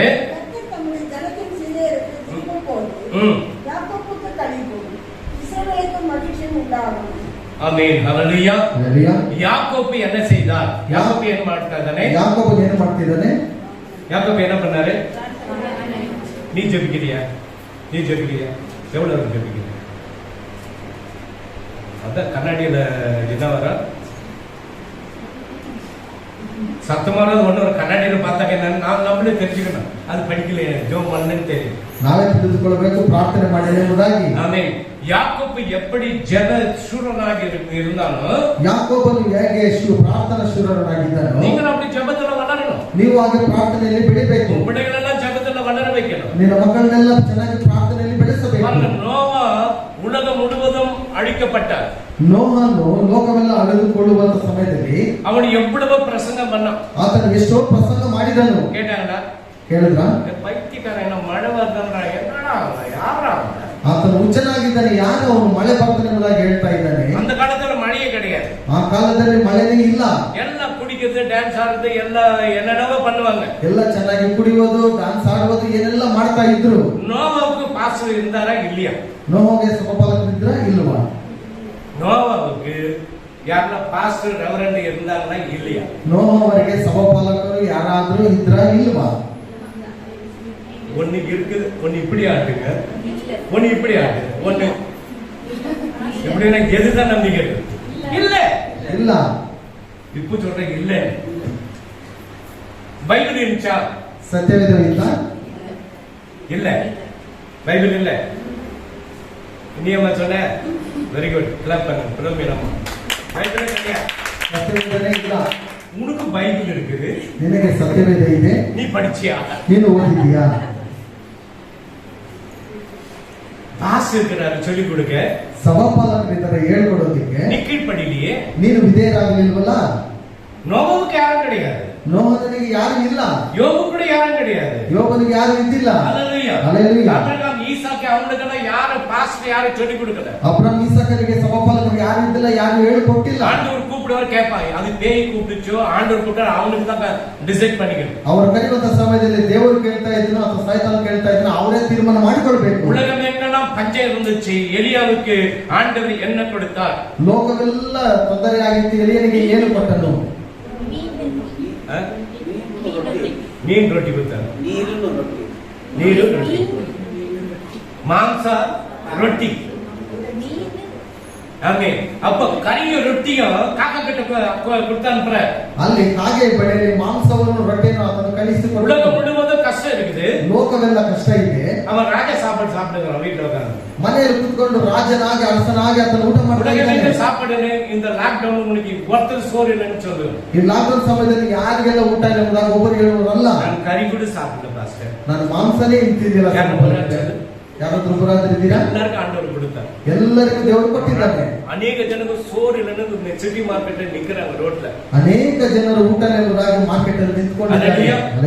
ஆமென். ஹல்லேலூயா. யாக்கோபு என்ன செய்தார்? யாக்கோபு என்ன ಮಾಡ್ತಾನೆ? யாக்கோபு என்ன ಮಾಡ್ತಿದ್ದಾನೆ? யாக்கோபு என்ன பண்ணாரு? நீ ஜெபிக்கிறியா? எவ்வளவு ஜெபிக்கிறியா? அத கண்ணாடியில என்ன வர சத்தமானது ஒண்ணு ஒரு கண்ணாடியில பார்த்தாங்க என்னன்னு நம்மளே தெரிஞ்சுக்கணும். அது படிக்கல, ஜோம் பண்ணலன்னு தெரியும். ನಾವೇ ತಿಳಿದುಕೊಳ್ಳಬೇಕು, ಪ್ರಾರ್ಥನೆ ಮಾಡಿ ಎಂಬುದಾಗಿ. ஆமென். யாக்கோபு எப்படி ஜெப சூரனாக இருந்தாலும், ಯಾಕೋಬನು ಹೇಗೆ ಪ್ರಾರ್ಥನಾ ಶೂರನಾಗಿದ್ದಾನೋ, நீங்க அப்படி ஜெபத்துல வளரணும். ನೀವು ಹಾಗೆ ಪ್ರಾರ್ಥನೆಯಲ್ಲಿ ಬೆಳಿಬೇಕು. பிள்ளைகளெல்லாம் ஜெபத்துல வளர வைக்கணும். ನಿನ್ನ ಮಕ್ಕಳನ್ನೆಲ್ಲ ಚೆನ್ನಾಗಿ ಪ್ರಾರ್ಥನೆಯಲ್ಲಿ ಬೆಳೆಸಬೇಕು. நோவா உலகம் முழுவதும் அழிக்கப்பட்டார். ನೋಹನು ಲೋಕವೆಲ್ಲ ಅಳೆದುಕೊಳ್ಳುವಂತ ಸಮಯದಲ್ಲಿ ಅವನು ಎவ்வளவு பிரசங்கம் பண்ணான். ಆತನು ಎಷ್ಟೋ ಪ್ರಸಂಗ ಮಾಡಿದನು. கேட்டாங்களா? ಕೇಳಿದ್ರ? பைத்தியக்கார என்ன ಮಳೆ ಬರ್ತಂದ್ರ என்னடா ಯಾರಾ? ಆತನು ಹುಚ್ಚನಾಗಿದ್ದಾನೆ, ಯಾರು ಅವನು ಮಳೆ ಬರ್ತದೆ ಎಂಬುದಾಗಿ ಹೇಳ್ತಾ ಇದ್ದಾನೆ. அந்த காலத்துல மழையே கிடையாது. ಆ ಕಾಲದಲ್ಲಿ ಮಳೆನೇ ಇಲ್ಲ. ಎಲ್ಲ ಕುಡಿಯೋದು, ಡ್ಯಾನ್ಸ್ ಆಡೋದು, ಎಲ್ಲ என்னென்னவோ பண்ணுவாங்க. ಎಲ್ಲ ಚೆನ್ನಾಗಿ ಕುಡಿಯೋದು, ಡ್ಯಾನ್ಸ್ ಆಡುವುದು, ಏನೆಲ್ಲ ಮಾಡ್ತಾ ಇದ್ರು. நோவாவுக்கு பாஸ்டர் இருந்தாரா இல்லையா? ನೋಹಗೆ ಸಭಾಪಾಲಕರಿದ್ರ ಇಲ್ವಾ? நோவாவுக்கு ಯಾರನ್ನ ಪಾಸ್ಟರ್ ರೆವರೆಂಡ್ இருந்தாங்கன்னா இல்லையா? ನೋಹ ಅವರಿಗೆ ಸಭಾಪಾಲಕರು ಯಾರಾದ್ರೂ ಇದ್ರ ಇಲ್ವಾ? ஒண்ணு இருக்குது, ஒண்ணு இப்படி ஆட்டுங்க, ஒண்ணு இப்படி ஆட்டு, ஒண்ணு எப்படின்னா எதுதான் நம்பிக்கை இருக்கு? இல்ல இல்ல. இப்ப சொல்றேன் இல்ல. பைபிள் இருந்துச்சா? ಸತ್ಯವೇದ ಇಲ್ಲ. இல்ல, பைபிள் இல்ல. நீமா சொன்ன வெரி குட், கிளாப் பண்ணுங்க. பிரமினம்மா பைபிள் கிடையாது, ಸತ್ಯವೇದನೆ ಇಲ್ಲ. உனக்கு பைபிள் இருக்குது, ನಿನಗೆ ಸತ್ಯವೇದ ಇದೆ, நீ படிச்சியா? ನೀನು ಓದಿದೀಯಾ? பாஸ் இருக்கிறாரு சொல்லி கொடுக்க, ಸಭಾಪಾಲಕರಿದ್ದಾರೆ ಹೇಳ್ಕೊಡೋದಕ್ಕೆ, நீ கீழ்ப்படியிலேயே. ನೀನು ವಿಧೇಯರಾಗಲಿಲ್ವಲ್ಲ? நோபுக்கு யாரும் கிடையாது, ನೋಹನಿಗೆ ಯಾರು ಇಲ್ಲ, யோபு கூட யாரும் கிடையாது, ಯೋಬನಿಗೆ ಯಾರು ಇದ್ದಿಲ್ಲ. ஹalleluya. ஹalleluya. ஆபிரகாம் ஈசாக்கு அவங்களுக்கெல்லாம் யாரு பாஸ்டர் யாரும் சொல்லி கொடுக்கல. ಅಬ್ರಹಾಂ ಈಸಾಕರಿಗೆ ಸಭಾಪಾಲಕರು ಯಾರು ಇದ್ದಿಲ್ಲ, ಯಾರು ಹೇಳಿಕೊಟ್ಟಿಲ್ಲ. ஆண்டவர் கூப்பிடுவார் கேட்பாங்க, அது பேய் கூப்பிடுச்சோ ஆண்டவர் கூப்பிட்டாரு அவனுக்கு தான் டிசைட் பண்ணிக்கணும். ಅವರು ಕರೆಯುವಂತ ಸಮಯದಲ್ಲಿ ದೇವರು ಕೇಳ್ತಾ ಇದ್ರು ಅಥವಾ ಸೈತಾನ್ ಕೇಳ್ತಾ ಇದ್ರು, ಅವರೇ ತೀರ್ಮಾನ ಮಾಡಿಕೊಳ್ಬೇಕು. உலகம் எங்கெல்லாம் பஞ்சம் இருந்துச்சு, எலியாவுக்கு ஆண்டவர் என்ன கொடுத்தார்? ಲೋಕವೆಲ್ಲ ತೊಂದರೆ ಆಗಿತ್ತು, ಎಲಿಯನಿಗೆ ಏನು ಕೊಟ್ಟನು? மீன் ரொட்டி கொடுத்தார், நீரு ரொட்டி, மாம்ச ரொட்டி. ஆமே. அப்ப கறியும் ரொட்டியும் காக்கா கிட்ட கொடுத்து அனுப்புற. ಅಲ್ಲಿ ಕಾಗೆ ಬೆಳೆಯಲ್ಲಿ ಮಾಂಸವನ್ನು ರೊಟ್ಟಿಯನ್ನು ಅದನ್ನು ಕಳಿಸಿಕೊಡು. உலகம் முழுவதும் கஷ்டம் இருக்குது, ಲೋಕವೆಲ್ಲ ಕಷ್ಟ ಇದೆ. அவன் ராஜ சாப்பாடு சாப்பிடுறான் வீட்டுல உட்கார்ந்து, ಮನೆಯಲ್ಲಿ ಕೂತ್ಕೊಂಡು ರಾಜನಾಗಿ ಅರಸನಾಗಿ ಅದನ್ನು ಊಟ ಮಾಡ್ತಾ உலகம் ಇದ್ದಾನೆ. சாப்பாடுன்னு இந்த லாக்டவுன் உங்களுக்கு ஒருத்தர் சோறு இல்லைன்னு சொல்லு. ಈ ಲಾಕ್ಡೌನ್ ಸಮಯದಲ್ಲಿ ಯಾರಿಗೆಲ್ಲ ಊಟ ಇಲ್ಲ ಎಂಬುದಾಗಿ ಒಬ್ಬರು ಹೇಳುವರಲ್ಲ. நான் கறி கூட சாப்பிடல பாஸ்டர், ನಾನು ಮಾಂಸನೇ ತಿಂದಿಲ್ಲ. ಯಾರಾದ್ರೂ ಬರಾದ್ರಿದ್ದೀರಾ? எல்லாருக்கும் ஆண்டவர் கொடுத்தார், ಎಲ್ಲರಿಗೂ ದೇವರು ಕೊಟ್ಟಿದ್ದಾನೆ. அநேக ஜனங்க சோறு இல்லைன்னு சிட்டி மார்க்கெட்ல நிக்கிறாங்க ரோட்ல. ಅನೇಕ ಜನರು ಊಟ ಇಲ್ಲದಾಗಿ ಮಾರ್ಕೆಟ್ ಅಲ್ಲಿ ನಿಂತ್ಕೊಂಡಿದ್ದಾರೆ.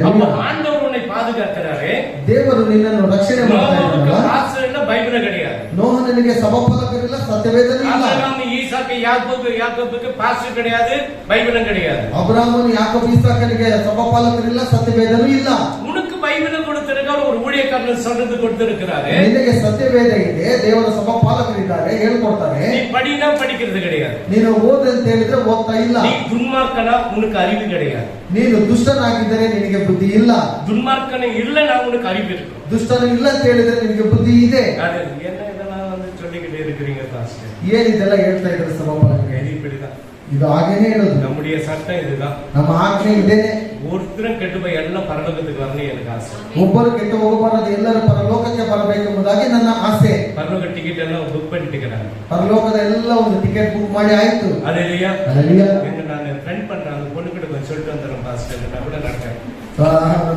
அப்ப ஆண்டவர் உன்னை பாதுகாக்கிறாரே, ದೇವರು ನಿನ್ನನ್ನು ರಕ್ಷಣೆ ಮಾಡ್ತಾ ಇದ್ದಾನಲ್ಲ. பாஸ்டர்னா பைபிள் கிடையாது, ನೋಹನಿಗೆ ಸಭಾಪಾಲಕರಿಲ್ಲ, ಸತ್ಯವೇದನೆ ಇಲ್ಲ. ஆபிரகாம் ஈசாக்கு யாக்கோபுக்கு பாஸ்டர் கிடையாது, பைபிளும் கிடையாது. ಅಬ್ರಹಾಮನು ಯಾಕೋಬ ಈಸಾಕನಿಗೆ ಸಭಾಪಾಲಕರಿಲ್ಲ, ಸತ್ಯವೇದನೂ ಇಲ್ಲ. உனக்கு பைபிள் கொடுத்திருக்காரு, ஒரு ஊழியக்காரன் சொல்றது கொடுத்திருக்கிறாரு. ನಿನಗೆ ಸತ್ಯವೇದ ಇದೆ, ದೇವರ ಸಭಾಪಾಲಕರಿದ್ದಾರೆ, ಹೇಳ್ಕೊಡ್ತಾರೆ. நீ படினா படிக்கிறது கிடையாது, ನೀನು ಓದು ಅಂತ ಹೇಳಿದ್ರೆ ಓದ್ತಾ ಇಲ್ಲ. நீ துன்மார்க்கனா உனக்கு அறிவு கிடையாது, ನೀನು ದುಷ್ಟನಾಗಿದ್ದರೆ ನಿನಗೆ ಬುದ್ಧಿ ಇಲ್ಲ. துன்மார்க்கனை இல்லைன்னா உனக்கு அறிவு இருக்கு. ದುಷ್ಟನು ಇಲ್ಲ ಅಂತ ಹೇಳಿದ್ರೆ ನಿನಗೆ ಬುದ್ಧಿ ಇದೆ. அது என்ன இதெல்லாம் வந்து சொல்லிக்கிட்டே இருக்கிறீங்க பாஸ்டர்? ಏನಿದೆಲ್ಲ ಹೇಳ್ತಾ ಇದ್ದಾರೆ ಸಭಾಪಾಲಕರು? இது இப்படிதான், ಇದು ಹಾಗೇನೆ ಹೇಳೋದು. நம்முடைய சட்டம் இதுதான். ನಮ್ಮ ಆಜ್ಞೆ ಇದೇನೆ. ஒருத்தரும் கெட்டு போய் எல்லாம் பரலோகத்துக்கு வரணும் எனக்கு ஆசை. ಒಬ್ಬರು ಕೆಟ್ಟು ಹೋಗಬಾರದು, ಎಲ್ಲರೂ ಪರಲೋಕಕ್ಕೆ ಬರಬೇಕೆಂಬುದಾಗಿ ನನ್ನ ಆಸೆ. பரலோக டிக்கெட் எல்லாம் புக் பண்ணிட்டுக்கிறாங்க, ಪರಲೋಕದ ಎಲ್ಲ ಒಂದು ಟಿಕೆಟ್ ಬುಕ್ ಮಾಡಿ ಆಯ್ತು. அது இல்லையா? Hallelujah. எங்க நான் ஃப்ரெண்ட் பண்றேன், அந்த பொண்ணு கிட்ட கொஞ்சம் சொல்லிட்டு வந்துடுறேன் பாஸ்டர், நான் கூட நடக்கிறேன்.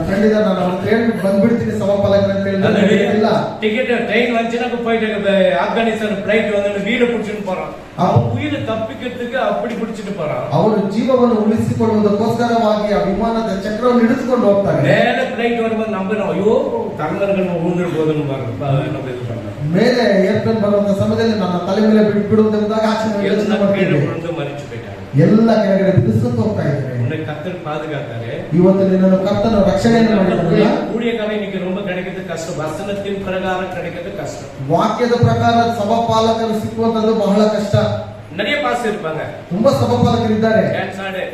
ಖಂಡಿತ ನಾನು ಅವ್ರ ಟ್ರೈನ್ ಬಂದ್ಬಿಡ್ತೀನಿ ಸಭಾಪಾಲಕರ ಅಂತ ಹೇಳಿಲ್ಲ. டிக்கெட் ட்ரெயின் வந்துச்சுன்னா போயிட்டு ஆப்கானிஸ்தான் பிளைட் வந்து வீடு புடிச்சுட்டு போறான், அவன் உயிரை தப்பிக்கிறதுக்கு அப்படி புடிச்சிட்டு போறான். ಅವರು ಜೀವವನ್ನು ಉಳಿಸಿಕೊಳ್ಳುವುದಕ್ಕೋಸ್ಕರವಾಗಿ ಆ ವಿಮಾನದ ಚಕ್ರವನ್ನು ಹಿಡಿದುಕೊಂಡು ಹೋಗ್ತಾರೆ. மேல பிளைட் வரும்போது நம்ம ஐயோ தலைவர்கள் ஊந்துரு போதுன்னு நம்ம இது பண்றோம். ಮೇಲೆ ಏರ್ಪ್ಲೇನ್ ಬರುವಂತ ಸಮಯದಲ್ಲಿ ನನ್ನ ತಲೆ ಮೇಲೆ ಬಿಡುವುದೆಂಬುದಾಗಿ ಆಚರಣೆ ಯೋಚನೆ ಮಾಡ್ತಿದ್ದೆ. ಮರಿച്ചു போயிட்டாங்க, ಎಲ್ಲ ಕೆಳಗಡೆ ಬಿಡಿಸ್ಕೊಂಡು ಹೋಗ್ತಾ ಇದ್ದಾರೆ. உன்னை கர்த்தர் பாதுகாத்தாரு. ಇವತ್ತು ನಿನ್ನನ್ನು ಕರ್ತನು ರಕ್ಷಣೆಯನ್ನು ಮಾಡಿದ್ದಾನಲ್ಲ. ஊழியக்காரன் இன்னைக்கு ரொம்ப கிடைக்கிறது கஷ்டம், வசனத்தின் பிரகாரம் கிடைக்கிறது கஷ்டம். ವಾಕ್ಯದ ಪ್ರಕಾರ ಸಭಾಪಾಲಕರು ಸಿಕ್ಕುವಂತದ್ದು ಬಹಳ ಕಷ್ಟ. நிறைய பாஸ் இருப்பாங்க, ತುಂಬಾ ಸಭಾಪಾಲಕರಿದ್ದಾರೆ. டான்ஸ் ஆடு,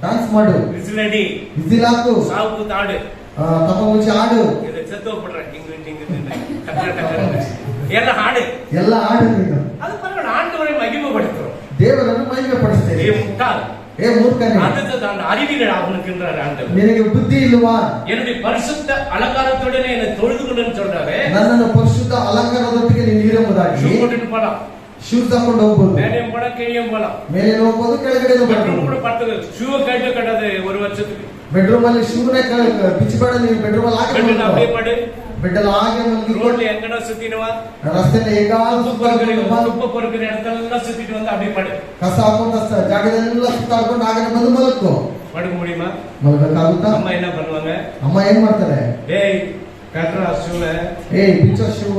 டாನ್ಸ್ ಮಾಡು, விசில் அடி, ವಿಸಿಲ್ ಹಾಕು, சாவுக்கு தாடு, ತಪ ಮುಚ್ಚಿ ಆಡು, இதை செத்து போடுறேன் எல்லாம் ஆடு, ಎಲ್ಲ ಆಡು ನೀನು. அது பரவாயில்ல, ஆண்டவரை மகிமைப்படுத்துறோம். ದೇವರನ್ನು ಮಹಿಮೆ ಪಡಿಸ್ತೇನೆ. ஏ முட்டாள், ಏ ಮೂರ್ಖನೇ, அதுதான் அறிவிகள் அவனுக்குன்றார் ஆண்டவர். ನಿನಗೆ ಬುದ್ಧಿ ಇಲ್ವಾ? என்னுடைய பரிசுத்த அலங்காரத்தோட என்னை தொழுது கொண்டுன்னு சொல்றாரு. ನನ್ನನ್ನು ಪರಿಶುದ್ಧ ಅಲಂಕಾರದೊಟ್ಟಿಗೆ ನೀನು ಇರಬಹುದಾಗಿ ஷூ போட்டுட்டு போலாம், ಶೂಸ್ ಹಾಕೊಂಡು ಹೋಗ್ಬೋದು, மேலேயும் போலாம் கீழேயும் போலாம், ಮೇಲೆ ಹೋಗ್ಬೋದು, ಕೆಳಗಡೆ பெட்ரூம் கூட படுத்து ஷூவை கழட்ட கட்டாது ஒரு வருஷத்துக்கு. ಬೆಡ್ರೂಮ್ ಅಲ್ಲಿ ಶೂನೇ ಬಿಚ್ಚಿಬೇಡ, ನೀವು ಬೆಡ್ರೂಮ್ ಅಲ್ಲಿ ಹಾಕಿ பெட்ல அப்படியே படு, ಬೆಡ್ ಅಲ್ಲಿ ಹಾಗೆ ಮಲಗಿ, ரோட்ல எங்கடா சுத்தினுவா, ರಸ್ತೆಯಲ್ಲಿ ಹೇಗಾದ್ರೂ துப்ப பொறுக்கிற இடத்தெல்லாம் சுத்திட்டு வந்து அப்படியே படு, ಕಸ ಹಾಕೊಂಡ ಜಾಗದಲ್ಲೆಲ್ಲ ಸುತ್ತಾಡ್ಕೊಂಡು ಹಾಗೆ ಬಂದು ಮಲಕ್ಕೋ. படுக்க முடியுமா? ಮಲಗಕ್ಕಾಗುತ್ತಾ? அம்மா என்ன பண்ணுவாங்க? ಅಮ್ಮ ಏನ್ ಮಾಡ್ತಾರೆ? டேய் கட்ரா ஷூல, ಏಯ್ ಬಿಚ್ಚೋ ಶೂ,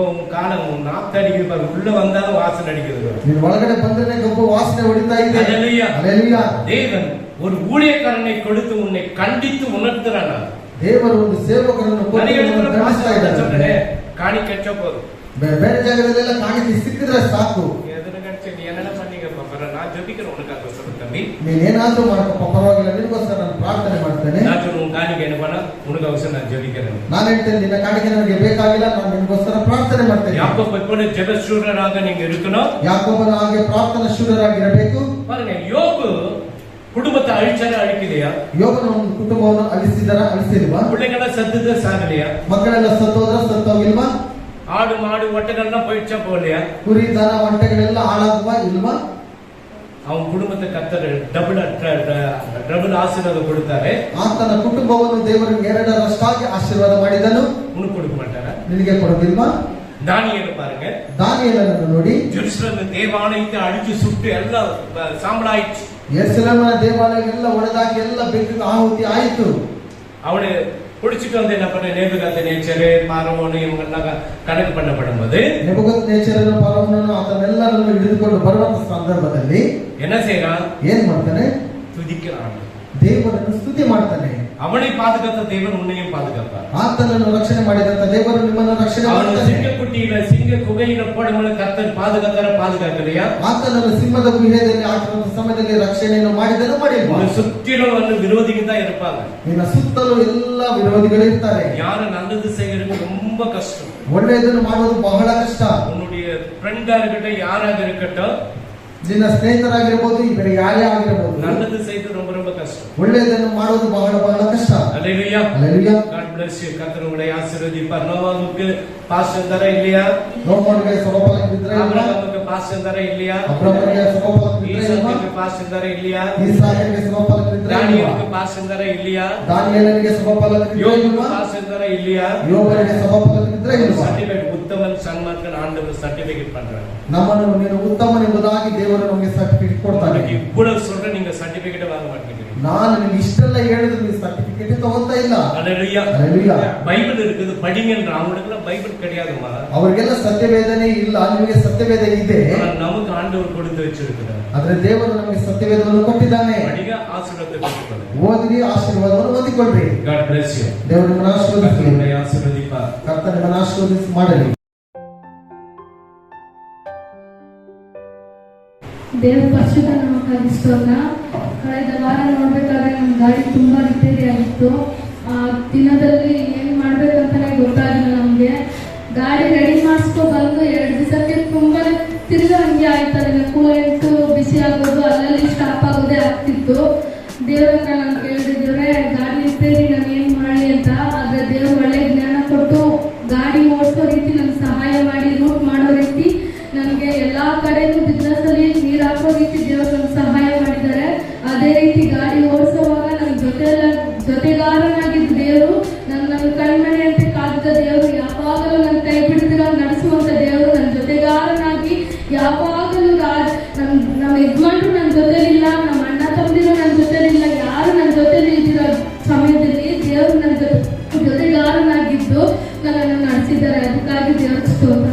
உன் காலம் நாத்து அடிக்குது பாரு, உள்ள வந்தாலும் வாசனை அடிக்குது. ನೀನು ಒಳಗಡೆ ಬಂದ್ರೆ ಗೊಬ್ಬ ವಾಸನೆ ಹೊಡಿತಾ ಇದೆ. ஹல்லேலூயா. ಹಲ್ಲೆಲೂಯಾ. தேவன் ஒரு ஊழியக்காரனை கொடுத்து உன்னை கண்டித்து உணர்த்துறானா? ದೇವರು ಒಂದು ಸೇವಕರನ್ನು நிறைய இடத்துல ದಂಡಿಸ್ತಾ ಇದ್ದಾರೆ. சொல்றேன், காணி கச்ச போதும், ಬೇರೆ ಜಾಗದಲ್ಲೆಲ್ಲ ಕಾಣಿಕೆ ಸಿಕ್ಕಿದ್ರೆ ಸಾಕು. எதுல கடிச்சு நீ என்னென்ன பண்ணீங்க பாப்பற, நான் ஜெபிக்கிறேன் உனக்காக சொல்ல தம்பி. ನೀನೇನಾದ್ರೂ ಮಾಡ್ಕೊ, ಪರವಾಗಿಲ್ಲ, ನಿನಗೋಸ್ಕರ ನಾನು ಪ್ರಾರ್ಥನೆ ಮಾಡ್ತೇನೆ. நான் உன் காணிக்கை என்ன பண்ணா உனக்கு அவசியம் நான் ஜெபிக்கிறேன். ನಾನು ಹೇಳ್ತೇನೆ ನಿನ್ನ ಕಾಣಿಕೆ ನನಗೆ ಬೇಕಾಗಿಲ್ಲ, ನಾನು ನಿನಗೋಸ್ಕರ ಪ್ರಾರ್ಥನೆ ಮಾಡ್ತೇನೆ. யாக்கோபை போல ஜெபசூரராக நீங்க இருக்கணும். ಯಾಕೋಬನ ಹಾಗೆ ಪ್ರಾರ್ಥನಾ ಶೂರರಾಗಿರಬೇಕು. பாருங்க, யோபு குடும்பத்தை அழிச்சாரா அழிக்கலையா? ಯೋಬನ ಒಂದು ಕುಟುಂಬವನ್ನು ಅಳಿಸಿಲ್ವಾ? பிள்ளைಗಳ ಸತ್ತದ ಸಾಗலையா? ಮಕ್ಕಳೆಲ್ಲ ಸತ್ತೋದ್ರ ಸತ್ತೋಗಿಲ್ವಾ? ஆடு மாடு ஒட்டகள்லாம் போயிடுச்சா போகலையா? ಕುರಿ ದನ ಒಂಟೆಗಳೆಲ್ಲ ಹಾಳಾಗುವ ಇಲ್ವಾ? அவன் குடும்பத்தை கத்தர் ಡಬಲ್ ಆಶೀರ್ವಾದ ಕೊಡ್ತಾರೆ. ಆತನ ಕುಟುಂಬವನ್ನು ದೇವರು ಎರಡರಷ್ಟಾಗಿ ಆಶೀರ್ವಾದ ಮಾಡಿದನು. உனக்கு கொடுக்க மாட்டாரா? ನಿನಗೆ ಕೊಡೋದಿಲ್ವಾ? தானியேல பாருங்க, ದಾನಿಯೇಲನನ್ನು ನೋಡಿ, ಜೆರುಸಲೇಮ್ ದೇವಾಲಯத்தை ಅಡಿச்சு ಸುಟ್ಟು ಎಲ್ಲ ಸಾಂಬಳಾಯಿತು. ಯೆರೂಸಲೇಮಿನ ದೇವಾಲಯ ಎಲ್ಲ ಒಡೆದಾಗಿ ಎಲ್ಲ ಬೆಂಕಿಗೆ ಆಹುತಿ ಆಯಿತು. அவனை பிடிச்சிட்டு வந்து என்ன பண்ண, நேபுகாத்நேச்சர், பார்வோன் இவங்கெல்லாம் கணக்கு பண்ணப்படும் போது ನೆಬೂಕದ್ನೆಚ್ಚರನು ಫರೋಹನನ್ನು ಆತನೆಲ್ಲರನ್ನು ಹಿಡಿದುಕೊಂಡು ಬರುವಂತ ಸಂದರ್ಭದಲ್ಲಿ என்ன செய்யறான்? ಏನ್ ಮಾಡ್ತಾನೆ? துதிக்கிறான். ದೇವರನ್ನು ಸ್ತುತಿ ಮಾಡ್ತಾನೆ. அவனை பாதுகாத்த தேவன் உன்னையும் பாதுகாப்பார். ಆತನನ್ನು ರಕ್ಷಣೆ ಮಾಡಿದಂತ ದೇವರು ನಿಮ್ಮನ್ನು ರಕ್ಷಣೆ ಮಾಡ್ತಾನೆ. சிங்க குட்டியில சிங்க குகையில போடும்போது கர்த்தர் பாதுகாக்கலையா? ಆತನನ್ನು ಸಿಂಹದ ಗುಹೆಯಲ್ಲಿ ಹಾಕಿರುವ ಸಮಯದಲ್ಲಿ ರಕ್ಷಣೆಯನ್ನು ಮಾಡಿದನು ಮಾಡಿಲ್ವಾ? சுற்றிலும் வந்து விரோதிகள் தான் இருப்பாங்க. ನಿನ್ನ ಸುತ್ತಲೂ ಎಲ್ಲ ವಿರೋಧಿಗಳು ಇರ್ತಾರೆ. யாரு நல்லது செய்யறது ரொம்ப கஷ்டம். ಒಳ್ಳೆಯದನ್ನು ಮಾಡುವುದು ಬಹಳ ಕಷ್ಟ. உன்னுடைய ஃப்ரெண்டா இருக்கட்டும், யாராக இருக்கட்டும், ನಿನ್ನ ಸ್ನೇಹಿತರಾಗಿರಬಹುದು, ಬೇರೆ ಯಾರೇ ಆಗಿರಬಹುದು, நல்லது செய்யறது ரொம்ப ரொம்ப கஷ்டம். ಒಳ್ಳೆಯದನ್ನು ಮಾಡುವುದು ಬಹಳ ಬಹಳ ಕಷ್ಟ. அல்லேலூயா. அல்லேலூயா. God bless you. கர்த்தர் உங்களை ஆசீர்வதிப்பார். நோவாவுக்கு பாஸ்டர் தர இல்லையா? ನೋಮೋನಿಗೆ ಸಭಾಫಲ ಬಿದ್ದರೆ ಇಲ್ಲ. அபிரகாமுக்கு பாஸ்டர் தர இல்லையா? ಅಬ್ರಹಾಮನಿಗೆ ಸಭಾಫಲ ಬಿದ್ದರೆ ಇಲ್ಲ. ஈசாக்குக்கு பாஸ்டர் தர இல்லையா? ಈಸಾಕನಿಗೆ ಸಭಾಫಲ ಬಿದ್ದರೆ ಇಲ್ಲ. தானியேலுக்கு பாஸ்டர் தர இல்லையா? ದಾನಿಯೇಲನಿಗೆ ಸಭಾಫಲ ಬಿದ್ದರೆ யோபுக்கு ಇಲ್ಲ. பாஸ்டர் தர இல்லையா? ಯೋಬನಿಗೆ ಸಭಾಫಲ ಬಿದ್ದರೆ ಇಲ್ಲ. சர்டிபிகேட் உத்தமன் சன்மார்க்கன் ஆண்டவர் சர்டிபிகேட் பண்றாங்க. ನಮ್ಮನ್ನು ನೀನು ಉತ್ತಮನೆಂಬುದಾಗಿ ದೇವರು ನಮಗೆ ಸರ್ಟಿಫಿಕೇಟ್ ಕೊಡ್ತಾನೆ. உங்களுக்கு இவ்வளவு சொல்ற நீங்க சர்டிபிகேட் வாங்க மாட்டீங்க. ನಾನು ನಿಮಗೆ ಇಷ್ಟೆಲ್ಲ ಹೇಳಿದ್ರು ನೀವು ಸರ್ಟಿಫಿಕೇಟ್ ತಗೊಂತಾ ಇಲ್ಲ. அல்லேலூயா. அல்லேலூயா. பைபிள் இருக்குது, படிங்கன்ற. அவங்களுக்குலாம் பைபிள் கிடையாதுமா. ಅವರಿಗೆಲ್ಲ ಸತ್ಯವೇದನೆ ಇಲ್ಲ, ನಿಮಗೆ ಸತ್ಯವೇದ ಇದೆ. ஆனா நமக்கு ஆண்டவர் கொடுத்து வச்சிருக்கிறார். ಆದ್ರೆ ದೇವರು ನಮಗೆ ಸತ್ಯವೇದವನ್ನು ಕೊಟ್ಟಿದ್ದಾನೆ. படிங்க, ஆசீர்வாதத்தை பெற்றுக்கொள்ளுங்க. ಓದಿರಿ, ಆಶೀರ್ವಾದವನ್ನು ಹೊಂದಿಕೊಳ್ಳ್ರಿ. God bless you. ದೇವರು ನಿಮ್ಮನ್ನು ಆಶೀರ್ವದಿಸಲಿ. கர்த்தர் உங்களை ஆசீர்வதிப்பார். ಕರ್ತನು ನಿಮ್ಮನ್ನು ಆಶೀರ್ವದಿಸಿ ಮಾಡಲಿ. ದೇವರ ಪರಿಶುದ್ಧ ನಾಮಕ್ಕಾಗಿ ಸ್ತೋತ್ರ. ಕಳೆದ ವಾರ ನೋಡ್ಬೇಕಾದ್ರೆ ನಮ್ಮ ಗಾಡಿ ತುಂಬಾ ರಿಪೇರಿ ಆಗಿತ್ತು. ಆ ದಿನದಲ್ಲಿ ಏನ್ ಮಾಡ್ಬೇಕಂತಾನೆ ಗೊತ್ತಾಗಿಲ್ಲ ನಮ್ಗೆ. ಗಾಡಿ ರೆಡಿ ಮಾಡಿಸ್ಕೊ ಬಂದು 2 ದಿವಸಕ್ಕೆ ತುಂಬಾ ತಿರ್ಗಾ ಹಂಗೆ ಆಯ್ತದೆ. ಕೂಲೆಂಟ್ ಬಿಸಿ ಆಗೋದು, ಅಲ್ಲಲ್ಲಿ ಸ್ಟಾಪ್ ಆಗೋದೇ ಆಗ್ತಿತ್ತು. ದೇವರನ್ನ ನಾನು ಕೇಳಿದೆ, ದೇವ್ರೆ ಗಾಡಿ ರಿಪೇರಿ ನಾನು ಏನ್ ಮಾಡಲಿ ಅಂತ. ಆದ್ರೆ ದೇವ್ರು ಒಳ್ಳೆ ಜ್ಞಾನ ಕೊಟ್ಟು ಗಾಡಿ ಓಡಿಸೋ ರೀತಿ ನನ್ಗೆ ಸಹಾಯ ಮಾಡಿ, ರೂಟ್ ಮಾಡೋ ರೀತಿ, ನನಗೆ ಎಲ್ಲಾ ಕಡೆನೂ ಬಿಸ್ನೆಸ್ ಅಲ್ಲಿ ನೀರು ಹಾಕೋ ರೀತಿ ದೇವರು ನಮ್ಗೆ ಸಹಾಯ ಮಾಡಿದ್ದಾರೆ. ಅದೇ ರೀತಿ ಗಾಡಿ ಓಡಿಸುವಾಗ ನನ್ನ ಜೊತೆಗಾರನಾಗಿದ್ದ ದೇವರು, ನನ್ನ ಕಣ್ಮಣಿ ಅಂತ ಕಾದಿದ್ದ ದೇವರು, ಯಾವಾಗಲೂ ನನ್ನ ಕೈ ಬಿಡ್ತಿರೋ ನಡೆಸುವಂತ ದೇವರು, ನನ್ನ ಜೊತೆಗಾರನಾಗಿ ಯಾವಾಗಲೂ ನಮ್ಮ ಯಜಮಾನ್ರು ನನ್ನ ಜೊತೆಲಿಲ್ಲ, ನಮ್ಮ ಅಣ್ಣ ತಮ್ಮದಿರು ನನ್ನ ಜೊತೆಲಿಲ್ಲ, ಯಾರು ನನ್ನ ಜೊತೆಲಿ ಇದ್ದಿರೋ ಸಮಯದಲ್ಲಿ ದೇವರು ನನ್ನ ಜೊತೆಗಾರನಾಗಿದ್ದು ನನ್ನನ್ನು ನಡೆಸಿದ್ದಾರೆ. ಅದಕ್ಕಾಗಿ ದೇವರ ಸ್ತೋತ್ರ.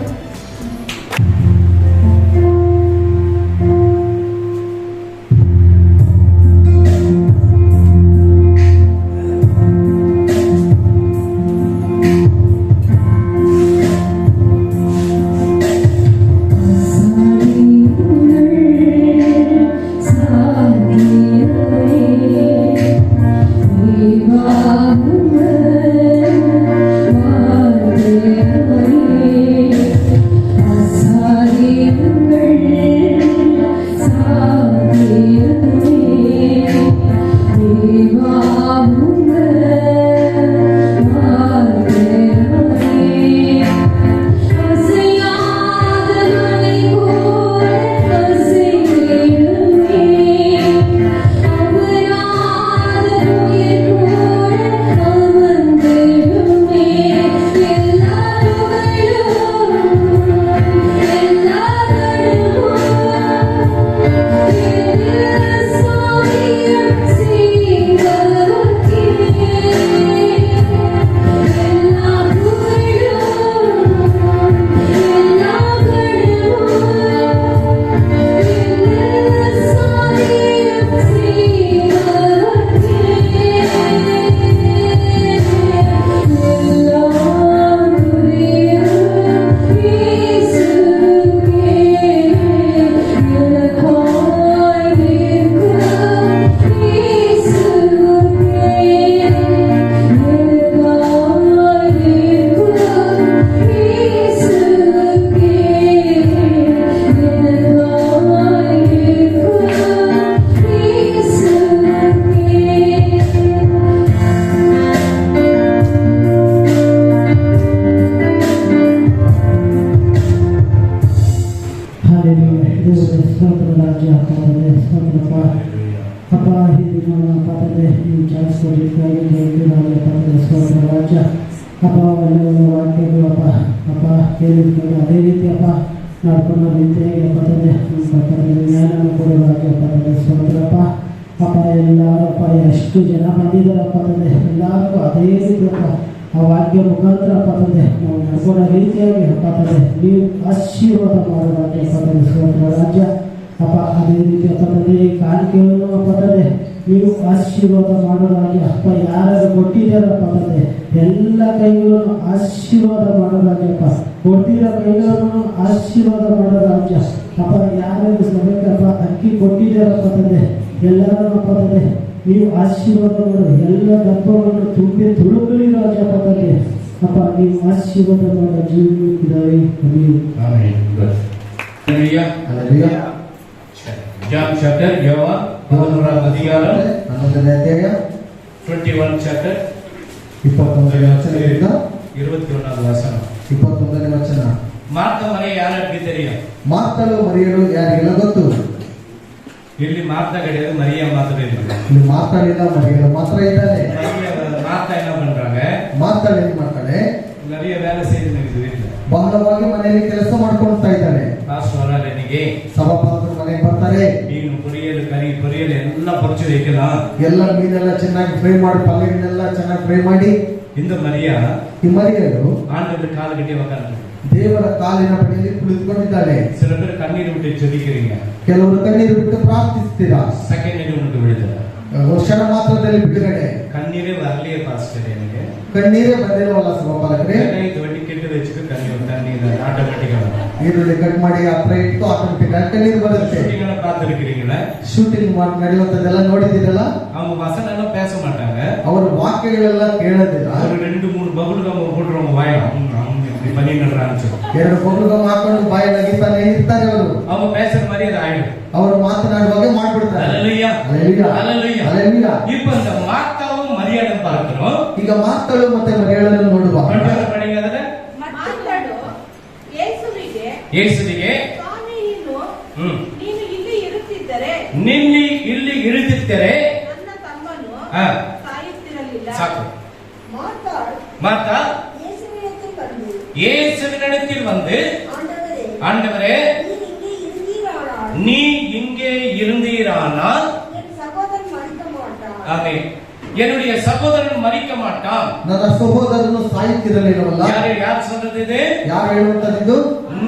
Sa ಸ್ತುತಿಗಾಗಿ ರಾಜ್ಯ ಅಪ್ಪ ಒಳ್ಳೆಯ ವಾಕ್ಯಗಳು ಅಪ್ಪ ಕೇಳಿದ್ಕೊಂಡು ಅದೇ ರೀತಿ ಅಪ್ಪ ನಡ್ಕೊಂಡು ರೀತಿಯಾಗಿ ಅಪ್ಪ ತಂದೆ ಜ್ಞಾನ ಕೊಡುವ ರಾಜ್ಯ ಸ್ತೋತ್ರಪ್ಪ ಅಪ್ಪ ಎಲ್ಲರಪ್ಪ ಎಷ್ಟು ಜನ ಬಂದಿದ್ದಾರಪ್ಪ ತಂದೆ ಎಲ್ಲರಿಗೂ ಅದೇ ರೀತಿ ಅಪ್ಪ ಆ ವಾಕ್ಯ ಮುಖಾಂತರ ಅಪ್ಪ ತಂದೆ ನಾವು ನಡ್ಕೊಳ್ಳೋ ರೀತಿಯಾಗಿ ಅಪ್ಪ ತಂದೆ ನೀವು ಆಶೀರ್ವಾದ ಮಾಡೋ ರಾಜ್ಯ ಅಪ್ಪ ತಂದೆ ಸ್ತೋತ್ರ ರಾಜ್ಯ ಅಪ್ಪ ಅದೇ ರೀತಿ ಅಪ್ಪ ತಂದೆ ಈ ಕಾಣಿಕೆಯನ್ನು ಅಪ್ಪ ತಂದೆ ನೀವು ಆಶೀರ್ವಾದ ಮಾಡೋ ರಾಜ್ಯ ಅಪ್ಪ ಯಾರು ಕೊಟ್ಟಿದ್ದಾರಪ್ಪ ತಂದೆ ಎಲ್ಲ ಕೈಗಳನ್ನು ಆಶೀರ್ವಾದ ಮಾಡೋ ರಾಜ್ಯಪ್ಪ ಕೊಟ್ಟಿರೋ ಕೈಗಳನ್ನು ಆಶೀರ್ವಾದ ಮಾಡೋ ರಾಜ್ಯ ಅಪ್ಪ ಯಾರು ಸಭೆಗಪ್ಪ ಅಕ್ಕಿ ಕೊಟ್ಟಿದ್ದಾರಪ್ಪ ತಂದೆ ಎಲ್ಲರನ್ನಪ್ಪ ತಂದೆ ನೀವು ಆಶೀರ್ವಾದ ಮಾಡೋ ಎಲ್ಲ ದಪ್ಪಗಳನ್ನು ತುಂಬಿ ತುಳುಕಲಿ ರಾಜ್ಯಪ್ಪ ತಂದೆ ಅಪ್ಪ ನೀವು ಆಶೀರ್ವಾದ ಮಾಡೋ ಜೀವನಕ್ಕಿದ್ದಾವೆ John chapter, Yohan, 11ನೇ ಅಧ್ಯಾಯ 21 chapter, 21ನೇ ವಚನದಿಂದ 21வது வசனம். 21ನೇ ವಚನ. ಮಾರ್ತ ಮನೆ ಯಾರಿಗೆ தெரியும்? ಮಾರ್ತಳು ಮರಿಯಳು ಯಾರಿಗೆಲ್ಲ ಗೊತ್ತು? ಇಲ್ಲಿ ಮಾರ್ತ கிடையாது, மரியா மாத்திரம் இல்லை. ಇಲ್ಲಿ ಮಾರ್ತಳಿಲ್ಲ, ಮರಿಯಳು ಮಾತ್ರ ಇದ್ದಾನೆ. மார்த்தா என்ன பண்றாங்க? ಮಾರ್ತಳು ಏನ್ ಮಾಡ್ತಾಳೆ? நிறைய வேலை செய்து இருக்குது வீட்டுல. ಬಹಳವಾಗಿ ಮನೆಯಲ್ಲಿ ಕೆಲಸ ಮಾಡ್ಕೊಳ್ತಾ ಇದ್ದಾಳೆ. பாஸ்டர் வராரு இன்னைக்கு. ಸಭಾಪಾಲಕರು ಮನೆಗೆ ಬರ್ತಾರೆ. ಮೀನು பொரியல் ಕರಿ பொரியல் ಎಲ್ಲ ಪರ್ಚು வைக்கலாம். ಎಲ್ಲ ಮೀನೆಲ್ಲ ಚೆನ್ನಾಗಿ ಫ್ರೈ ಮಾಡಿ, ಪಲ್ಯಗಳನ್ನೆಲ್ಲ ಚೆನ್ನಾಗಿ ಫ್ರೈ ಮಾಡಿ. இந்த மரியா ಈ ಮರಿಯಳು ஆண்டவர் ಕಾಲು ಕಟ್ಟಿ உட்கார்ந்து ದೇವರ ಕಾಲಿನ ಬಳಿಯಲ್ಲಿ ಕುಳಿತುಕೊಂಡಿದ್ದಾಳೆ. சில பேர் கண்ணீர் விட்டு ஜெபிக்கிறீங்க, ಕೆಲವರು ಕಣ್ಣೀರು ಬಿಟ್ಟು ಪ್ರಾರ್ಥಿಸ್ತೀರಾ. செகண்ட் உங்களுக்கு விடுதலை. ವರ್ಷದ ಮಾತ್ರದಲ್ಲಿ ಬಿಡುಗಡೆ. கண்ணீரே வரலையே பாஸ்டர், எனக்கு ಕಣ್ಣೀರೇ ಬಂದಿರವಲ್ಲ ಸಭಾಪಾಲಕರೇ. இது வண்டி ಕೆಟ್ಟು வச்சுட்டு தண்ணீர் ஆட்டோமேட்டிக்கா ಈರುಳ್ಳಿ ಕಟ್ ಮಾಡಿ ಹತ್ರ ಇಟ್ಟು ಆಟೋಮೆಟಿಕ್ ಕಣ್ಣೀರು ಬರುತ್ತೆ. ஷூட்டிங்ல பார்த்திருக்கீங்களா? ಶೂಟಿಂಗ್ ನಡೆಯುವಂತದೆಲ್ಲ ನೋಡಿದಿರಲ್ಲ. அவங்க வசனம் எல்லாம் பேச மாட்டாங்க, ಅವರು ವಾಕ್ಯಗಳೆಲ್ಲ ಕೇಳೋದಿಲ್ಲ. ஒரு 2-3 பபுள் கம் போட்டுருவாங்க வாயில, இப்படி பண்ணி நடுறான்னு. 2 ಬೊಗಳುಗಮ್ ಹಾಕೊಂಡು ಬಾಯಿ ನಗಿತಾನೆ ಇರ್ತಾರೆ ಅವರು. அவங்க பேசுற மாதிரி அது ஆயிடும். ಅವರು ಮಾತನಾಡುವಾಗ ಮಾಡ್ಬಿಡ್ತಾರೆ. ஹல்லேலூயா, ಹಲ್ಲೆಲೂಯಾ, ஹல்லேலூயா, ಹಲ್ಲೆಲೂಯಾ. இப்போ இந்த மார்த்தாவும் மரியாளும் பார்க்கிறோம். ಈಗ ಮಾರ್ತಳು ಮತ್ತೆ ಮರಿಯಳನ್ನು ನೋಡುವ. படிங்க ಅದನ್ನ. ಮಾರ್ತಾಳು ಯೇಸುವಿಗೆ ಸ್ವಾಮಿ, ನೀನು ಇಲ್ಲಿ ಇರುತ್ತಿದ್ದರೆ ನನ್ನ ತಮ್ಮನು ಸಾಯುತ್ತಿರಲಿಲ್ಲ. ಸಾಕು. மார்த்தாள் மார்த்தா இயேசுவினிடத்தில் வந்து, இயேசுவினிடத்தில் வந்து, ஆண்டவரே, ஆண்டவரே, நீ நீ இங்கே இருந்தீரானால் இங்கே இருந்தீரானால் என் சகோதரன் மரிக்க மாட்டான். ஆமென், என்னுடைய சகோதரன் மரிக்க மாட்டான். ನನ್ನ ಸಹೋದರನು ಸಾಯುತ್ತಿರಲಿಲ್ಲವಲ್ಲ. யார் சொல்றது இது? ಯಾರು ಹೇಳುವಂತದ್ದು?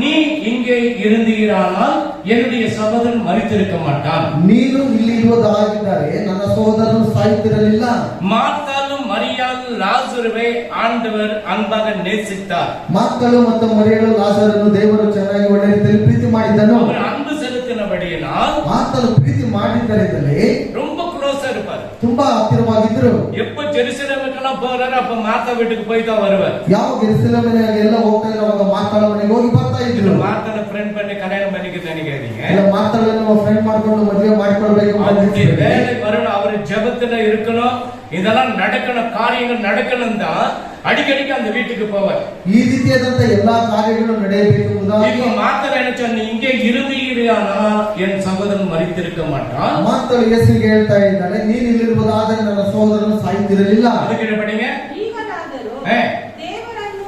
நீ இங்கே இருந்தீரானால் என்னுடைய சகோதரன் மரித்திருக்க மாட்டான். ನೀನು ಇಲ್ಲಿ ಇರುವುದಾಗಿದ್ದರೆ ನನ್ನ ಸಹೋದರನು ಸಾಯುತ್ತಿರಲಿಲ್ಲ. மார்த்தாலும் மரியாளும் லாசருவை ஆண்டவர் அன்பாக நேசித்தார். ಮಾರ್ತಳು ಮತ್ತು ಮರಿಯಳು ಲಾಜರನ್ನು ದೇವರು ಚೆನ್ನಾಗಿ ಒಳ್ಳೆ ರೀತಿಯಲ್ಲಿ ಪ್ರೀತಿ ಮಾಡಿದ್ದನು. அவர் அன்பு செலுத்தினபடியினால் ಮಾರ್ತಳು ಪ್ರೀತಿ ಮಾಡಿದ್ದರಿಂದಲೇ ரொம்ப க்ளோஸா இருப்பார். ತುಂಬಾ ಹತ್ತಿರವಾಗಿದ್ದರು. எப்ப ஜெருசலேமுக்கெல்லாம் போறாரு, அப்ப மார்த்தா வீட்டுக்கு போய் தான் வருவார். ಯಾವಾಗ ಯೆರೂಸಲೇಮಿನಲ್ಲಿ ಎಲ್ಲ ಹೋಗ್ತಾ ಇದ್ರು ಅವಾಗ ಮಾರ್ತಳ ಮನೆಗೆ ಹೋಗಿ ಬರ್ತಾ ಇದ್ರು. மார்த்தான ஃப்ரெண்ட் பண்ணி கல்யாணம் பண்ணிக்க நினைக்காதீங்க. ಇಲ್ಲ ಮಾರ್ತಳನ್ನು ಫ್ರೆಂಡ್ ಮಾಡ್ಕೊಂಡು ಮದುವೆ ಮಾಡ್ಕೊಳ್ಬೇಕು ಅಂತ அவருடைய ಅನಿಸ್ತದೆ. வேலை வரணும், அவர் ஜெபத்துல இருக்கணும், இதெல்லாம் நடக்கணும், காரியங்கள் நடக்கணும் தான் அடிக்கடிக்கு அந்த வீட்டுக்கு போவார். ಈ ರೀತಿಯಾದಂತ ಎಲ್ಲಾ ಕಾರ್ಯಗಳು ನಡೆಯಬೇಕೆಂಬುದಾಗಿ இப்ப மார்த்தா என்ன சொன்ன, இங்கே இருந்தீரானால் என் சகோதரன் மரித்திருக்க மாட்டான். ಮಾರ್ತಳು ಯೇಸುವಿಗೆ ಹೇಳ್ತಾ ಇದ್ದಾಳೆ, ನೀನು ಇಲ್ಲಿರುವುದಾದರೆ ನನ್ನ ಸಹೋದರನು ಸಾಯುತ್ತಿರಲಿಲ್ಲ. அதுக்கு படிங்க. ಈಗಲಾದರೂ ದೇವರನ್ನು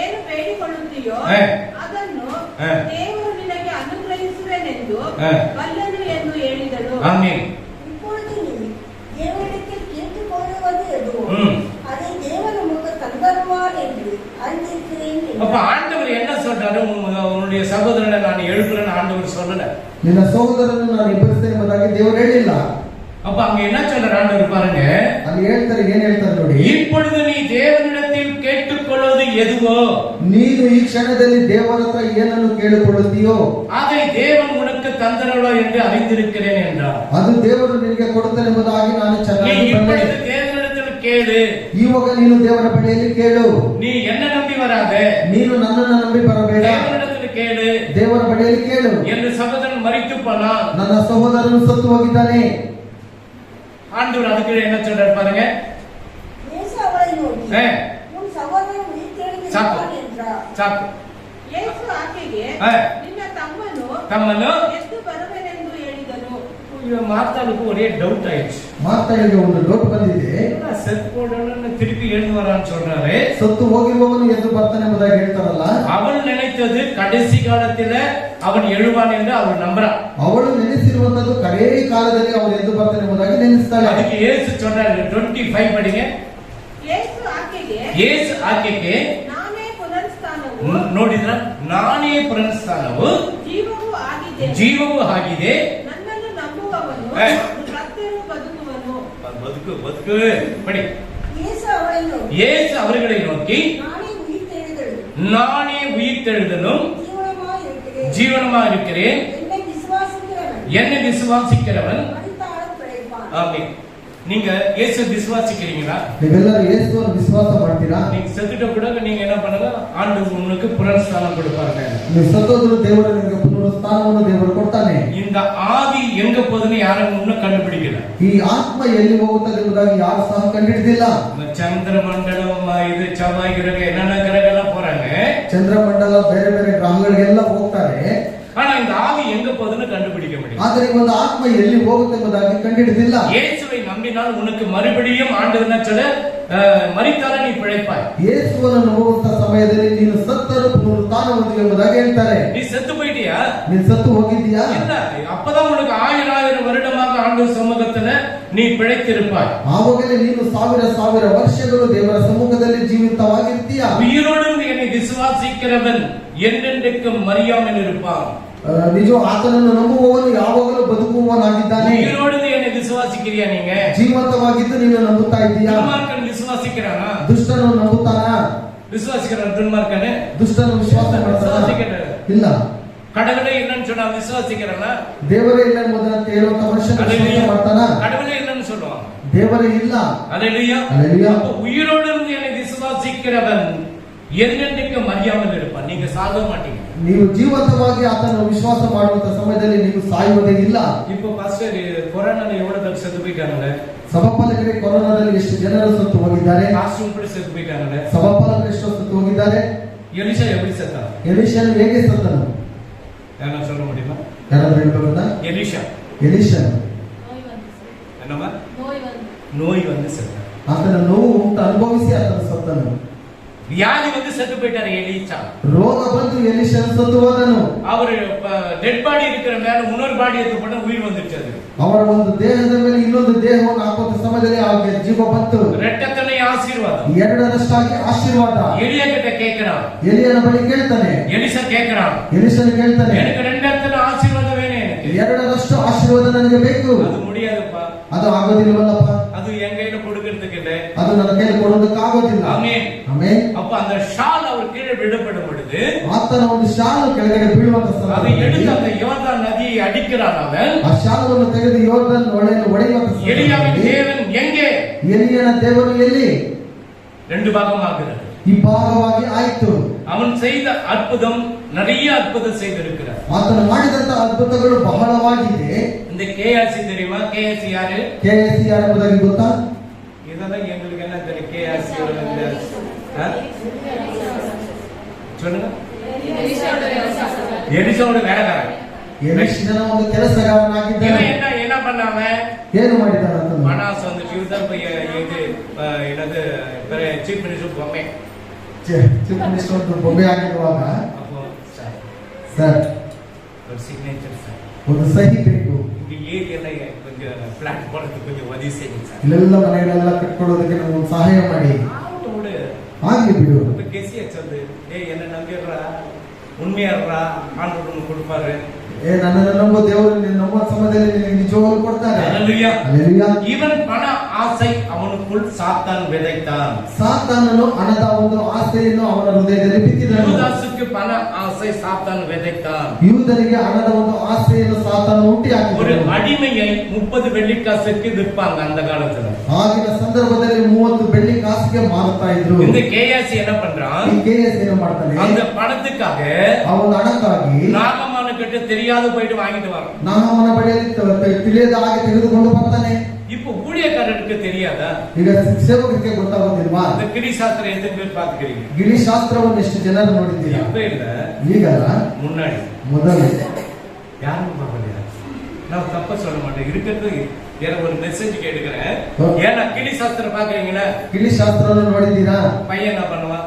ಏನು ಬೇಡಿಕೊಳ್ಳುತ್ತೀಯೋ ಅದನ್ನು ದೇವರು ನಿನಗೆ ಅನುಗ್ರಹಿಸುವೆನೆಂದು ಬಲ್ಲನು ಎಂದು ಹೇಳಿದಳು. ஆமென். இப்பொழுது நீ தேவனிடத்தில் கேட்டுக்கொள்வது எதுவோ அதை தேவன் உமக்கு தந்தருவார் என்று அறிந்திருக்கிறேன். அப்ப ஆண்டவர் என்ன சொல்றாரு? உன்னுடைய சகோதரனை நான் எழுப்புறேன்னு ஆண்டவர் சொல்லல. ನಿನ್ನ ಸಹೋದರನ್ನು ನಾನು ಎಬ್ಬರಿಸ್ತೇನೆ ಎಂಬುದಾಗಿ ದೇವರು ಹೇಳಿಲ್ಲ. அப்ப அங்க என்ன சொல்ற ஆண்டவர் பாருங்க, ಅಲ್ಲಿ ಹೇಳ್ತಾರೆ, ಏನ್ ಹೇಳ್ತಾರೆ ನೋಡಿ. இப்பொழுது நீ தேவனிடத்தில் கேட்டுக்கொள்வது எதுவோ ನೀನು ಈ ಕ್ಷಣದಲ್ಲಿ ದೇವರ ಹತ್ರ ಏನನ್ನು ಕೇಳಿಕೊಳ್ಳುತ್ತೀಯೋ அதை தேவன் உனக்கு தந்தரலோ என்று அறிந்திருக்கிறேன் என்றார். ಅದು ದೇವರು ನಿನಗೆ ಕೊಡುತ್ತಾನೆ ಎಂಬುದಾಗಿ ನಾನು நீ ಚೆನ್ನಾಗಿ இப்பொழுது ಬಲ್ಲೆ. தேவனிடத்தில் கேளு. ಇವಾಗ ನೀನು ದೇವರ ಬಳಿಯಲ್ಲಿ ಕೇಳು. நீ என்ன நம்பி வராத, ನೀನು ನನ್ನನ್ನು ನಂಬಿ ಬರಬೇಡ. தேவனிடத்தில் கேளு. ದೇವರ ಬಳಿಯಲ್ಲಿ ಕೇಳು. என் சகோதரன் மரித்து போனான். ನನ್ನ ಸಹೋದರನು ಸತ್ತು ಹೋಗಿದ್ದಾನೆ. ஆண்டவர் அதுக்கு என்ன சொல்றாரு பாருங்க. இயேசு அவளை நோக்கி, உன் சகோதரன் உயிர்த்தெழுந்திருக்கிறான் என்றார். சாக்கு. ಯೇಸು ಆಕೆಗೆ ನಿನ್ನ ತಮ್ಮನು தம்மனோ ಎದ್ದು ಬರುವೆನೆಂದು ಹೇಳಿದನು. மார்த்தாளுக்கு ஒரே டவுட் ஆயிடுச்சு. ಮಾರ್ತಾಳಿಗೆ ಒಂದು ಡೌಟ್ ಬಂದಿದೆ. செத்து போடணும்னு திருப்பி எழுந்து வரான்னு சொல்றாரு. ಸತ್ತು ಹೋಗಿರುವವನು ಎದ್ದು ಬರ್ತಾನೆ ಎಂಬುದಾಗಿ ಹೇಳ್ತಾರಲ್ಲ. அவள் நினைத்தது கடைசி காலத்துல அவன் எழுவான் என்று அவள் நம்புறான். ಅವಳು ನೆನೆಸಿರುವಂತದ್ದು ಕಡೇ ಕಾಲದಲ್ಲಿ ಅವನು ಎದ್ದು ಬರ್ತಾನೆ ಎಂಬುದಾಗಿ ನೆನೆಸ್ತಾಳೆ. ಅದಕ್ಕೆ ಯೇಸು சொன்னாரு 25 படிங்க. ಯೇಸು ಆಕೆಗೆ ನಾನೇ ಪುನರುತ್ಥಾನವು, ನೋಡಿದ್ರ, ನಾನೇ ಪುನರುತ್ಥಾನವು ಜೀವವೂ ಆಗಿದೆ, ನನ್ನನ್ನು ನಂಬುವವನು ಸತ್ತರೂ ಬದುಕುವನು. ಬದುಕು படி. இயேசு அவர்களை நோக்கி, நானே உயிர்த்தெழுதலும் ஜீவனமா இருக்கிறேன், என்னை விசுவாசிக்கிறவன். ஆமென். நீங்க இயேசு விசுவாசிக்கிறீங்களா? ನೀವೆಲ್ಲರೂ ಯೇಸುವನ್ನು ವಿಶ್ವಾಸ ಮಾಡ್ತೀರಾ? நீங்க செத்துட்ட கூட நீங்க என்ன பண்ணுங்க, ஆண்டவர் உங்களுக்கு புனருತ್ಥಾನ கொடுப்பாங்க. ನೀವು ಸತ್ತೋದ್ರು ದೇವರು ನಿಮಗೆ ಪುನರುತ್ಥಾನವನ್ನು ದೇವರು ಕೊಡ್ತಾನೆ. இந்த ஆவி எங்க போகுதுன்னு யாரும் இன்னும் கண்டுபிடிக்கல. ಈ ಆತ್ಮ ಎಲ್ಲಿ ಹೋಗುತ್ತದೆ ಎಂಬುದಾಗಿ ಯಾರು ಸಹ ಕಂಡುಹಿಡಿದಿಲ್ಲ. ಚಂದ್ರಮಂಡಲಂ, ಇದು செவ்வாய் கிரக என்னென்ன கிரகெல்லாம் போறாங்க, ಚಂದ್ರಮಂಡಲ ಬೇರೆ ಬೇರೆ ಗ್ರಹಗಳಿಗೆಲ್ಲ ಹೋಗ್ತಾರೆ. ஆனா இந்த ஆவி எங்க போகுதுன்னு கண்டுபிடிக்க முடியும். ಆದರೆ ಒಂದು ಆತ್ಮ ಎಲ್ಲಿ ಹೋಗುತ್ತೆ ಎಂಬುದಾಗಿ ಕಂಡುಹಿಡಿದಿಲ್ಲ. இயேசுவை நம்பினால் உனக்கு மறுபடியும் ஆண்டவர் என்ன சொல்ல, மரித்தால நீ பிழைப்பாய். ಯೇಸುವನ್ನು ನಂಬುವಂತ ಸಮಯದಲ್ಲಿ ನೀನು ಸತ್ತರೂ ಪುನರುತ್ಥಾನ ಹೊಂದುವೆ ಎಂಬುದಾಗಿ ಹೇಳ್ತಾರೆ. நீ செத்து போயிட்டியா? ನೀನು ಸತ್ತು ಹೋಗಿದ್ದೀಯಾ? இல்ல, அப்பதான் உனக்கு 1000 வருடமாக ஆண்டவர் சமூகத்துல நீ பிழைத்திருப்பாய். ಆವಾಗಲೇ ನೀನು 1000 ವರ್ಷಗಳು ದೇವರ ಸಮ್ಮುಖದಲ್ಲಿ ಜೀವಿತವಾಗಿರ್ತೀಯ. உயிரோடு என்னை விசுவாசிக்கிறவன் என்றென்றைக்கும் மரியாமல் இருப்பான். ನಿಜ, ಆತನನ್ನು ನಂಬುವವನು ಯಾವಾಗಲೂ ಬದುಕುವವನಾಗಿದ್ದಾನೆ. உயிரோடு என்னை விசுவாசிக்கிறியா? நீங்க ಜೀವಂತವಾಗಿದ್ದು ನೀನು ನಂಬುತ್ತಾ ಇದ್ದೀಯಾ? துன்மார்க்கன் விசுவாசிக்கிறானா? ದುಷ್ಟನು ನಂಬುತ್ತಾನಾ? விசுவாசிக்கிறான் துன்மார்க்கனே? ದುಷ್ಟನು ವಿಶ್ವಾಸ ಮಾಡ್ತಾನಾ? ಇಲ್ಲ. கடவுளே இல்லைன்னு சொன்னா விசுவாசிக்கிறானா? ದೇವರೇ ಇಲ್ಲ ಎಂಬುದನ್ನು ಹೇಳುವಂತ ಮನುಷ್ಯನು ವಿಶ್ವಾಸ ಮಾಡ್ತಾನಾ? கடவுளே இல்லைன்னு சொல்லுவான். ದೇವರೇ ಇಲ್ಲ. அல்லேலூயா. அல்லேலூயா. அப்ப உயிரோடு இருந்து என்னை விசுவாசிக்கிறவன் என்றென்றைக்கும் மரியாமல் இருப்பான். நீங்க சாக மாட்டீங்க. ನೀವು ಜೀವಂತವಾಗಿ ಆತನ ವಿಶ್ವಾಸ ಮಾಡುವಂತ ಸಮಯದಲ್ಲಿ ನೀವು ಸಾಯುವುದೇ ಇಲ್ಲ. இப்போ பாஸ்டர் கொரோனால எவ்வளவு பேர் செத்து போயிட்டாங்க? ಸಭಾಪಾಲಕರೇ, ಕೊರೋನಾದಲ್ಲಿ ಎಷ್ಟು ಜನರು ಸತ್ತು ಹೋಗಿದ್ದಾರೆ? பாஸ்டர் கூட செத்து போயிட்டாங்க. ಸಭಾಪಾಲಕರು ಎಷ್ಟು ಸತ್ತು ಹೋಗಿದ್ದಾರೆ? எலிசா எப்படி செத்தான்? ಎಲೀಷನು ಹೇಗೆ ಸತ್ತನು? யாரா சொல்ல முடியுமா? ಯಾರಾದ್ರೂ ಹೇಳ್ಬೋದಾ? ಎಲೀಷನು என்னமா நோய் வந்து செத்தான். ಆತನ ನೋವು ಉಂಟು ಅನುಭವಿಸಿ ಆತನ ಸತ್ತನು. வியாதி வந்து செத்து போயிட்டாரு எலிசா. ರೋಗ ಬಂದು ಎಲೀಷನು ಸತ್ತು ಹೋದನು. அவர் டெட் பாடி இருக்கிற மேல இன்னொரு பாடி எடுத்து போட்டு உயிர் வந்துச்சு. ಅವರ ಒಂದು ದೇಹದ ಮೇಲೆ ಇನ್ನೊಂದು ದೇಹವನ್ನು ಹಾಕುವ ಸಮಯದಲ್ಲಿ ಅವರಿಗೆ ಜೀವ ಬಂತು. ரெட்டத்தனை ஆசீர்வாதம், ಎರಡರಷ್ಟಾಗಿ ಆಶೀರ್ವಾದ. எலியா கிட்ட கேக்குறான், ಎಲಿಯನ ಬಳಿ ಕೇಳ್ತಾನೆ. எலிசா கேக்குறான், ಎಲೀಷನು ಕೇಳ್ತಾನೆ, எனக்கு ரெண்டத்தனை ஆசீர்வாதம் வேணும், எனக்கு ಎರಡರಷ್ಟು ಆಶೀರ್ವಾದ ನನಗೆ ಬೇಕು. அது முடியாதுப்பா, ಅದು ಆಗೋದಿಲ್ಲವಲ್ಲಪ್ಪ, அது என் கையில கொடுக்கிறதுக்கு இல்லை, ಅದು ನನ್ನ ಕೈಯಲ್ಲಿ ಕೊಡೋದಕ್ಕೆ ಆಗೋದಿಲ್ಲ. ஆமென். ಆಮೆನ್. அப்ப அந்த ஷால் அவர் கீழே விடப்படும் பொழுது ಆತನ ಒಂದು ಶಾಲು ಕೆಳಗಡೆ ಬೀಳುವಂತ அதை எடுத்து ಸಮಯದಲ್ಲಿ அந்த யோர்தான் நதியை அடிக்கிறான் அவன். ಆ ಶಾಲವನ್ನು ತೆಗೆದು ಯೋರ್ದನ್ ಹೊಳೆಯನ್ನು ಒಡೆಯುವಂತ எலியாவின் ಸಮಯದಲ್ಲಿ தேவன் எங்கே? ಎಲಿಯನ ದೇವರು ಎಲ್ಲಿ? ரெண்டு பாகமாகிறது. ಇಬ್ಬಾಗವಾಗಿ ಆಯ್ತು. அவன் செய்த அற்புதம், நிறைய அற்புதம் செய்திருக்கிறார். ಆತನು ಮಾಡಿದಂತ ಅದ್ಭುತಗಳು ಬಹಳವಾಗಿದೆ. இந்த கேஆர்சி தெரியுமா? கேஆர்சி யாரு? KSC ಯಾರು ಎಂಬುದಾಗಿ ಗೊತ್ತಾ? இதெல்லாம் எங்களுக்கு என்ன தெரியும்? கேஆர்சி சொல்லுங்க. எலிசாவோட வேலைக்காரன். ಎಲೀಷನ ಒಂದು ಕೆಲಸಗಾರನಾಗಿದ್ದಾನೆ. இவன் என்ன பண்ணாம ಏನು ಮಾಡಿದ್ದಾನೆ ಆತನು? மனாஸ் வந்து இவர்தான் இது என்னது ಚೀಫ್ ಮಿನಿಸ್ಟರ್ ಬೊಮ್ಮೆ. ಚೀಫ್ ಮಿನಿಸ್ಟರ್ ಒಂದು ಬೊಮ್ಮೆ ಆಗಿರುವಾಗ அப்போ ಸರ್ ஒரு சிக்னேச்சர் சார், ಒಂದು ಸಹಿ ಬೇಕು. இந்த ஏரியால கொஞ்சம் பிளாட் போடுறதுக்கு கொஞ்சம் உதவி செய்யுங்க சார். ಇಲ್ಲೆಲ್ಲ ಮನೆಗಳೆಲ್ಲ ಕಟ್ಕೊಳ್ಳೋದಕ್ಕೆ ನಮ್ಗೆ ಸಹಾಯ ಮಾಡಿ. அவனோட ಆಗ್ಲಿ ಬಿಡು. கெசி வச்சது, என்ன நம்பிடுறா, உண்மையாடுறா, ஆண்டவர் கொடுப்பாரு. ನನ್ನನ್ನು ನಂಬೋ ದೇವರು ನಿನ್ನ ನಂಬುವ ಸಮಯದಲ್ಲಿ ನಿನಗೆ ನಿಜವಾಗ್ಲೂ ಕೊಡ್ತಾರೆ. ஹல்லேலூயா. ಹಲ್ಲೆಲೂಯಾ. இவன் பண ஆசை அவனுக்குள் சாத்தான் விதைத்தான். ಸಾತಾನನು ಹಣದ ಒಂದು ಆಸೆಯನ್ನು ಅವನ ಹೃದಯದಲ್ಲಿ ಬಿತ್ತಿದನು. யூதாசுக்கு பண ஆசை சாத்தான் விதைத்தான். ಯೂದನಿಗೆ ಹಣದ ಒಂದು ಆಸೆಯನ್ನು ಸಾತಾನು ಹುಟ್ಟಿ ஒரு ಹಾಕಿದನು. அடிமையை 30 வெள்ளிக்காசுக்கு விற்பாங்க அந்த காலத்துல. ಆಗಿನ ಸಂದರ್ಭದಲ್ಲಿ 30 ಬೆಳ್ಳಿ ಕಾಸಿಗೆ ಮಾರುತ್ತಾ ಇದ್ರು. இந்த கேஆர்சி என்ன பண்றான்? ಈ KSC ಏನು ಮಾಡ್ತಾನೆ? அந்த பணத்துக்காக ಅವನ ಹಣಕ್ಕಾಗಿ நாகமான கிட்ட தெரியாத போயிட்டு வாங்கிட்டு வரான். ನಾಮನ ಬಳಿಯಲ್ಲಿ ತಿಳಿಯದ ಹಾಗೆ ತೆಗೆದುಕೊಂಡು ಬರ್ತಾನೆ. இப்போ ஊழியக்காரருக்கு தெரியாதா? ಈಗ ಸೇವಕರಿಗೆ ಗೊತ್ತಾಗೋದಿಲ್ವಾ? இந்த கிரிசாஸ்திரம் எத்தனை பேர் பாத்துக்கிறீங்க? ಗಿರಿಶಾಸ್ತ್ರವನ್ನು ಎಷ್ಟು ಜನರು ನೋಡಿದ್ದೀರಾ? இப்ப இல்ல, ಈಗಲ್ಲ, முன்னாடி ಮೊದಲು. யாரும் பார்க்கலையா? நான் தப்ப சொல்ல மாட்டேன், இருக்கிறது எனக்கு ஒரு மெசேஜ் கேட்டுக்கிறேன். ஓ. ஏன்னா கிளி சாஸ்திரம் பாக்குறீங்களா? ಕಿಲಿ ಶಾಸ್ತ್ರವನ್ನು ನೋಡಿದ್ದೀರಾ? பையன் என்ன பண்ணுவான்?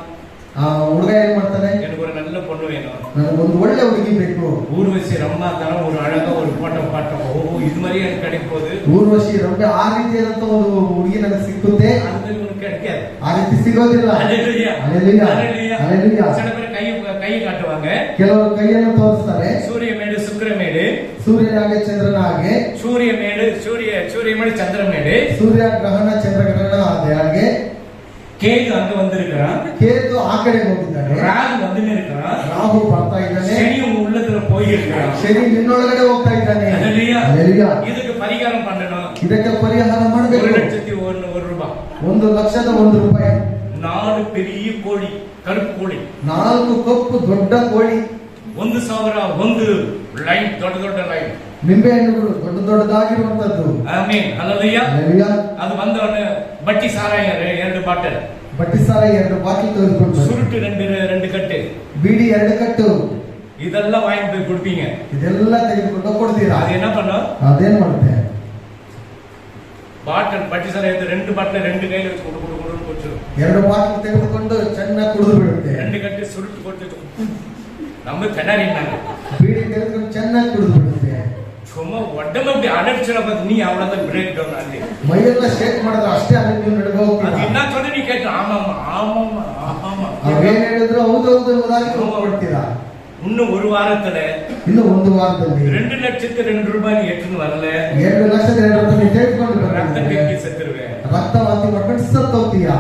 ಆ ಹುಡುಗ ಏನ್ ಮಾಡ್ತಾನೆ? எனக்கு ஒரு நல்ல பொண்ணு வேணும், ನನಗೊಂದು ಒಳ್ಳೆ ಹುಡುಗಿ ಬೇಕು. ஊர்வசி ரம்மா தரம் ஒரு அழகா ஒரு போட்டோ பாட்டோம். ஓ இது மாதிரி எனக்கு கிடைக்க போகுது. ಊರ್ವಶಿ ರಂಬೆ ಆ ರೀತಿಯಾದಂತ ಒಂದು ಹುಡುಗಿ ನನಗೆ ಸಿಕ್ಕುತ್ತೆ. அது மாதிரி உனக்கு கிடைக்காது. ಆ ರೀತಿ ಸಿಗೋದಿಲ್ಲ. ஹalleluya. ஹalleluya. ஹalleluya. ஹalleluya. சில பேர் கை காட்டுவாங்க. ಕೆಲವರು ಕೈಯನ್ನು ತೋರಿಸ್ತಾರೆ. சூரியமேடு சுக்கிரமேடு, ಸೂರ್ಯನ ಹಾಗೆ ಚಂದ್ರನ ಹಾಗೆ. சூரியமேடு சூரியமேடு சந்திரமேடு. ಸೂರ್ಯ ಗ್ರಹಣ ಚಂದ್ರಗ್ರಹಣ ಹಾಗೆ. கேது அங்க வந்திருக்கிறான், ಕೇತು ಆ ಕಡೆ ಹೋಗಿದ್ದಾನೆ. ராகு வந்து இருக்கிறான், ರಾಹು ಬರ್ತಾ ಇದ್ದಾನೆ. சனி உன் உள்ளத்துல போயிருக்கிறான். ಶನಿ ನಿನ್ನೊಳಗಡೆ ಹೋಗ್ತಾ ಇದ್ದಾನೆ. ஹalleluya. ಹalleluya. இதுக்கு பரிகாரம் பண்ணணும். ಇದಕ್ಕೆ ಪರಿಹಾರ ಮಾಡಬೇಕು. 1,01,000 ரூபாய். 1,01,000 ರೂಪಾಯಿ. 4 பெரிய கோழி, கருப்பு கோழி, 4 ಕಪ್ಪು ದೊಡ್ಡ ಕೋಳಿ. 1,000 ಒಂದು ಲೈನ್, ದೊಡ್ಡ ಲೈನ್. ನಿಂಬೆ ಹಣ್ಣುಗಳು ದೊಡ್ಡ ದೊಡ್ಡದಾಗಿರುವಂತದ್ದು. ಆಮೆನ್. ಹalleluya. ಹalleluya. ಅದು ಬಂದವನು ಬಟ್ಟಿ ಸಾರಾಯ 2 ಬಾಟಲ್, ಬಟ್ಟಿ ಸಾರ 2 ಬಾಟಲ್ ತೆಗೆದುಕೊಂಡು, சுருட்டு 2 கட்டு, ಬೀಡಿ 2 ಕಟ್ಟು, இதெல்லாம் வாங்கி போய் கொடுப்பீங்க. ಇದೆಲ್ಲ ತೆಗೆದುಕೊಂಡು ಕೊಡ್ತೀರಾ? அது என்ன பண்ணும்? ಅದೇನ್ ಮಾಡುತ್ತೆ? ಬಾಟಲ್ ಬಟ್ಟಿ ಸಾರಾಯ 2 ಬಾಟಲ್ 2 ಕೈಲಿ ವச்சு ಕೊಡು ಕೊಟ್ಟು 2 ಬಾಟಲ್ ತೆಗೆದುಕೊಂಡು ಚೆನ್ನಾಗಿ ಕುಡಿದು ಬಿಡುತ್ತೆ. 2 ಕಟ್ಟು ಸುರುಟ್ಟು ಕೊಟ್ಟು நம்ம கண்ணாடினாங்க. ಬೀಡಿ ತೆಗೆದುಕೊಂಡು ಚೆನ್ನಾಗಿ ಕುಡಿದು ಬಿಡುತ್ತೆ. சும்மா உடம்பு அப்படி அடைச்சிட பார்த்து நீ அவ்வளவுதான் பிரேக் டவுன் ஆகி ಮೈಯೆಲ್ಲ ಶೇಕ್ ಮಾಡಿದ್ರೆ ಅಷ್ಟೇ ಅಲ್ಲಿ ನೀವು ನಡೆದು அது ಹೋಗ್ತೀರಾ. என்ன சொல்லி நீ கேட்ட ஆமாமா ஆமாமா ஆமாமா ಅವೇನ್ ಹೇಳಿದ್ರು ಹೌದು ಎಂಬುದಾಗಿ ಹೋಗ್ಬಿಡ್ತೀರಾ. இன்னும் ஒரு வாரத்துல ಇನ್ನು ಒಂದು ವಾರದಲ್ಲಿ 2,02,000 ரூபாய் நீ எடுத்துன்னு வரல, 2,02,000 ನೀವು ತೆಗೆದುಕೊಂಡು ரத்த ಬರ್ತೀರಾ. கட்டி செத்துருவேன். ರಕ್ತವಾಂತಿ ಮಾಡ್ಕೊಂಡು ಸತ್ತೋಗ್ತೀಯಾ?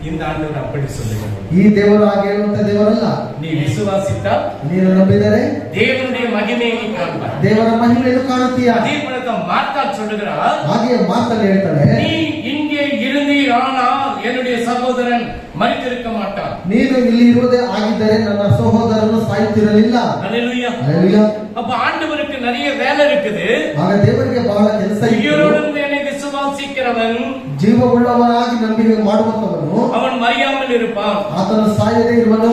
இந்த ஆண்டவர் அப்படி சொல்லுகிறார். ಈ ದೇವರು ಹಾಗೆ ಹೇಳುವಂತ ದೇವರಲ್ಲ. நீ விசுவாசித்தால் ನೀನು ನಂಬಿದರೆ தேவனுடைய மகிமையை நீ காண்பாய். ದೇವರ ಮಹಿಮೆಯನ್ನು ಕಾಣುತ್ತೀಯಾ? அதே போலதான் மார்த்தாள் சொல்லுகிறார், ಹಾಗೆ ಮಾತಲ್ಲಿ ಹೇಳ್ತಾಳೆ, நீ இங்கே இருந்தீரானால் என்னுடைய சகோதரன் மரித்திருக்க மாட்டான். ನೀನು ಇಲ್ಲಿ ಇರುವುದೇ ಆಗಿದ್ದರೆ ನನ್ನ ಸಹೋದರನು ಸಾಯುತ್ತಿರಲಿಲ್ಲ. ஹல்லேலூயா. ಹಲ್ಲೆಲೂಯಾ. அப்ப ஆண்டவருக்கு நிறைய வேலை இருக்குது. ಆಗ ದೇವರಿಗೆ ಬಹಳ ಕೆಲಸ ಇತ್ತು. உயிரோடு என்னை விசுவாசிக்கிறவன் ಜೀವವುಳ್ಳವನಾಗಿ ನಂಬಿಕೆ ಮಾಡುವಂತವನು அவன் மறியாமல் இருப்பான். ಆತನು ಸಾಯದೇ ಇರುವನು.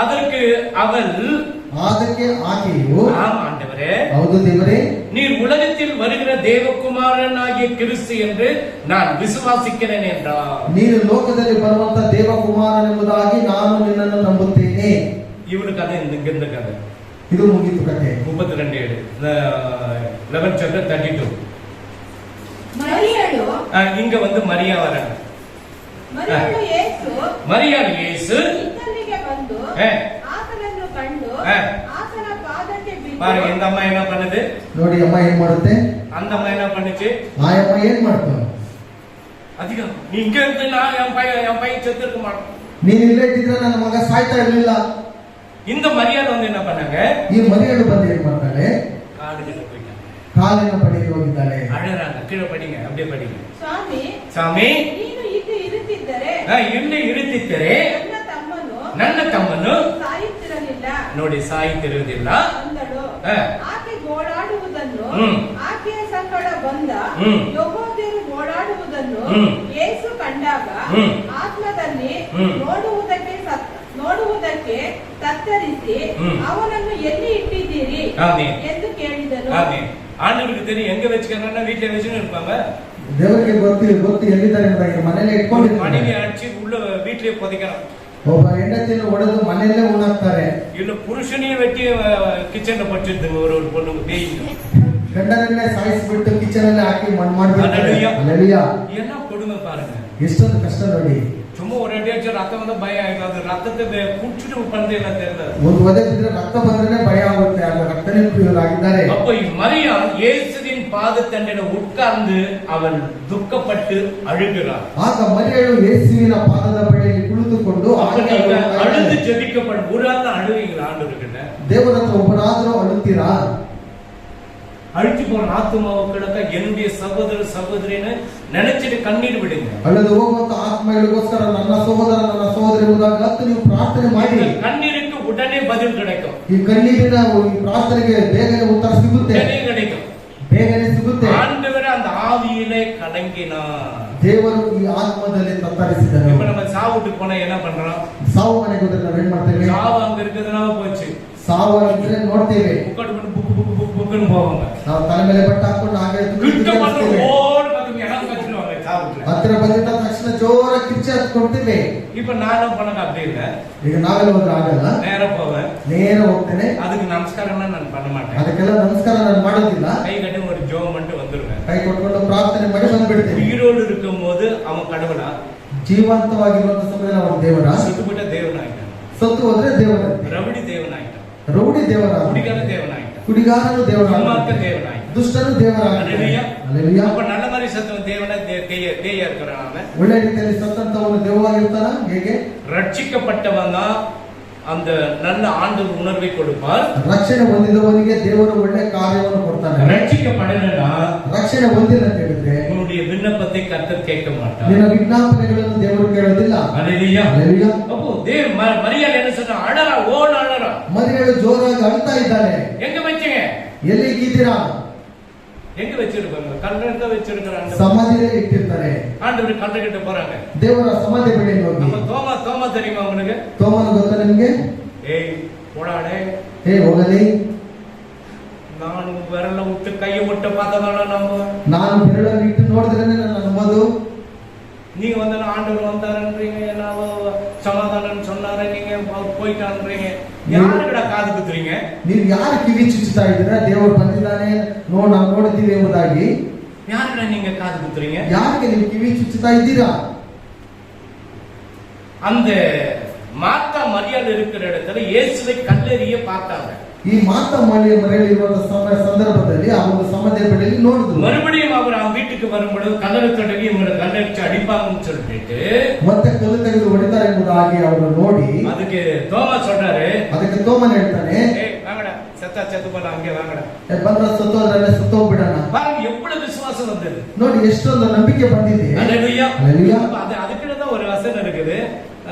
அதற்கு அவள், ಅದಕ್ಕೆ ಆಕೆಯು, ஆம் ஆண்டவரே, ಹೌದು ದೇವರೇ, நீர் உலகத்தில் வருகிற தேவகுமாரன் ஆகிய கிறிஸ்து என்று நான் விசுவாசிக்கிறேன் என்றார். ನೀನು ಲೋಕದಲ್ಲಿ ಬರುವಂತ ದೇವಕುಮಾರನೆಂಬುದಾಗಿ ನಾನು ನಿನ್ನನ್ನು ನಂಬುತ್ತೇನೆ. இவனுக்கு கதை இந்த கதை ಇದು ಮುಗಿತು ಕಥೆ. 32:7 11 chapter 32. ಮರಿಯಳು இங்க வந்து மரியா வராங்க. ಮರಿಯಳು ಯೇಸು மரியாள் இயேசு ಇದ್ದಲ್ಲಿಗೆ ಬಂದು ஆ. ಆತನನ್ನು ಕಂಡು ஆ. ಆತನ ಪಾದಕ್ಕೆ பாருங்க, ಬಿದ್ದು இந்த அம்மா என்ன பண்ணுது, ನೋಡಿ ಅಮ್ಮ ಏನ್ ಮಾಡುತ್ತೆ? அந்த அம்மா என்ன பண்ணுச்சு, ಆ ಅಮ್ಮ ಏನ್ ಮಾಡ್ತಾವ? அதிகம் நீ இங்க இருந்து நான் என் பையன் செத்து இருக்க மாட்டேன். ನೀನು ಇಲ್ಲೇ ಇದ್ದಿದ್ರೆ ನನ್ನ ಮಗ ಸಾಯ್ತಾ ಇರ್ಲಿಲ್ಲ. இந்த மரியாதை வந்து என்ன பண்ணாங்க, ಈ ಮರಿಯಳು ಬಂದು ಏನ್ ಮಾಡ್ತಾಳೆ? காடுகிட்ட போயிட்டாங்க. ಕಾಲಿನ ಪಡೆಗೆ ಹೋಗಿದ್ದಾಳೆ. அழறாங்க. கீழே படிங்க, அப்படியே படிங்க. ಸ್ವಾಮಿ சாமி, ನೀನು ಇಲ್ಲಿ ಇರುತ್ತಿದ್ದರೆ ಇಲ್ಲಿ ಇರುತ್ತಿದ್ದರೆ ನನ್ನ ತಮ್ಮನು ಸಾಯುತ್ತಿರಲಿಲ್ಲ ನೋಡಿ ಸಾಯುತ್ತಿರುವುದಿಲ್ಲ ಅಂದಳು. ಆ. ಆಕೆ ಗೋಳಾಡುವುದನ್ನು ಹ್ಮ್. ಆಕೆಯ ಸಂಗಡ ಬಂದ ಹ್ಮ್. ಯೆಹೂದ್ಯರು ಗೋಳಾಡುವುದನ್ನು ಹ್ಮ್. ಯೇಸು ಕಂಡಾಗ ಹ್ಮ್. ಆತ್ಮದಲ್ಲಿ ಹ್ಮ್. ನೋಡುವುದಕ್ಕೆ ತತ್ತರಿಸಿ ಹ್ಮ್. ಅವನನ್ನು ಎಲ್ಲಿ ಇಟ್ಟಿದ್ದೀರಿ ಆಮೆನ್. ಎಂದು ಕೇಳಿದನು. ஆமென். ஆண்டவருக்கு தெரியும் எங்க வச்சுக்கணும்னா வீட்டுல வச்சுன்னு இருப்பாங்க. ದೇವರಿಗೆ ಗೊತ್ತು ಎಲ್ಲಿದ್ದಾರೆ ಅಂತ. ಮನೇಲೆ மனைவி ಇಟ್ಕೊಂಡಿರ್ತಾರೆ. அடிச்சு உள்ள வீட்லயே புதைக்கணும். ಒಬ್ಬ ಹೆಂಡತಿಯನ್ನು ಒಡೆದು ಮನೆಯಲ್ಲೇ ಉಣಾಕ್ತಾರೆ. இல்ல புருஷனையும் வெட்டி கிச்சன்ல படுத்துது ஒரு பொண்ணு பேய்ங்க. ಗಂಡನನ್ನೇ ಸಾಯಿಸ್ಬಿಟ್ಟು ಕಿಚನ್ ಅಲ್ಲಿ ಹಾಕಿ ಮಣ್ಣು ಮಾಡ್ಬಿಡ್ತಾರೆ. ಹಲ್ಲೆಲೂಯಾ. ಹಲ್ಲೆಲೂಯಾ. என்ன கொடுமை பாருங்க. ಎಷ್ಟೊಂದು ಕಷ್ಟ ನೋಡಿ. சும்மா ஒரு அடியாச்சு ரத்தம் வந்து பயம் ஆகும். அது ரத்தத்தை குடிச்சிட்டு பண்ணது எல்லாம் தெரியல. ಒಂದು ಒದೆ ಬಿದ್ರೆ ರಕ್ತ ಬಂದ್ರೆ ಭಯ ಆಗುತ್ತೆ. ಆಗ ರಕ್ತನೇ ಕುಡಿಯೋರಾಗಿದ್ದಾರೆ. அப்ப மரியாள் இயேசுவின் பாதத்தண்டையில உட்கார்ந்து அவள் துக்கப்பட்டு அழுகிறாள். ಆಗ ಮರಿಯಳು ಯೇಸುವಿನ ಪಾದದ ಬಳಿಯಲ್ಲಿ ಕುಳಿತುಕೊಂಡು அழுது ஜெபிக்கப்படும். ஒரு ஆள் அழுவீங்களா ஆண்டவர்கிட்ட? ದೇವರ ಹತ್ರ ಒಬ್ಬರಾದ್ರೂ ಅಳುತ್ತೀರಾ? அழிச்சு போன ஆத்மாவை கிடக்க என்னுடைய சகோதர சகோதரின்னு நினைச்சிட்டு கண்ணீர் விடுங்க. ಅಲ್ಲದೆ ಹೋಗುವಂತ ಆತ್ಮಗಳಿಗೋಸ್ಕರ ನನ್ನ ಸಹೋದರಿ ಎಂಬುದಾಗಿ ಹತ್ತು ನೀವು ಪ್ರಾರ್ಥನೆ ಮಾಡಿ. கண்ணீருக்கு உடனே பதில் கிடைக்கும். ಈ ಕಣ್ಣೀರಿನ ಈ ಪ್ರಾರ್ಥನೆಗೆ ಬೇಗನೆ ಉತ್ತರ ಸಿಗುತ್ತೆ. உடனே கிடைக்கும். ಬೇಗನೆ ಸಿಗುತ್ತೆ. ஆண்டவர் அந்த ஆவியிலே கலங்கினார். ದೇವರು ಈ ಆತ್ಮದಲ್ಲಿ ತತ್ತರಿಸಿದರು. இப்ப நம்ம சாவுட்டுக்கு போனா என்ன பண்றோம்? ಸಾವು ಮನೆಗೆ ಹೋದ್ರೆ ನಾವೇನ್ ಮಾಡ್ತೇವೆ? சாவு அங்க இருக்கிறதுனால போச்சு. ಸಾವು ಇದ್ರೆ ನೋಡ್ತೇವೆ. புக்கட்டு புக்குன்னு போவாங்க. ನಾವು ತಲೆ ಮೇಲೆ ಬಟ್ಟೆ ಹಾಕೊಂಡು ಹಾಗೆ கிட்ட வந்து ஓ ಹತ್ತಿರ ಬಂದಿದ್ದ ತಕ್ಷಣ ಜೋರ ಕಿಚ್ಚಿ ಹತ್ಕೊಳ್ತೀವಿ. இப்ப நானும் பண்ண அப்படி இல்ல. ಈಗ ನಾವೆಲ್ಲ ಹೋದ್ರೆ ಆಗಲ್ಲ, நேரா போவேன், ನೇರ ಹೋಗ್ತೇನೆ. அதுக்கு நமஸ்காரம்னா நான் பண்ண மாட்டேன். ಅದಕ್ಕೆಲ್ಲ ನಮಸ್ಕಾರ ನಾನು ಮಾಡೋದಿಲ್ಲ. கை கட்டி ஒரு ஜெபம் பண்ணிட்டு வந்துருவேன். ಕೈ ಕೊಟ್ಕೊಂಡು ಪ್ರಾರ್ಥನೆ ಮಾಡಿ ಬಂದ್ಬಿಡ್ತೇನೆ. உயிரோடு இருக்கும் போது அவன் கடவுளா, ಜೀವಂತವಾಗಿರುವಂತ ಸಮಯದಲ್ಲಿ ಅವನ ದೇವರ, சுட்டுவிட்ட தேவனாயிட்டான், ಸತ್ತು ಹೋದ್ರೆ ದೇವರ, ரவுடி தேவனாயிட்டான், ರೌಡಿ ದೇವರ, குடிகார தேவனாயிட்டான், ಕುಡಿಗಾರನು ದೇವರ, துன்மார்க்க தேவனாயிட்டான், ದುಷ್ಟನು ದೇವರ. அல்லேலூயா. அப்ப நல்ல மாதிரி சத்துவம் தேவனா தேயா இருக்கிறான். அவன் ಒಳ್ಳೆ ರೀತಿಯಲ್ಲಿ ಸತ್ತಂತವನು ದೇವವಾಗಿರ್ತಾನ. ಹೇಗೆ ரட்சிக்கப்பட்டவன் தான் அந்த நல்ல ஆண்டவர் உணர்வை கொடுப்பார். ರಕ್ಷಣೆ ಹೊಂದಿದವನಿಗೆ ದೇವರು ಒಳ್ಳೆ ಕಾರ್ಯವನ್ನು ಕೊಡ್ತಾನೆ. ரட்சிக்கப்படலைன்னா, ರಕ್ಷಣೆ ಹೊಂದಿಲ್ಲ ಅಂತ ಹೇಳಿದ್ರೆ உன்னுடைய விண்ணப்பத்தை கர்த்தர் கேட்க மாட்டார். ನಿನ್ನ ವಿಜ್ಞಾಪನೆಗಳನ್ನು ದೇವರು ಕೇಳೋದಿಲ್ಲ. அல்லேலூயா. அல்லேಲೂಯಾ. அப்போ மரியாள் என்ன சொன்னா, அழறா, ஓடு அழறா. ಮರಿಯಳು ಜೋರಾಗಿ ಅಳ್ತಾ ಇದ್ದಾಳೆ. எங்க வச்சீங்க? ಎಲ್ಲಿ ಇದ್ದೀರಾ? எங்க வச்சிருக்காங்க? கல்லறை வச்சிருக்காங்க. ಸಮಾಧಿಯಲ್ಲಿ ಇಟ್ಟಿರ್ತಾರೆ. ஆண்டவர் கல்லறை கிட்ட போறாங்க. ದೇವರ ಸಮಾಧಿ ಬಳಿ ಹೋಗಿ. நம்ம தோமா தெரியுமா உங்களுக்கு? ತೋಮನ ಗೊತ್ತಾ ನಿಮ್ಗೆ? ஏய் போடாடே, ಹೋಗಲಿ. ನಾನು விரல விட்டு கையை விட்டு பார்த்ததால ನಾನು ಬೆರಳನ್ನು ಇಟ್ಟು ನೋಡಿದ್ರೇನೆ ನನ್ನ ನಂಬೋದು. நீங்க வந்து ஆண்டவர் வந்தாருன்றீங்க, நான் சமாதானம் சொன்னாரு, நீங்க போயிட்டான்றீங்க. யாருக்கட காது குத்துறீங்க? ನೀವು ಯಾರು ಕಿವಿ ಚುಚ್ಚುತ್ತಾ ಇದ್ದೀರಾ? ದೇವರು ಬಂದಿದ್ದಾನೆ, ನಾವು ನೋಡ್ತೀವಿ ಎಂಬುದಾಗಿ யாருக்கட நீங்க காது குத்துறீங்க? ಯಾರಿಗೆ ನೀವು ಕಿವಿ ಚುಚ್ಚುತ್ತಾ ಇದ್ದೀರಾ? அந்த மாத்தா மரியாள் இருக்கிற இடத்துல இயேசுவை கல்லெறிய பார்த்தாங்க. ಈ ಮಾತಾ ಮರಿಯಲ್ಲಿರುವಂತಹ ಸಂದರ್ಭದಲ್ಲಿ ಆ ಒಂದು ಸಮಾಧಿ ಬಳಿಯಲ್ಲಿ ನೋಡಿದ್ರು. மறுபடியும் அவர் அவன் வீட்டுக்கு வரும்பொழுது கல்லறை தொடங்கி இவங்களை கல்லடிச்சு அடிப்பாங்கன்னு சொல்லிட்டு ಮತ್ತೆ ಕಲ್ಲು ತೆಗೆದು ಹೊಡಿತಾರೆ ಎಂಬುದಾಗಿ ಅವರು ನೋಡಿ, அதுக்கு தோமா சொல்றாரு, ಅದಕ್ಕೆ ತೋಮನ್ ಹೇಳ್ತಾನೆ, வாங்கடா, செத்து போல அங்கே வாங்கடா, ಬಂದ್ರ ಸತ್ತೋದ್ರಲ್ಲೇ ಸತ್ತೋಗ್ಬಿಡೋಣ. பாருங்க எவ்வளவு விசுவாசம் வந்தது. ನೋಡಿ ಎಷ್ಟೊಂದು ನಂಬಿಕೆ ಬಂದಿದೆ. அல்லேலூயா. அல்லேலூயா. அதுக்குன்னு தான் ஒரு வசனம் இருக்குது.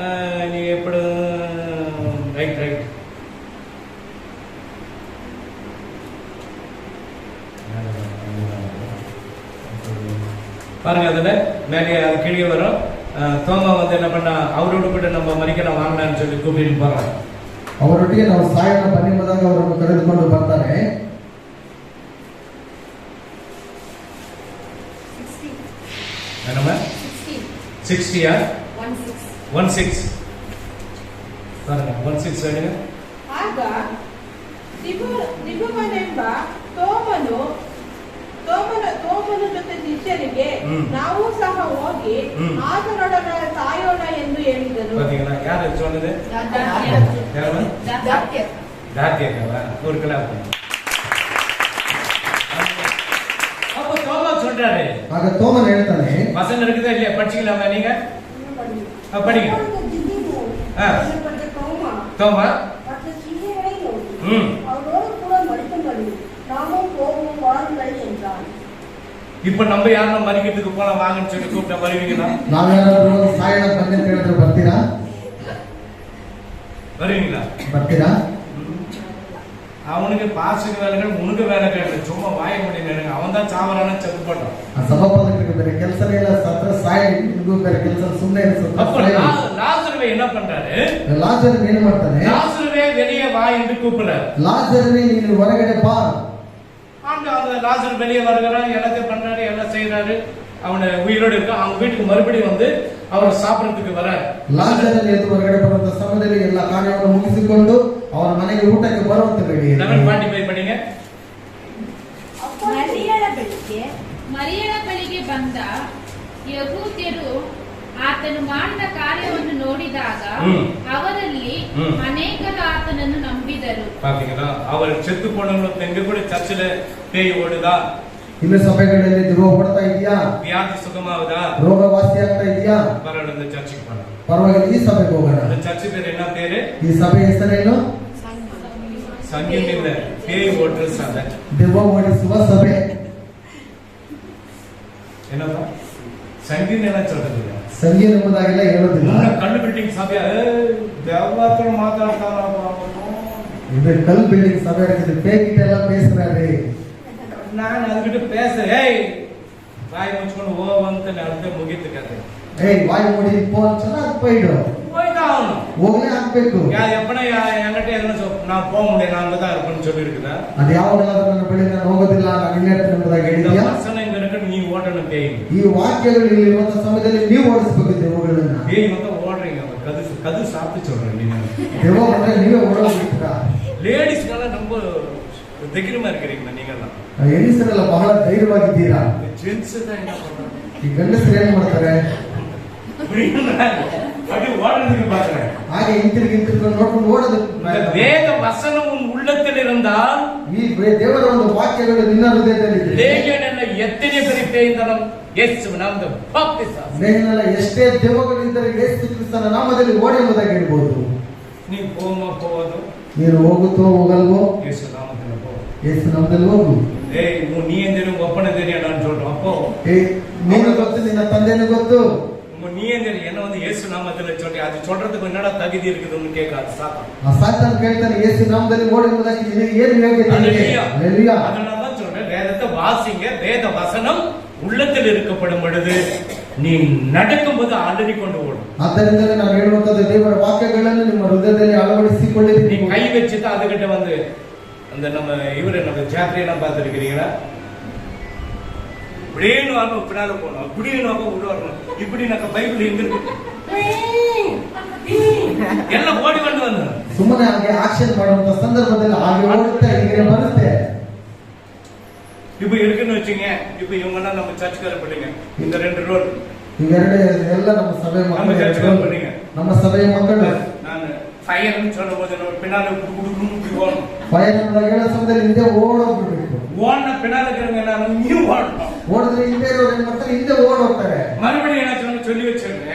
நீ எப்படி ரைட் பாருங்க, அதுல மேலே அது கீழே வரும். தோமா வந்து என்ன பண்ணா, அவரோடு கூட நம்ம மரிக்கலாம் வாங்கலாம்னு சொல்லி கூப்பிட்டு போறாங்க. ಅವರೊಟ್ಟಿಗೆ ನಾವು ಸಾಯನ ಬನ್ನಿಂಬದಾಗ ಅವರನ್ನು ಕರೆದುಕೊಂಡು ಬರ್ತಾರೆ. என்னಮ್ಮ 60 16 பாருங்க 16 சொல்லுங்க. ಆಗ ದಿಗುಮನೆಂಬ ತೋಮನು ಜೊತೆ ಶಿಷ್ಯರಿಗೆ ನಾವು ಸಹ ಹೋಗಿ ಆತನೊಡನೆ ಸಾಯೋಣ ಎಂದು ಹೇಳಿದನು. பாத்தீங்களா யார் சொன்னது? தாத்தியக்கவா ஒரு கிளாப். அப்ப தோமா சொல்றாரு, ಆಗ ತೋಮನ್ ಹೇಳ್ತಾನೆ, வசனம் இருக்குதா இல்லையா? படிச்சுக்கலாமா நீங்க? படிங்க. தோமா இப்ப நம்ம யாரும் மறிக்கிறதுக்கு போலாம் வாங்கன்னு சொல்லி கூப்பிட்டா வருவீங்களா? ನಾವೇನಾದ್ರೂ ಸಾಯನ ಬನ್ನಿ ಅಂತ ಹೇಳಿದ್ರೆ ಬರ್ತೀರಾ? ಬರ್ತೀರಾ? அவனுக்கு பாசுக்கு வேலைகள் உனக்கு வேலை கேட்டு சும்மா வாய முடியும். அவன் தான் சாவரான செத்து போட்டான். ಆ ಸಭಾಪಾಲಕರಿಗೆ ಬೇರೆ ಕೆಲಸನೇ ಇಲ್ಲ, ಸತ್ರ ಸಾಯ, ನಿಮಗೂ ಬೇರೆ ಕೆಲಸ, ಸುಮ್ಮನೆ அப்ப லாசருவை என்ன பண்றாரு? ಲಾಜರನ್ ಏನ್ ಮಾಡ್ತಾನೆ? லாசருவே வெளியே வா என்று கூப்பிடுறாரு. ಲಾಜರನೇ ನೀನು ಹೊರಗಡೆ ಬಾ. அந்த லாசர் வெளியே வருகிறான், எல்லாத்தையும் பண்றாரு, எல்லாம் செய்யறாரு. அவனை உயிரோடு இருக்க அவங்க வீட்டுக்கு மறுபடியும் வந்து அவர் சாப்பிடறதுக்கு வராரு. ಲಾಜರನ್ ಎದ್ದು ಹೊರಗಡೆ ಬರುವಂತ ಸಮಯದಲ್ಲಿ ಎಲ್ಲ ಕಾರ್ಯವನ್ನು ಮುಗಿಸಿಕೊಂಡು ಅವರ ಮನೆಗೆ ಊಟಕ್ಕೆ ಬರುವಂತ ಬೇಡಿ. 11:45 படிங்க. ಮರಿಯಳ ಬಳಿಗೆ ಬಂದ ಯಹೂದ್ಯರು ಆತನು ಮಾಡಿದ ಕಾರ್ಯವನ್ನು ನೋಡಿದಾಗ ಅವರಲ್ಲಿ ಅನೇಕರು ಆತನನ್ನು ನಂಬಿದರು. பாத்தீங்களா, அவர் செத்து போனவங்க எங்க கூட சர்ச்சில் பேய் ஓடுதா? ಇನ್ನು ಸಭೆಗಳಲ್ಲಿ ರೋಗ ಓಡ್ತಾ ಇದೆಯಾ? வியாதி சுகமாகுதா? ರೋಗ ವಾಸಿ ಆಗ್ತಾ ಇದೆಯಾ? பரவாயில்ல, இந்த சர்ச்சுக்கு போலாம். ಪರವಾಗಿಲ್ಲ, ಈ ಸಭೆಗೆ ಹೋಗೋಣ. அந்த சர்ச்சு பேர் என்ன பேரு? ಈ ಸಭೆ ಹೆಸರೇನು? சங்கம் இல்ல, பேய் ஓட்டுற சபை. ದೆವ್ವ ಓಡಿಸುವ ಸಭೆ. என்னப்பா சங்கீன் என்ன சொல்றது? ಸಂಗೀತ ಎಂಬುದಾಗೆಲ್ಲ ಹೇಳೋದಿಲ್ಲ. ಕಲ್ಲು ಬಿಲ್ಡಿಂಗ್ ಸಭೆ ದೇವತ್ರ ಮಾತಾಡ್ತಾರಪ್ಪ. ಇದು ಕಲ್ ಬಿಲ್ಡಿಂಗ್ ಸಭೆ இருக்குது. பேக்கிட்ட எல்லாம் பேசுறாரு. நான் அதுகிட்ட பேசுறேன், ஏய் வாய் முச்சுಕೊಂಡು ஓ ಅಂತ ಅರ್ಧ ಮುಗಿತು ಕತೆ. ಏಯ್ ವಾಯು ಮೂಡಿ ಫೋನ್ சொன்னா அது போய்டும். போய்தான் ಹೋಗಲೇ ಆಗ್ಬೇಕು. எப்பனே என்கிட்ட என்ன நான் போக முடியாது, நான் அங்கதான் இருப்பேன்னு சொல்லி இருக்குதா? ಅದು ಯಾವಾಗಲಾದ್ರೂ ನನ್ನ ಬಳಿ ನಾನು ಹೋಗೋದಿಲ್ಲ, ನಾನು ಇಲ್ಲೇ ಇರ್ತೀನಿ ಎಂಬುದಾಗಿ ಹೇಳಿದ್ಯಾ? ವಚನ இங்க இருக்கு, நீ ஓட ஓட்டணும் பேய். ಈ ವಾಕ್ಯಗಳು ಇರುವಂತ ಸಮಯದಲ್ಲಿ ನೀವು ಓಡಿಸಬೇಕು ದೆವ್ವಗಳನ್ನ. பேய் வந்து ஓடுறீங்க, கது சாப்பிட்டு சொல்றேன் நீங்க. ದೆವ್ವ ಬಂದ್ರೆ ನೀವೇ ಓಡೋಗ್ಬಿಡ್ತೀರಾ. லேடிஸ்னால ரொம்ப தைரியமா இருக்கிறீங்க நீங்கெல்லாம். ಹೆಂಗಸರೆಲ್ಲ ಬಹಳ ಧೈರ್ಯವಾಗಿದ್ದೀರಾ. ஜென்ஸ் தான் என்ன பண்றாங்க? ಈ ಗಂಡಸರು ಏನ್ ಮಾಡ್ತಾರೆ? அப்படி ஓடுறதுக்கு பாக்குறேன். ಹಾಗೆ ಹಿಂತಿರುಗಿ ನೋಡ್ಕೊಂಡು ಓಡೋದು. வேத வசனம் உன் உள்ளத்தில் இருந்தால், ಈ ದೇವರ ಒಂದು ವಾಕ್ಯಗಳು ನಿನ್ನ ಹೃದಯದಲ್ಲಿ ಇದೆ. ಲೇಖನೆಲ್ಲ ಎತ್ತನೆ ಬರಿ ಪೇಯಿಂದನಂ ಯೇಸು ನಾಮದ ಬಾಪ್ತಿಸ. ಲೇಖನೆಲ್ಲ ಎಷ್ಟೇ ದೆವ್ವಗಳಿದ್ದರೆ ಯೇಸು ಕ್ರಿಸ್ತನ ನಾಮದಲ್ಲಿ ಓಡಿ ಎಂಬುದಾಗಿ ಹೇಳ್ಬೋದು. ನೀ ಹೋಗೋದು, ನೀನು ಹೋಗುತ್ತೋ ಹೋಗಲ್ವೋ ಯೇಸು ನಾಮದಲ್ಲಿ ಹೋಗು. ಯೇಸು ನಾಮದಲ್ಲಿ ಹೋಗು. நீ எந்திரும் ஒப்பனை தெரியும் நான் சொல்றோம். அப்போ ನೀನು ಗೊತ್ತು, ನಿನ್ನ ತಂದೆನೂ ಗೊತ್ತು. நீ எந்திரும் என்ன வந்து இயேசு நாமத்துல சொல்லி அது சொல்றதுக்கு என்னடா தகுதி இருக்குதுன்னு கேட்காது சாத்தான். சாத்தான் கேட்ತಾನೆ ಯೇಸು ನಾಮದಲ್ಲಿ ಓಡಿ ಎಂಬುದಾಗಿ ನಿನಗೆ ಏನು ಯೋಗ್ಯತೆ ಇದೆ? ஹalleluya. அதனாலதான் சொல்றேன், வேதத்தை வாசிங்க. வேத வசனம் உள்ளத்தில் இருக்கப்படும் பொழுது நீ நடக்கும்போது ஆல்ரெடி கொண்டு ஓடும். ಆದ್ದರಿಂದ ನಾನು ಹೇಳುವಂತದ್ದು ದೇವರ ವಾಕ್ಯಗಳನ್ನು ನಿಮ್ಮ ಹೃದಯದಲ್ಲಿ ಅಳವಡಿಸಿಕೊಳ್ಳಿರಿ. நீ கை வச்சுட்டு அதுகிட்ட வந்து அந்த நம்ம நம்ம ஜாத்திரையெல்லாம் பார்த்துருக்கிறீங்களா? இப்படியே நோக்க பின்னால போகணும், அப்படியே நோக்க உள்ள வரணும். இப்படி நாக்க பைபிள் எங்க இருக்கு எல்லாம் ஓடி வந்து ಸುಮ್ಮನೆ ಹಾಗೆ ಆಕ್ಷನ್ ಮಾಡುವಂತ ಸಂದರ್ಭದಲ್ಲಿ ಹಾಗೆ ಓಡುತ್ತೆ, ಹೀಗೆ ಬರುತ್ತೆ. இப்ப இருக்குன்னு வச்சுங்க. இப்ப இவங்க எல்லாம் நம்ம சர்ச்சுக்கார பிள்ளைங்க. இந்த 2 ரோல் ಇವೆರಡು ಎಲ್ಲ ನಮ್ಮ ಸಭೆ நம்ம சர்ச்சுக்கார ಮಕ್ಕಳು, பிள்ளைங்க. ನಮ್ಮ ಸಭೆಯ ಮಕ್ಕಳು. நான் ஃபயர்னு சொல்லும் போது நம்ம பின்னால ஓடணும். ಫೈರ್ ಹೇಳೋ ಸಮಯದಲ್ಲಿ ಹಿಂದೆ ಓಡೋಗ್ಬಿಡ್ಬೇಕು. ஓடின பின்னால இருக்கிறவங்க எல்லாரும் நீ ஓடணும். ಓಡಿದ್ರೆ ಹಿಂದೆ ಇರೋರು ಏನ್ ಮಾಡ್ತಾರೆ? ಹಿಂದೆ ಓಡೋಗ್ತಾರೆ. மறுபடியும் என்ன சொல்லி வச்சிருங்க,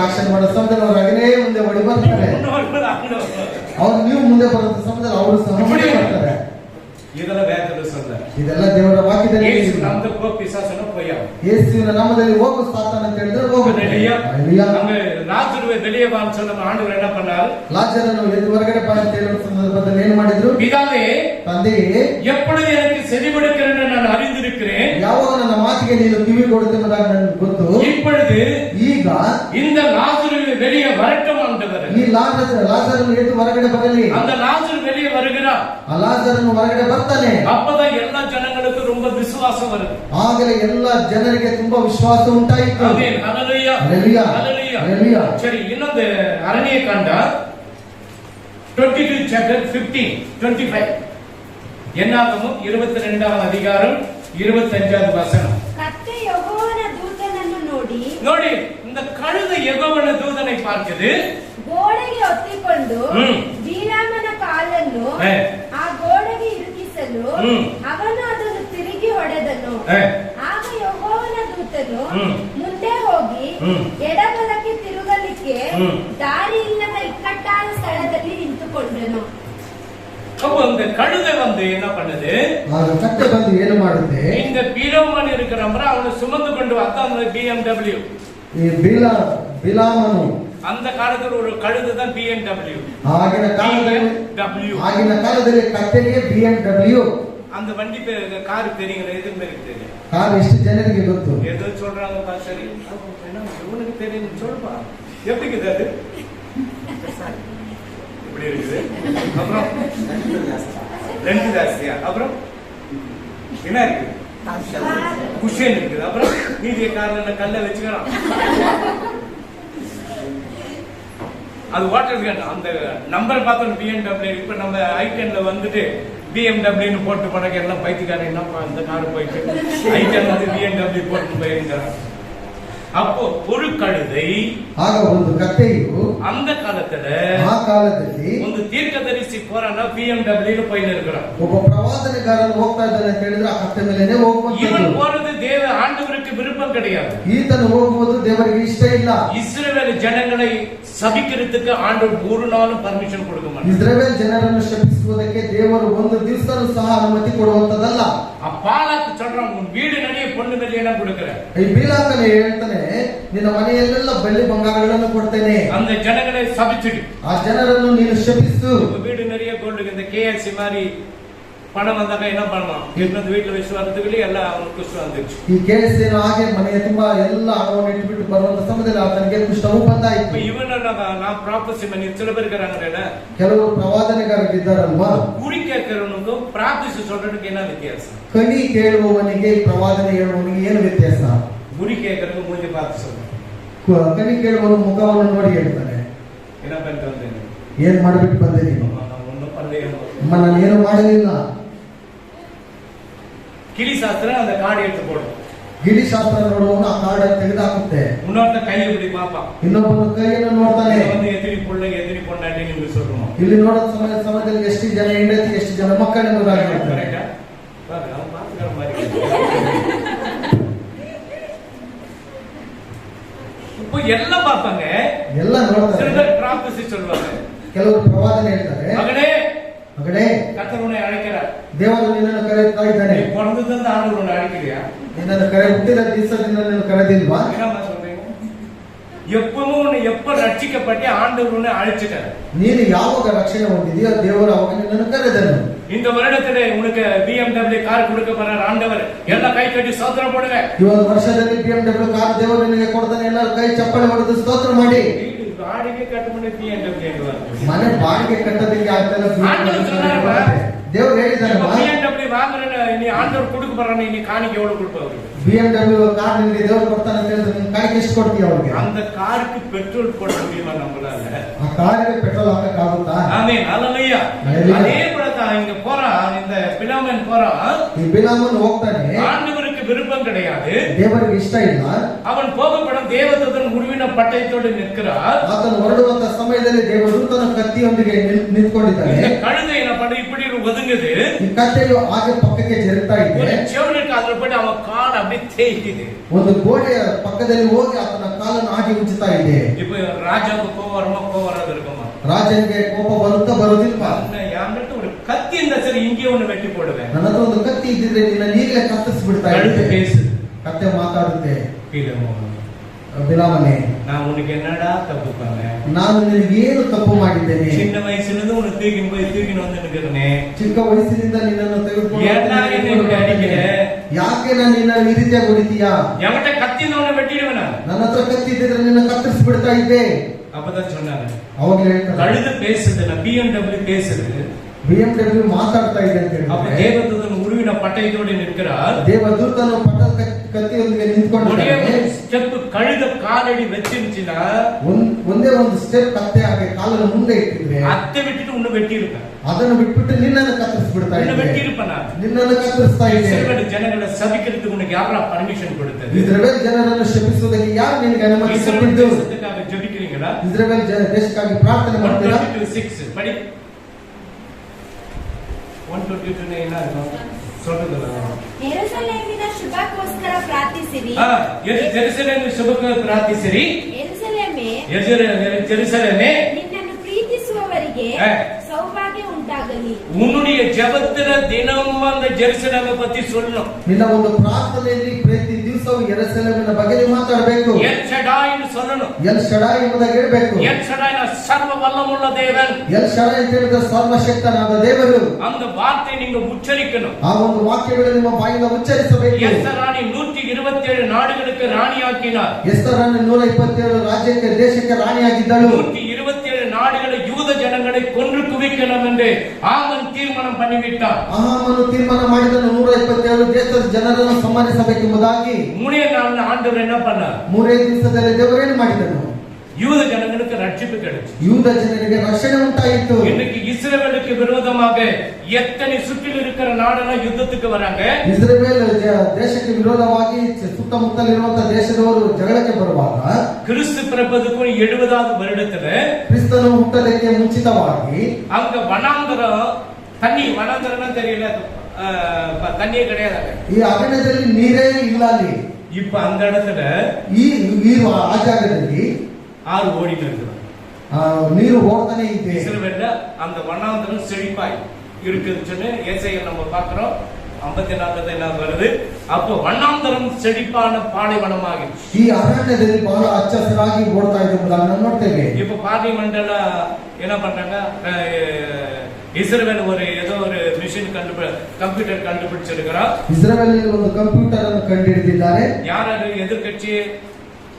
ಆಕ್ಷನ್ ಮಾಡೋ ಸಮಯದಲ್ಲಿ ಅವ್ರು ಹಾಗೇ ಮುಂದೆ ಓಡಿ ಬರ್ತಾರೆ. ಅವ್ರು ನೀವು ಮುಂದೆ ಬರೋ ಸಮಯದಲ್ಲಿ ಅವರು ಸಹ ಮುಂದೆ ಬರ್ತಾರೆ. இதெல்லாம் வேதத்துல சொல்ற. ಇದೆಲ್ಲ ದೇವರ ವಾಕ್ಯದಲ್ಲಿ ಯೇಸು ನಾಮದಲ್ಲಿ ಹೋಗು ಪಿಸಾಸನ போயா. ಯೇಸುವಿನ ನಾಮದಲ್ಲಿ ಹೋಗು ಸಾತಾನ ಅಂತ ಹೇಳಿದ್ರೆ ಹೋಗು. ஹalleluya. ஹalleluya. நம்ம லாசருவை வெளியே வான்னு சொன்ன ஆண்டவர் என்ன பண்ணாரு? ಲಾಜರನ್ನು ಎದ್ದು ಹೊರಗಡೆ ಬಾ ಅಂತ ಹೇಳುವ ಸಂದರ್ಭದಲ್ಲಿ ಏನು ಮಾಡಿದ್ರು? பிதாவே, ತಂದೆಯೇ, எப்பொழுது எனக்கு செவிமடுக்கிறேன் நான் அறிந்திருக்கிறேன். ಯಾವಾಗ ನನ್ನ ಮಾತಿಗೆ ನೀನು ಕಿವಿ ಕೊಡುತ್ತೆಂಬುದಾಗಿ ನನಗೆ ಗೊತ್ತು. இப்பொழுது ಈಗ இந்த லாசருவை வெளியே வரட்டும் ஆண்டவரே. ಈ ಲಾಜರನ್ನು ಎದ್ದು ಹೊರಗಡೆ ಬರಲಿ. அந்த லாசர் வெளியே வருகிறார். ಆ ಲಾಜರನ್ನು ಹೊರಗಡೆ ಬರ್ತಾನೆ. அப்பதான் எல்லா ஜனங்களுக்கும் ரொம்ப விசுவாசம் வருது. ಆಗಲೇ ಎಲ್ಲ ಜನರಿಗೆ ತುಂಬಾ ವಿಶ್ವಾಸ ಉಂಟಾಯಿತು. ஆமென். ஹalleluya. ஹalleluya. ஹalleluya. ஹalleluya. சரி, இன்னொரு அரணிய காண்ட 22 chapter 15 25 என்னாகமம் 22ஆம் அதிகாரம் 25வது வசனம். ಕತ್ತೆ ಯೆಹೋವನ ದೂತನನ್ನು ನೋಡಿ, இந்த கழுதை யெகோவன தூதனை பார்க்குது. ಗೋಡೆಗೆ ಒತ್ತಿಕೊಂಡು ಬೀಲಾಮನ ಕಾಲನ್ನು ಆ ಗೋಡೆಗೆ ಇರುಕಿಸಲು ಅವನು ಅದನ್ನು ತಿರುಗಿ ಹೊಡೆದನು. ಆಗ ಯೆಹೋವನ ದೂತನು ಮುಂದೆ ಹೋಗಿ ಎಡಬಲಕ್ಕೆ ತಿರುಗಲಿಕ್ಕೆ ದಾರಿ ಇಲ್ಲದ ಇಕ್ಕಟ್ಟಾದ ಸ್ಥಳದಲ್ಲಿ ನಿಂತುಕೊಂಡನು. அப்போ இந்த கழுதை வந்து என்ன பண்ணுது? கட்டை வந்து ಏನು ಮಾಡುತ್ತೆ? இந்த பீலோமன் இருக்கிறவரை அவனை சுமந்து கொண்டு அதான் BMW. ಬಿಲಾಮನು அந்த காலத்துல ஒரு கழுதை தான் BMW. ಆಗಿನ ಕಾಲದಲ್ಲಿ ಕತ್ತೆಗೆ BMW. அந்த வண்டி கார் தெரியுங்களா? எது பேருக்கு தெரியும்? ಕಾರ್ ಎಷ್ಟು ಜನರಿಗೆ ಗೊತ್ತು? ஏதோ சொல்றாங்கப்பா. சரி, இவனுக்கு தெரியும் சொல்லுப்பா. எப்படி இருக்குது அது? இப்படி இருக்குது. அப்புறம் ரெண்டு ஜாஸ்தியா? அப்புறம் என்ன இருக்குது? குஷன் இருக்குது. அப்புறம் மீதிய கார்ல கல்ல வச்சுக்கலாம். அது ஓட்டர் அந்த நம்பர் பார்த்தோம் BMW. இப்ப நம்ம I10ல வந்துட்டு BMW போட்டு போனாக்க எல்லாம் பைத்தியக்காரன் என்னப்பா இந்த கார் போயிட்டு I10 வந்து BMW போட்டு போயிருக்கிறான். அப்போ ஒரு கழுதை ಆಗ ಒಂದು ಕತ್ತೆಯು அந்த காலத்துல ಆ ಕಾಲದಲ್ಲಿ ಒಂದು தீர்க்கதரிசி போறானா BMW போயிட்டு இருக்கிறான். ಒಬ್ಬ ಪ್ರವಾದನೆಗಾರನು ಹೋಗ್ತಾ ಇದ್ದಾನೆ ಅಂತ ಹೇಳಿದ್ರೆ ಆ ಕತ್ತೆ ಮೇಲೆನೆ ಹೋಗ್ಬೇಕು. இவன் போறது தேவ ஆண்டவருக்கு விருப்பம் கிடையாது. ಈತನು ಹೋಗುವುದು ದೇವರಿಗೆ ಇಷ್ಟ ಇಲ್ಲ. இஸ்ரவேல் ஜனங்களை சபிக்கிறதுக்கு ஆண்டவர் ஒரு நாளும் பர்மிஷன் கொடுக்க மாட்டார். ಇಸ್ರಾಯೇಲ್ ಜನರನ್ನು ಶಪಿಸುವುದಕ್ಕೆ ದೇವರು ಒಂದು ದಿವಸನೂ ಸಹ ಅನುಮತಿ ಕೊಡುವಂತದಲ್ಲ. அப்பாலாக்கு சொல்றான், உன் வீடு நிறைய பொண்ணு வெளியெல்லாம் கொடுக்கிற. ಈ ಬೀಲಾಕನೇ ಹೇಳ್ತಾನೆ, ನಿನ್ನ ಮನೆಯಲ್ಲೆಲ್ಲ ಬೆಳ್ಳಿ ಬಂಗಾರಗಳನ್ನು ಕೊಡ್ತೇನೆ. அந்த ஜனங்களை சபிச்சிடு. ಆ ಜನರನ್ನು ನೀನು ಶಪಿಸು. வீடு நிறைய கோல்டு இந்த KFC மாதிரி பணம் வந்தாக்க என்ன பண்ணலாம்? இன்னொಂದು வீட்டுல ವಿಶ್ವಾಸದಲ್ಲಿ ಎಲ್ಲ ಅವನು ಕುಷ್ಠ வந்துச்சு. ಈ KFC ಹಾಗೆ ಮನೆಯ ತುಂಬಾ ಎಲ್ಲ ಹಣವನ್ನು ಇಟ್ಬಿಟ್ಟು ಬರುವಂತ ಸಮಯದಲ್ಲಿ ಆತನಿಗೆ ಕುಷ್ಠವು ಬಂದಾಯಿತು. ಇವನ நான் ப்ராபசி பண்ணி சில பேர் இருக்காங்கல்ல, ಕೆಲವರು ಪ್ರವಾದನೆಗಾರರಿದ್ದಾರಲ್ವಾ, குறி கேட்கிறவனுக்கும் பிரார்த்திச்சு சொல்றதுக்கு என்ன வித்தியாசம்? ಕಣಿ ಕೇಳುವವನಿಗೆ ಪ್ರವಾದನೆ ಹೇಳುವವನಿಗೆ ಏನು ವ್ಯತ್ಯಾಸ? ಗುರಿ ಕೇಳ್ಕறதுக்கு மூஞ்சி பார்த்து சொல்றேன். ಕಣಿ ಕೇಳುವವನು ಮುಖವನ್ನು ನೋಡಿ ಹೇಳ್ತಾನೆ, என்ன பண்ணிட்டு வந்தேன்? ಏನ್ ಮಾಡ್ಬಿಟ್ಟು ಬಂದೆ ನೀನು? ஒன்னும் பண்ணலையே. ಅಮ್ಮ ನಾನು ಏನು ಮಾಡಲಿಲ್ಲ. கிளி சாஸ்திரம் அந்த கார்டு எடுத்து போடும். ಗಿಳಿ ಶಾಸ್ತ್ರ ನೋಡುವವನು ಆ ಕಾರ್ಡ್ ತೆಗೆದುಹಾಕುತ್ತೆ. இன்னொருத்த கையை இப்படி பாப்பா, ಇನ್ನೊಬ್ಬನು ಕೈಯನ್ನು ನೋಡ್ತಾನೆ. வந்து எதிரி புள்ள எதிரி பொண்டாட்டி நீங்க சொல்றோம். ಇಲ್ಲಿ ನೋಡೋ ಸಮಯದಲ್ಲಿ ಎಷ್ಟು ಜನ ಹೆಂಡತಿ ಎಷ್ಟು ಜನ ಮಕ್ಕಳನ್ನು ಹೇಳ್ತಾರೆ. இப்போ எல்லாம் பார்ப்பாங்க, ಎಲ್ಲ ನೋಡ್ತಾರೆ. சில பேர் பிரார்த்திச்சு சொல்லுவாங்க, ಕೆಲವರು ಪ್ರವಾದನೆ ಹೇಳ್ತಾರೆ, மகனே ಮಗನೇ கர்த்தர் உன்னை அழைக்கிறார். ದೇವರು ನಿನ್ನನ್ನು ಕರೆಯುತ್ತಾ ಇದ್ದಾನೆ. நீ பிறந்ததுல ஆண்டவர் உன்னை அழைக்கிறியா? ನಿನ್ನನ್ನು ಹುಟ್ಟಿದ ದಿವಸದಿಂದ ನಿನ್ನನ್ನು ಕರೆದಿಲ್ವಾ? என்னமா சொல்றீங்க? எப்பவும் உன்னை எப்ப ரட்சிக்கப்பட்டு ஆண்டவர் உன்னை அழைச்சிட்டார். ನೀನು ಯಾವಾಗ ರಕ್ಷಣೆ ಹೊಂದಿದೆಯೋ ದೇವರು ಅವಾಗ ನಿನ್ನನ್ನು ಕರೆದನು. இந்த வருடத்திலே உனக்கு BMW கார் கொடுக்க போறார் ஆண்டவர். எல்லாம் கை கட்டி ஸ்தோத்திரம் போடுங்க. ಈ ಒಂದು ವರ್ಷದಲ್ಲಿ BMW ಕಾರ್ ದೇವರು ನಿನಗೆ ಕೊಡ್ತಾನೆ. ಎಲ್ಲರೂ ಕೈ ಚಪ್ಪಳೆ ಹೊಡೆದು ಸ್ತೋತ್ರ ಮಾಡಿ. ಬಾಡಿಗೆ ಕಟ್ಟುಕೊಂಡೆ BMW ಮನೆ ಬಾಡಿಗೆ ಕಟ್ಟೋದಕ್ಕೆ ಆಗ್ತಲ್ಲ. ದೇವರು ಹೇಳಿದ್ದಾರೆ, BMW வாங்குறேன்னு நீ ஆண்டவர் கொடுக்க போறானே, நீ காணிக்கை எவ்வளவு கொடுப்ப? BMW ಕಾರ್ ನಿನಗೆ ದೇವರು ಕೊಡ್ತಾನೆ ಅಂತ ಹೇಳಿದ್ರೆ ನೀನು ಕಾಣಿಕೆ ಎಷ್ಟು ಕೊಡ್ತೀಯ ಅವ್ರಿಗೆ? அந்த காருக்கு பெட்ரோல் போட முடியுமா நம்மளால? ಆ ಕಾರಿಗೆ ಪೆಟ್ರೋಲ್ ಹಾಕಕ್ಕಾಗುತ್ತಾ? ஆமென், ஹல்லேலூயா. அதே போல தான் இங்க போறான், இந்த பிலாமன் போறான். ಈ ಬಿಲಾಮನು ಹೋಗ್ತಾನೆ. ஆண்டவருக்கு விருப்பம் கிடையாது, ದೇವರಿಗೆ ಇಷ್ಟ ಇಲ್ಲ. அவன் போகப்படும் தேவதூதன் உருவின பட்டயத்தோடு நிற்கிறார். ಆತನು ಹೊರಡುವಂತ ಸಮಯದಲ್ಲಿ ದೇವದೂತನ ಕತ್ತಿಯೊಂದಿಗೆ ನಿಂತ್ಕೊಂಡಿದ್ದಾನೆ. கழுதை என்ன பண்ண இப்படி ஒதுங்குது. ಈ ಕತ್ತೆಯು ಹಾಗೆ ಪಕ್ಕಕ್ಕೆ ಜರುಗ್ತಾ ಇದೆ. ஒரு செவனுக்கு அதுல போய் அவன் கால் அப்படியே தேய்க்குது. ಒಂದು ಗೋಡೆಯ ಪಕ್ಕದಲ್ಲಿ ಹೋಗಿ ಆತನ ಕಾಲನ್ನು ಹಾಗೆ ಉಜ್ಜುತ್ತಾ ಇದೆ. இப்ப ராஜாவுக்கு கோவம் வராது இருக்குமா? ರಾಜನಿಗೆ ಕೋಪ ಬರುತ್ತಾ ಬರುವುದಿಲ್ವಾ? ಯಾರಂತ ஒரு கத்தி இந்த சரி இங்கே ஒண்ணு வெட்டி போடுவேன். ನನ್ನ ಹತ್ರ ಒಂದು ಕತ್ತಿ ಇದ್ದಿದ್ರೆ ನಿನ್ನ ಈಗಲೇ ಕತ್ತರಿಸಿ ಬಿಡ್ತಾ ಇದ್ದೆ. ಕತ್ತೆ ಮಾತಾಡುತ್ತೆ, ಬಿಲಾಮನೇ நான் உனக்கு என்னடா தப்பு பண்ணேன்? ನಾನು ನಿನಗೆ ಏನು ತಪ್ಪು ಮಾಡಿದ್ದೇನೆ? சின்ன வயசுல இருந்து உனக்கு தூக்கின்னு வந்து நிக்கிறேன். ಚಿಕ್ಕ ವಯಸ್ಸಿನಿಂದ ನಿನ್ನನ್ನು ತೆಗೆದುಕೊಂಡು ಯಾಕೆ ನಾನು ನಿನ್ನ ಈ ರೀತಿಯಾಗಿ ಹೊಡಿತೀಯಾ? என்கிட்ட கத்தி நான் வெட்டிடுவேன். ನನ್ನ ಹತ್ರ ಕತ್ತಿ ಇದ್ದಿದ್ರೆ ನಿನ್ನ ಕತ್ತರಿಸಿ ಬಿಡ್ತಾ ಇದ್ದೆ. அப்பதான் சொன்னாங்க, ಅವಾಗಲೇ ಹೇಳ್ತಾರೆ, கழுது பேசுது, BMW பேசுது. BMW ಮಾತಾಡ್ತಾ ಇದೆ ಅಂತ அப்ப ಹೇಳಿದ್ರೆ தேவதூதன் உருவின பட்டயத்தோடு நிற்கிறார். ದೇವದೂತನು ಪಟ್ಟದ ಕತ್ತಿಯೊಂದಿಗೆ ನಿಂತ್ಕೊಂಡಿದ್ದಾನೆ. ஸ்டெப் கழுத காலடி வச்சிருச்சுன்னா ಒಂದೇ ಒಂದು ಸ್ಟೆಪ್ ಕತ್ತೆ ಹಾಗೆ ಕಾಲನ್ನು ಮುಂದೆ ಇಟ್ಟಿದ್ರೆ அத்தை விட்டுட்டு உன்னை வெட்டி இருப்பேன். ಅದನ್ನು ಬಿಟ್ಬಿಟ್ಟು ನಿನ್ನನ್ನು ಕತ್ತರಿಸಿ ಬಿಡ್ತಾ உன்னை ಇದ್ದೆ. வெட்டி இருப்பேன் நான். ನಿನ್ನನ್ನು ಕತ್ತರಿಸ್ತಾ ಇದ್ದೆ. இஸ்ரவேல் ஜனங்களை சபிக்கிறதுக்கு உனக்கு யாரா பர்மிஷன் கொடுத்தது? ಇಸ್ರೇಲ್ ಜನರನ್ನು ಶಪಿಸುವುದಕ್ಕೆ ಯಾರು ನಿನಗೆ ಅನುಮತಿ ಕೊಟ್ಟಿದ್ದು? தேசத்துக்காக ஜெபிக்கிறீங்களா? ಇಸ್ರೇಲ್ ದೇಶಕ್ಕಾಗಿ ಪ್ರಾರ್ಥನೆ ಮಾಡ್ತೀರಾ? 122:6 படி. 122 என்ன இருக்கும் சொல்லுங்க. ಯೆರೂಸಲೇಮಿನ ಶುಭಕ್ಕೋಸ್ಕರ ಪ್ರಾರ್ಥಿಸಿರಿ. ಜೆರುಸಲೇಮ್ ಶುಭಕ್ಕೆ ಪ್ರಾರ್ಥಿಸಿರಿ. ಯೆರೂಸಲೇಮೇ ನಿನ್ನನ್ನು ಪ್ರೀತಿಸುವವರಿಗೆ ಸೌಭಾಗ್ಯ ಉಂಟಾಗಲಿ. உன்னுடைய ஜெபத்துல தினமும் அந்த ஜெருசலேமை பத்தி சொல்லணும். ನಿನ್ನ ಒಂದು ಪ್ರಾರ್ಥನೆಯಲ್ಲಿ ಪ್ರತಿ ದಿವಸವೂ ಯೆರೂಸಲೇಮಿನ ಬಗ್ಗೆ ಮಾತಾಡಬೇಕು. எல் ஷடாய் ಎಂದು சொல்லணும். ಎಲ್ ಶಡಾಯ್ ಎಂಬುದಾಗಿ ಹೇಳಬೇಕು. எல் ஷடாய் ಸರ್ವ ವಲ್ಲமுள்ள தேவன். ಎಲ್ ಶಡಾಯ್ ಅಂತ ಹೇಳಿದ್ರೆ ಸರ್ವಶಕ್ತನಾದ ದೇವರು. அந்த வார்த்தை நீங்க உச்சரிக்கணும். ಆ ಒಂದು ವಾಕ್ಯಗಳು ನಿಮ್ಮ ಬಾಯಿಂದ ಉಚ್ಚರಿಸಬೇಕು. எஸ்தர் ராணி 127 நாடுகளுக்கு ராணியாக்கினார். ಎಸ್ತರ್ ರಾಣಿ 127 ರಾಜ್ಯಕ್ಕೆ ದೇಶಕ್ಕೆ ರಾಣಿಯಾಗಿದ್ದಳು. 127 நாடுகளை யூத ஜனங்களை கொன்று குவிக்கணும் என்று ஆமன் தீர்மானம் பண்ணிவிட்டார். ಆಹಾಮನು ತೀರ್ಮಾನ ಮಾಡಿದನು 127 ದೇಶದ ಜನರನ್ನು ಸಂಹರಿಸಬೇಕೆಂಬುದಾಗಿ. ಮೂರನೇ ನಾಳಿನ ಆಂಡವರು என்ன பண்ணார்? ಮೂರೇ ದಿವಸದಲ್ಲಿ ದೇವರು ಏನು ಮಾಡಿದನು? யூத ஜனங்களுக்கு ரட்சிப்பு கிடைச்சு. யூத ಜನರಿಗೆ ರಕ್ಷಣೆ ಉಂಟಾಯಿತು. இன்னைக்கு இஸ்ரவேலுக்கு விரோதமாக எத்தனை சுற்றில் இருக்கிற நாடெல்லாம் யுத்தத்துக்கு வராங்க. ಇಸ್ರೇಲ್ ದೇಶಕ್ಕೆ ವಿರೋಧವಾಗಿ ಸುತ್ತಮುತ್ತಲಿರುವಂತಹ ದೇಶದವರು ಜಗಳಕ್ಕೆ ಬರುವಾಗ கிறிஸ்து பிறப்பதுக்கு 70வது வருடத்துல ಕ್ರಿಸ್ತನು ಹುಟ್ಟಲಿಕ್ಕೆ ಮುಂಚಿತವಾಗಿ அங்க வனாந்தரம் வனாந்தரம் தெரியல, தண்ணியே கிடையாது. ಈ ಅರಣ್ಯದಲ್ಲಿ ನೀರೇ ಇಲ್ಲ. ಅಲ್ಲಿ இப்ப அந்த இடத்துல ಆ ಜಾಗದಲ್ಲಿ ஆறு ஓடிட்டு இருக்கு. ನೀರು ಓಡ್ತಾನೆ ಇದೆ. இஸ்ரவேல்ல அந்த வனாந்தரம் செழிப்பாய் இருக்குன்னு சொல்லி ஏசாயா நம்ம பார்க்கிறோம். 54 வருது. அப்போ வண்ணாந்தரம் செழிப்பான பாலைவனமாகி ಈ ಅರಣ್ಯದಲ್ಲಿ ಬಹಳ ಹಚ್ಚ ಹಸಿರಾಗಿ ಓಡ್ತಾ ಇದೆ ಎಂಬುದನ್ನು ನೋಡ್ತೇವೆ. இப்ப பார்லிமெண்ட்ல என்ன பண்றாங்க? இஸ்ரவேல் ஏதோ ஒரு மிஷின் கம்ப்யூட்டர் கண்டுபிடிச்சிருக்கிறார். ಇಸ್ರೇಲ್ ಒಂದು ಕಂಪ್ಯೂಟರ್ ಅನ್ನು ಕಂಡುಹಿಡಿದಿದ್ದಾರೆ. யார் எதிர்கட்சி?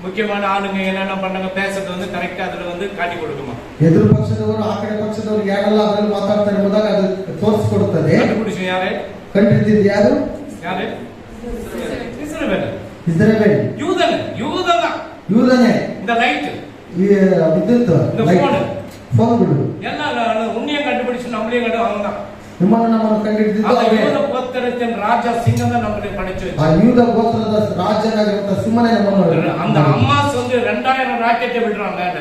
முக்கியமான ஆளுங்க என்னென்ன பண்ணாங்க பேசுறது வந்து கரெக்டா அதுல வந்து காட்டி கொடுக்குமா. ಎದುರು ಪಕ್ಷದವರು ಆ ಕಡೆ ಪಕ್ಷದವರು ಯಾರೆಲ್ಲ ಅದರಲ್ಲಿ ಮಾತಾಡ್ತಾರೆ ಎಂಬುದಾಗಿ ಅದು ತೋರಿಸಿಕೊಡುತ್ತದೆ. கண்டுபிடிச்சு ಯಾರೇ? ಕಂಡಿದ್ದಿದ್ದು ಯಾರು? ಯಾರೇ? ಇಸ್ರಾಯೇಲ್. ಇಸ್ರಾಯೇಲ್. ಯೂದನೇ. இந்த லைட், ವಿದ್ಯುತ್, ಫೋನ್ಗಳು ಎಲ್ಲ உன்னையும் கண்டுபிடிச்சு நம்மளையும் அவன்தான். ನಮ್ಮನ್ನು ಕಂಡಿಡಿದಿದ್ದು யூத கோத்திரத்தின் ராஜா சிங்கம் தான் நம்மளை படைச்சு ಆ ಯೂದ ಗೋತ್ರದ ರಾಜನಾಗಿರುವಂತ ಸಿಂಹನೇ ನಮ್ಮನ್ನು. அந்த அம்மாஸ் வந்து 2000 ராக்கெட் விடுறாங்க மேல.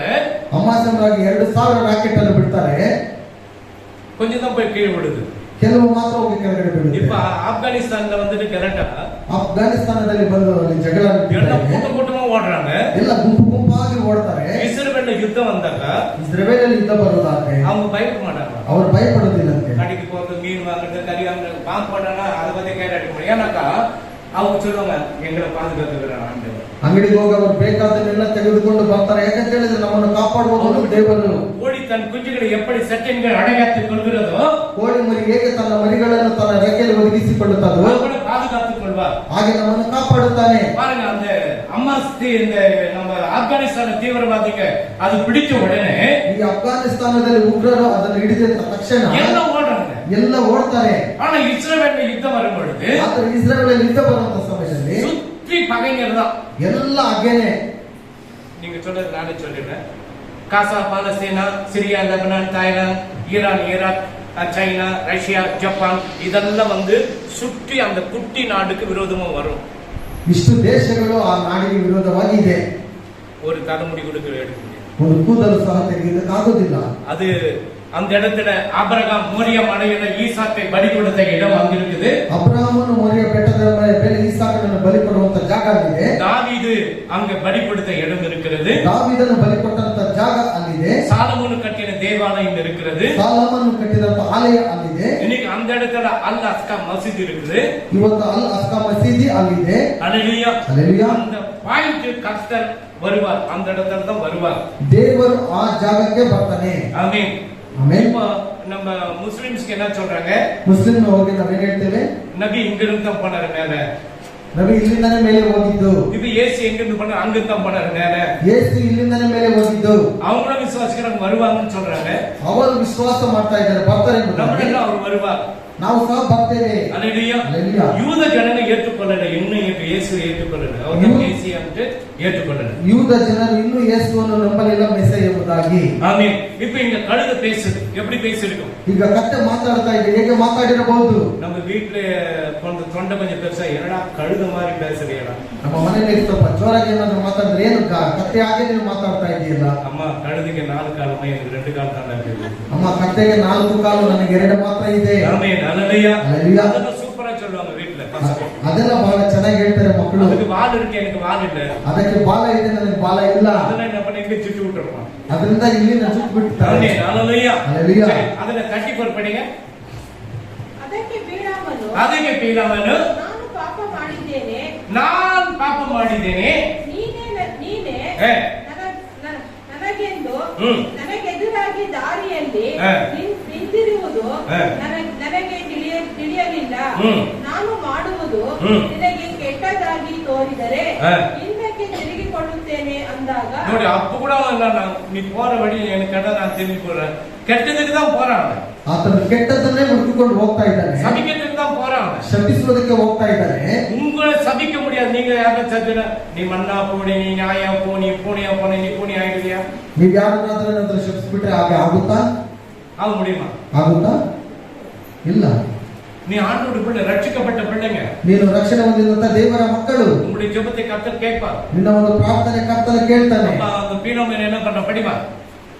ಅಮಾಸಂಗಾಗಿ 2000 ರಾಕೆಟ್ ಅನ್ನು ಬಿಡ್ತಾರೆ. கொஞ்சம் தான் போய் கீழே விடுது. ಕೆಲವು ಮಾತ್ರ ಹೋಗಿ ಕೆಳಗಡೆ ಬೀಳುತ್ತೆ. இப்ப ஆப்கானிஸ்தான்ல வந்துட்டு கரெக்டா ಆಫ್ಘಾನಿಸ್ತಾನದಲ್ಲಿ ಬಂದು ಜಗಳ ಎಲ್ಲ ಕೂಟமா ஓடுறாங்க. ಎಲ್ಲ ಗುಂಪಾಗಿ ಓಡ್ತಾರೆ. இஸ்ரவேல்ல யுத்தம் வந்தாங்க. ಇಸ್ರಾಯೇಲಲ್ಲಿ ಯುದ್ಧ ಬರುವುದಾದ್ರೆ அவங்க பயப்பட மாட்டாங்க. ಅವರು ಭಯಪಡುವುದಿಲ್ಲಂತೆ. கடைக்கு போறது, மீன் வாங்குறது, கறி வாங்குறது, பாம்பு போட்டா அதை பத்தி கேட்டு அடிக்க முடியும். ஏன்னாக்கா அவங்க சொல்லுவாங்க எங்களை பாதுகாத்துக்கிற ஆண்டவர். ಅಂಗಡಿಗೆ ಹೋಗಿ ಅವರು ಬೇಕಾದನ್ನೆಲ್ಲ ತೆಗೆದುಕೊಂಡು ಬರ್ತಾರೆ. ಯಾಕಂತ ಹೇಳಿದ್ರೆ ನಮ್ಮನ್ನು ಕಾಪಾಡುವುದು ದೇವರು. கோழி தன் குஞ்சுகளை எப்படி சட்டின்கள் அடையாத்துக் கொள்கிறதோ, ಕೋಳಿ ಮರಿ ಹೇಗೆ ತನ್ನ ಮರಿಗಳನ್ನು ತನ್ನ ರೆಕ್ಕೆಯಲ್ಲಿ ಒದಗಿಸಿಕೊಳ್ಳುತ್ತದೋ கூட பாதுகாத்துக் கொள்வார். ಹಾಗೆ ನಮ್ಮನ್ನು ಕಾಪಾಡುತ್ತಾನೆ. பாருங்க, அந்த அம்மாஸ்தி இந்த நம்ம ஆப்கானிஸ்தான தீவிரவாதிங்க அது பிடிச்ச உடனே ಈ ಅಫ್ಘಾನಿಸ್ತಾನದಲ್ಲಿ ಉಗ್ರರು ಅದನ್ನು ಹಿಡಿದ ತಕ್ಷಣ ಎಲ್ಲ ஓடுறாங்க, ಎಲ್ಲ ಓಡ್ತಾರೆ. ஆனா இஸ்ரவேல்ல யுத்தம் வரும் பொழுது ಆದರೆ ಇಸ್ರಾಯೇಲ್ ಯುದ್ಧ ಬರುವಂತ ಸಮಯದಲ್ಲಿ சுத்தி பகைஞர் தான். ಎಲ್ಲ ಹಾಗೇನೆ. நீங்க சொல்றது நானே சொல்லிடுறேன். Gaza, Palestine, Syria, Lebanon, Thailand, Iran, Iraq, China, Russia, Japan இதெல்லாம் வந்து சுற்றி அந்த குட்டி நாடுக்கு விரோதமா வரும். ಇಷ್ಟು ದೇಶಗಳು ಆ ನಾಡಿಗೆ ವಿರೋಧವಾಗಿ ಇದೆ. ஒரு தலைமுடி கொடுக்க எடுக்க முடியும். ಒಂದು ಕೂದಲು ಸಹ ತೆಗೆಯುವುದಕ್ಕಾಗುವುದಿಲ್ಲ. அது அந்த இடத்துல ஆபிரகாம் மோரியா மலையில ஈசாக்கை பலி கொடுத்த இடம் அங்க இருக்குது. ಅಬ್ರಹಾಮನು ಮೋರಿಯ ಬೆಟ್ಟದ ಮೇಲೆ ಈಸಾಕನನ್ನು ಬಲಿ ಕೊಡುವಂತ ಜಾಗ ಅಲ್ಲಿದೆ. தாவீது அங்க பலி கொடுத்த இடம் இருக்கிறது. ದಾವೀದನು ಬಲಿ ಕೊಟ್ಟಂತ ಜಾಗ ಅಲ್ಲಿದೆ. சாலமோன் கட்டின தேவாலயம் இருக்கிறது. ಸಾಲಮನ್ ಕಟ್ಟಿದಂತ ಆಲಯ ಅಲ್ಲಿದೆ. இன்னைக்கு அந்த இடத்துல அல் அஸ்கா மசீத் இருக்குது. ಇವತ್ತು ಅಲ್ ಅಸ್ಕಾ ಮಸೀದಿ ಅಲ್ಲಿದೆ. ஹல்லேலூயா. ಹಲ್ಲೆಲೂಯಾ. அந்த பாயிண்ட் கர்த்தர் வருவார், அந்த இடத்துல தான் வருவார். ದೇವರು ಆ ಜಾಗಕ್ಕೆ ಬರ್ತಾನೆ. ஆமென். ಆಮೆನ್. இப்போ நம்ம முஸ்லிம்ஸ்க்கு என்ன சொல்றாங்க? ಮುಸ್ಲಿಂ ಹೋಗಿ ನಾವೇನ್ ಹೇಳ್ತೇವೆ? நபி இங்க இருந்து தான் போனாரு மேல. ನಬಿ ಇಲ್ಲಿಂದನೇ ಮೇಲೆ ಹೋಗಿದ್ದು. இப்ப ஏசு எங்க இருந்து போனாரு? அங்க தான் போனாரு மேல. ಯೇಸು ಇಲ್ಲಿಂದನೇ ಮೇಲೆ ಹೋಗಿದ್ದು. அவங்களும் விசுவாசிக்கிறாங்க, வருவாங்கன்னு சொல்றாங்க. ಅವರು ವಿಶ್ವಾಸ ಮಾಡ್ತಾ ಇದ್ದಾರೆ, ಬರ್ತಾರೆ ಎಂಬುದಾಗಿ. நம்மளெல்லாம் அவர் வருவார். ನಾವು ಸಹ ಬರ್ತೇವೆ. ஹல்லேலூயா. ಹಲ್ಲೆಲೂಯಾ. யூத ஜனங்க ஏற்றுக்கொள்ளல, இன்னும் இயேசு ஏற்றுக்கொள்ளல, அவர் மேசியா என்று ஏற்றுக்கொள்ளல. யூத ಜನರು ಇನ್ನೂ ಯೇಸುವನ್ನು ನಂಬಲಿಲ್ಲ, ಮೆಸ್ಸಿಯ ಎಂಬುದಾಗಿ. ஆமென். இப்போ இங்க கழுதை பேசுது, எப்படி பேசிருக்கும்? ಈಗ ಕತ್ತೆ ಮಾತಾಡ್ತಾ ಇದೆ, ಹೇಗೆ ಮಾತಾಡಿರಬಹುದು? நம்ம வீட்ல தொண்டை கொஞ்சம் பெருசா, என்னடா கழுத மாதிரி பேசுறியடா. ನಮ್ಮ ಮನೆಯಲ್ಲಿ ಸ್ವಲ್ಪ ಜೋರಾಗಿ ಏನಾದ್ರು ಮಾತಾಡಿದ್ರೆ ಏನು ಕತ್ತೆ ಹಾಗೆ ನೀವು ಮಾತಾಡ್ತಾ ಇದೆಯಲ್ಲ. அம்மா கழுதைக்கு 4 காலமா எனக்கு 2 கால் தான் இருக்குது. ಅಮ್ಮ ಕತ್ತೆಗೆ 4 ಕಾಲು, ನನಗೆ 2 ಮಾತ್ರ ಇದೆ. ஆமென். ஹல்லேலூயா. ಹಲ್ಲೆಲೂಯಾ. அதெல்லாம் சூப்பரா சொல்லுவாங்க வீட்ல பசங்க. ಅದೆಲ್ಲ ಬಹಳ ಚೆನ್ನಾಗಿ ಹೇಳ್ತಾರೆ ಮಕ್ಕಳು. அதுக்கு வால் இருக்கு, எனக்கு வால் இல்ல. ಅದಕ್ಕೆ ಬಾಲ ಇದೆ, ನನಗೆ ಬಾಲ ಇಲ್ಲ. அதெல்லாம் என்ன பண்ணி இங்க சுட்டு விட்டுறோம். ಅದರಿಂದ ಇಲ್ಲಿ ಸುಟ್ಟು ಬಿಡ್ತಾರೆ. ஆமென். ஹல்லேலூயா. ಹಲ್ಲೆಲೂಯಾ. சரி, ಅದನ್ನ கட்டி ಕೊಡ್ಬೇಡಿங்க. ಅದಕ್ಕೆ ಬೀಳಾಮನು ಅದಕ್ಕೆ ಬೀಳಾಮನು ನಾನು ಪಾಪ ಮಾಡಿದ್ದೇನೆ, நான் பாப்பம் ಮಾಡಿದ್ದೇನೆ, ನೀನೇ ಏ, ನನಗೆಂದು ಹ್ಮ್. ನನಗೆದುರಾಗಿ ದಾರಿಯಲ್ಲಿ ಹೇ. ನಿಂತಿರುವುದು ಹೇ. ನನಗೆ ತಿಳಿಯಲಿಲ್ಲ. ಹ್ಮ್. ನಾನು ಮಾಡುವುದು ಹ್ಮ್. ನಿನಗೆ ಕೆಟ್ಟದಾಗಿ ತೋರಿದರೆ ಹೇ. ಹಿಂದಕ್ಕೆ ತಿರುಗಿಕೊಳ್ಳುತ್ತೇನೆ ಅಂದಾಗ ನೋಡಿ ಅಪ್ಪ ಕೂಡ நீ போற வழி எனக்கு கேட்டா நான் திரும்பி போறேன். கெட்டதுக்கு தான் போறான் அவன். ಆತನು ಕೆಟ್ಟದನ್ನೇ ಹುಡುಕಿಕೊಂಡು ಹೋಗ್ತಾ ಇದ್ದಾನೆ. சபிக்கிறதுக்கு தான் போறான் அவன். ಶಪಿಸುವುದಕ್ಕೆ ಹೋಗ್ತಾ ಇದ್ದಾನೆ. உங்களை சபிக்க முடியாது. நீங்க யாரும் சபின நீ மண்ணா போடி, நீ நியாயா போ, நீ பூனியா போன, நீ பூனி ஆயிடுவியா? ನೀವು ಯಾರನ್ನಾದ್ರೂ ನಂತರ ಶಪಿಸ್ಬಿಟ್ರೆ ಹಾಗೆ ಆಗುತ್ತಾ? ஆக முடியுமா? ಆಗುತ್ತಾ? ಇಲ್ಲ. நீ ஆண்டோட பிள்ளை, ரட்சிக்கப்பட்ட பிள்ளைங்க. ನೀನು ರಕ್ಷಣೆ ಹೊಂದಿದಂತ ದೇವರ ಮಕ್ಕಳು. உங்களுடைய ஜெபத்தை கர்த்தர் கேட்பார். ನಿನ್ನ ಒಂದು ಪ್ರಾರ್ಥನೆ ಕರ್ತನ ಕೇಳ್ತಾನೆ. அப்ப அந்த பீனோமேன் என்ன பண்ண படிமா?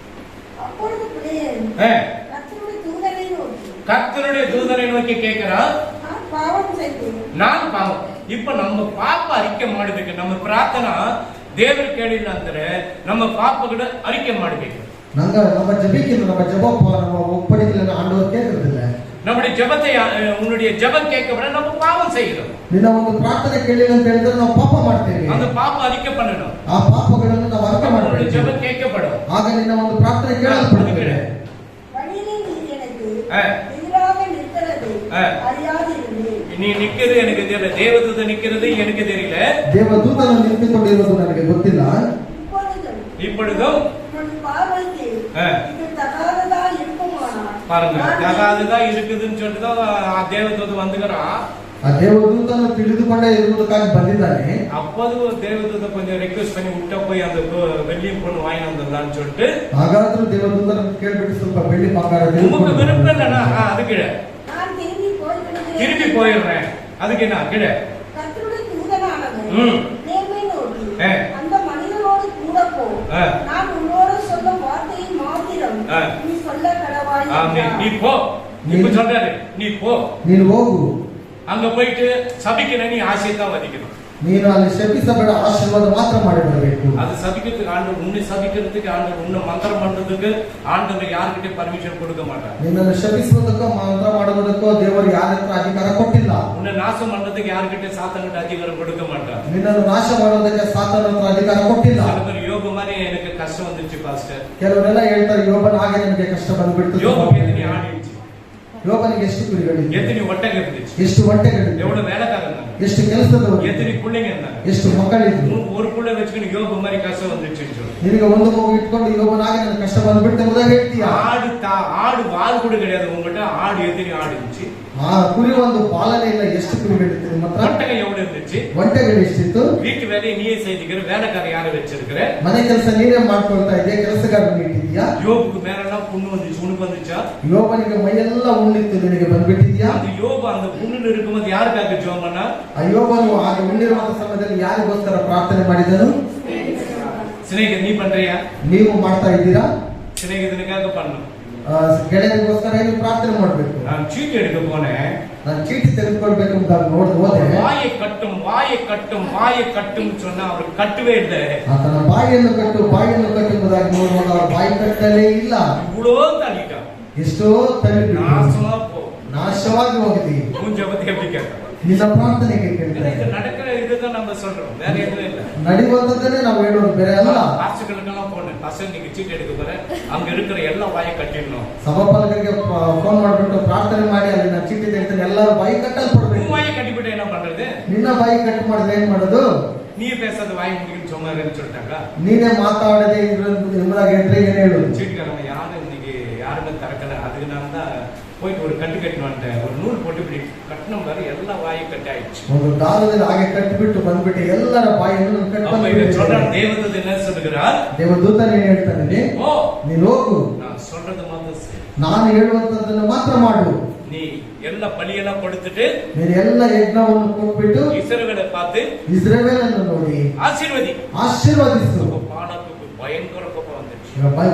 அப்பொழுது பிள்ளையன் கர்த்தருடைய தூதனை நோக்கி, கர்த்தருடைய தூதனை நோக்கி கேட்கிறான், நான் பாவம் செய்தேன். நான் பாவம். இப்ப நம்ம ಪಾಪ ಅರಿಕೆ ಮಾಡಬೇಕು. ನಮ್ಮ ಪ್ರಾರ್ಥನಾ ದೇವರ ಕೇಳಿಲ್ಲ ಅಂದ್ರೆ ನಮ್ಮ ಪಾಪಗಳ ಅರಿಕೆ ಮಾಡಬೇಕು. நம்ம ஜெபிக்கணும், நம்ம ஜெபம் நம்ம ஒப்படைக்கல ஆண்டவர் கேட்கறதில்ல. நம்முடைய ஜெபத்தை உன்னுடைய ஜெபம் கேட்கப்பட நம்ம பாவம் செய்கிறோம். ನಿನ್ನ ಒಂದು ಪ್ರಾರ್ಥನೆ ಕೇಳಿಲ್ಲ ಅಂತ ಹೇಳಿದ್ರೆ ನಾವು ಪಾಪ ಮಾಡ್ತೇವೆ. அந்த பாப்ப அறிக்கை பண்ணணும். ಆ ಪಾಪಗಳನ್ನು ನಾವು ಅರಿಕೆ ಮಾಡಬೇಕು. ஜெபம் கேட்கப்படும். ಆಗ ನಿನ್ನ ಒಂದು ಪ್ರಾರ್ಥನೆ ಕೇಳಲ್ಪಡುತ್ತದೆ. வழியிலே நீர் எனக்கு எதிராக நிற்கிறது அறியாதிருந்தேன். நீ நிக்கிறது எனக்கு தெரியல, தேவதூதன் நிக்கிறது எனக்கு தெரியல, ದೇವದೂತನು ನಿಂತುಕೊಂಡಿರುವುದು ನನಗೆ ಗೊತ್ತಿಲ್ಲ. இப்பொழுதும் உன் பார்வைக்கு இது தகாததா இருக்குமானால் பாருங்க, தகாததா இருக்குதுன்னு சொல்லிட்டு தான் தேவதூதன் வந்துக்கிறான். ಆ ದೇವದೂತನು ತಿಳಿದುಕೊಂಡೇ ಇರುವುದಕ್ಕಾಗಿ ಬಂದಿದ್ದಾನೆ. அப்போது தேவதூத கொஞ்சம் ரிக்வெஸ்ட் பண்ணி விட்ட போய் அந்த வெள்ளியும் பொண்ணு வாங்கி வந்துடலான்னு சொல்லிட்டு, ಹಾಗಾದ್ರೂ ದೇವದೂತನನ್ನು ಕೇಳ್ಬಿಟ್ಟು ಸ್ವಲ್ಪ ಬೆಳ್ಳಿ ಬಂಗಾರ உங்களுக்கு விருப்பம் இல்லைன்னா அது கீழே நான் திரும்பி போயிடுறேன், அதுக்கு என்ன கீழே கர்த்தருடைய தூதனானவர் ம். நேர்மை நோக்கி ஆ. அந்த மனிதனோடு கூட போ, ஆ. நான் உன்னோடு சொல்லும் வார்த்தையை மாத்திரம் ஆ. நீ சொல்ல கடவாய் நீ போ, இப்ப சொல்றாரு நீ போ, ನೀನು ಹೋಗು, அங்க போயிட்டு சபிக்கிற நீ ஆசையை தான் வதிக்கணும். ನೀನು ಅಲ್ಲಿ ಶಪಿಸಬೇಡ, ಆಶೀರ್ವಾದ ಮಾತ್ರ ಮಾಡಿ ಬರಬೇಕು. அது சபிக்கிறதுக்கு ஆண்டவர் உன்னை சபிக்கிறதுக்கு ஆண்டவர் உன்னை மந்திரம் பண்றதுக்கு ஆண்டவர் யாருக்கிட்ட பர்மிஷன் கொடுக்க மாட்டார். ನಿನ್ನನ್ನು ಶಪಿಸುವುದಕ್ಕೋ ಮಂತ್ರ ಮಾಡುವುದಕ್ಕೋ ದೇವರು ಯಾರ ಹತ್ರ ಅಧಿಕಾರ ಕೊಟ್ಟಿಲ್ಲ. உன்னை நாசம் பண்றதுக்கு யாருக்கிட்ட சாத்தான்கிட்ட அதிகாரம் கொடுக்க மாட்டார். ನಿನ್ನನ್ನು ನಾಶ ಮಾಡುವುದಕ್ಕೆ ಸಾತಾನ ಹತ್ರ ಅಧಿಕಾರ ಕೊಟ್ಟಿಲ್ಲ. சில பேர் யோபு மாதிரி எனக்கு கஷ்டம் வந்துச்சு பாஸ்டர், ಕೆಲವರೆಲ್ಲ ಹೇಳ್ತಾರೆ ಯೋಬನ ಹಾಗೆ ನನಗೆ ಕಷ್ಟ ಬಂದ್ಬಿಡ್ತು. யோபுக்கு எத்தனை ஆடு இருந்துச்சு, ಯೋಬನಿಗೆ ಎಷ್ಟು ಕುರಿಗಳಿವೆ, எத்தனை ஒட்டகம் இருந்துச்சு, ಎಷ್ಟು ಹೊಟ್ಟೆಗಳಿವೆ, எவ்வளவு வேலைக்காரங்க, ಎಷ್ಟು ಕೆಲಸದವರು, எத்தனை பிள்ளைங்க இருந்தாங்க, ಎಷ್ಟು ಮಕ್ಕಳಿದ್ರು. ஒரு பிள்ளை வச்சுக்கிட்டு யோபு மாதிரி கஷ்டம் வந்துச்சுன்னு சொல்லு. ನಿನಗೆ ಒಂದು ಮಗು ಇಟ್ಕೊಂಡು ಯೋಬನ ಹಾಗೆ ನನಗೆ ಕಷ್ಟ ಬಂದ್ಬಿಡ್ತು ಎಂಬುದಾಗಿ ಹೇಳ್ತೀಯ. ஆடு வால் கூட கிடையாது உங்ககிட்ட, ஆடு எத்தனை ஆடு இருந்துச்சு, ಆ ಕುರಿ ಒಂದು ಪಾಲನೆ ಇಲ್ಲ, ಎಷ್ಟು ಕುರಿಗಳಿತ್ತು ನಿಮ್ಮ ಹತ್ರ, ஒட்டகம் எவ்வளவு இருந்துச்சு, ಒಂಟೆಗಳು ಎಷ್ಟಿತ್ತು, வீட்டு வேலையை நீயே செய்திக்கிற, வேலைக்கார யாரை வச்சிருக்கிற, ಮನೆ ಕೆಲಸ ನೀನೇ ಮಾಡ್ಕೊಳ್ತಾ ಇದೆಯಾ, ಕೆಲಸಗಾರನ ಇಟ್ಟಿದ್ಯಾ. யோபுக்கு மேலாம் புண்ணு வந்துச்சு, உனக்கு வந்துச்சா, ಯೋಬನಿಗೆ ಮೈಯೆಲ್ಲ ಉಣ್ಣಿತ್ತು, ನಿನಗೆ ಬಂದ್ಬಿಟ್ಟಿದ್ಯಾ. அந்த யோபு அந்த புண்ணுல இருக்கும்போது யாருக்காக ஜெபம் பண்ணா, ಆ ಯೋಬನು ಹಾಗೆ ಉಣ್ಣಿರುವಂತ ಸಮಯದಲ್ಲಿ ಯಾರಿಗೋಸ್ಕರ ಪ್ರಾರ್ಥನೆ ಮಾಡಿದನು? சிநேகிதன் நீ பண்றியா, ನೀವು ಮಾಡ್ತಾ ಇದ್ದೀರಾ? சிநேகிதனுக்காக பண்ணணும். ಗೆಳೆಯರಿಗೋಸ್ಕರ ನೀವು ಪ್ರಾರ್ಥನೆ ಮಾಡ್ಬೇಕು. நான் சீட்டு எடுக்க போனேன், ನಾನು ಚೀಟಿ ತೆಗೆದುಕೊಳ್ಬೇಕು ಅಂತ ಹೋದೆ. வாயை கட்டும் வாயை கட்டும் வாயை கட்டும் சொன்னா அவர் கட்டவே இல்லை. ಆತನ ಬಾಯಿಯನ್ನು ಕಟ್ಟು ಎಂಬುದಾಗಿ ನೋಡುವಾಗ ಅವರ ಬಾಯಿ ಕಟ್ಟಲೇ ಇಲ್ಲ. இவ்வளோ தள்ளிட்டான், ಎಷ್ಟೋ ತಳ್ಳಿ நாசமா போ, ನಾಶವಾಗಿ ಹೋಗಿದೆ. உன் ஜபத்தை எப்படி கேட்க, ನಿನ್ನ ಪ್ರಾರ್ಥನೆಗೆ ಕೇಳ್ತಾರೆ. இது நடக்கிற இதுதான் நம்ம சொல்றோம், வேற எதுவும் இல்லை. ನಡೆಯುವಂತದ್ದನ್ನೇ ನಾವು ಹೇಳೋದು, ಬೇರೆ ಅಲ್ಲ. பாஸ்டர்களுக்கெல்லாம் போனேன், பாஸ்டர் நீங்க சீட்டு எடுக்க போறேன், அங்க இருக்கிற எல்லா வாயை கட்டிடணும், ಸಭಾಪಾಲಕರಿಗೆ ಫೋನ್ ಮಾಡ್ಬಿಟ್ಟು ಪ್ರಾರ್ಥನೆ ಮಾಡಿ ಅಲ್ಲಿ ನಾನು ಚೀಟಿ ತೆಗಿತೇನೆ, ಎಲ್ಲರೂ ಬಾಯಿ ಕಟ್ಟಲ್ಪಡ್ಬೇಕು. உன் வாயை கட்டிவிட்டு என்ன பண்றது, ನಿನ್ನ ಬಾಯಿ ಕಟ್ ಮಾಡಿದ್ರೆ ಏನ್ ಮಾಡೋದು? நீ பேசாத வாய் முடியும் சும்மாருன்னு சொல்லிட்டாங்க. ನೀನೇ ಮಾತಾಡದೆ ಎಂಬುದಾಗಿ ಹೇಳಿದ್ರೆ ಏನ್ ಹೇಳುದು? சீட்டுக்காரங்க யாரும் இன்னைக்கு யாருமே திறக்கல, அதுக்கு நான் தான் போயிட்டு ஒரு கட்டு கட்டின்னு வந்துட்டேன், ஒரு நூல் போட்டு இப்படி கட்டணும் பாரு, எல்லா வாயை கட்டி ஆயிடுச்சு. ಒಂದು ದಾರದಲ್ಲಿ ಹಾಗೆ ಕಟ್ಟಿಬಿಟ್ಟು ಬಂದ್ಬಿಟ್ಟು ಎಲ್ಲರ ಬಾಯಿಯನ್ನು அப்ப இதை சொல்ற தேவதூதன் என்ன சொல்லுகிறார், ದೇವದೂತನ ಏನ್ ಹೇಳ್ತಾನೆ? ஓ ನೀನು ಹೋಗು, நான் சொல்றது மாத்திரம் செய், ನಾನು ಹೇಳುವಂತದ್ದನ್ನು ಮಾತ್ರ ಮಾಡು. நீ எல்லா பலியெல்லாம் கொடுத்துட்டு ನೀನು ಎಲ್ಲ ಯಜ್ಞವನ್ನು ಕೊಟ್ಬಿಟ್ಟು இஸ்ரவேலை பார்த்து ಇಸ್ರಾಯೇಲನ್ನು ನೋಡಿ ஆசீர்வதி. ಆಶೀರ್ವದಿಸು. பாலத்துக்கு பயங்கர கோபம் வந்துச்சு,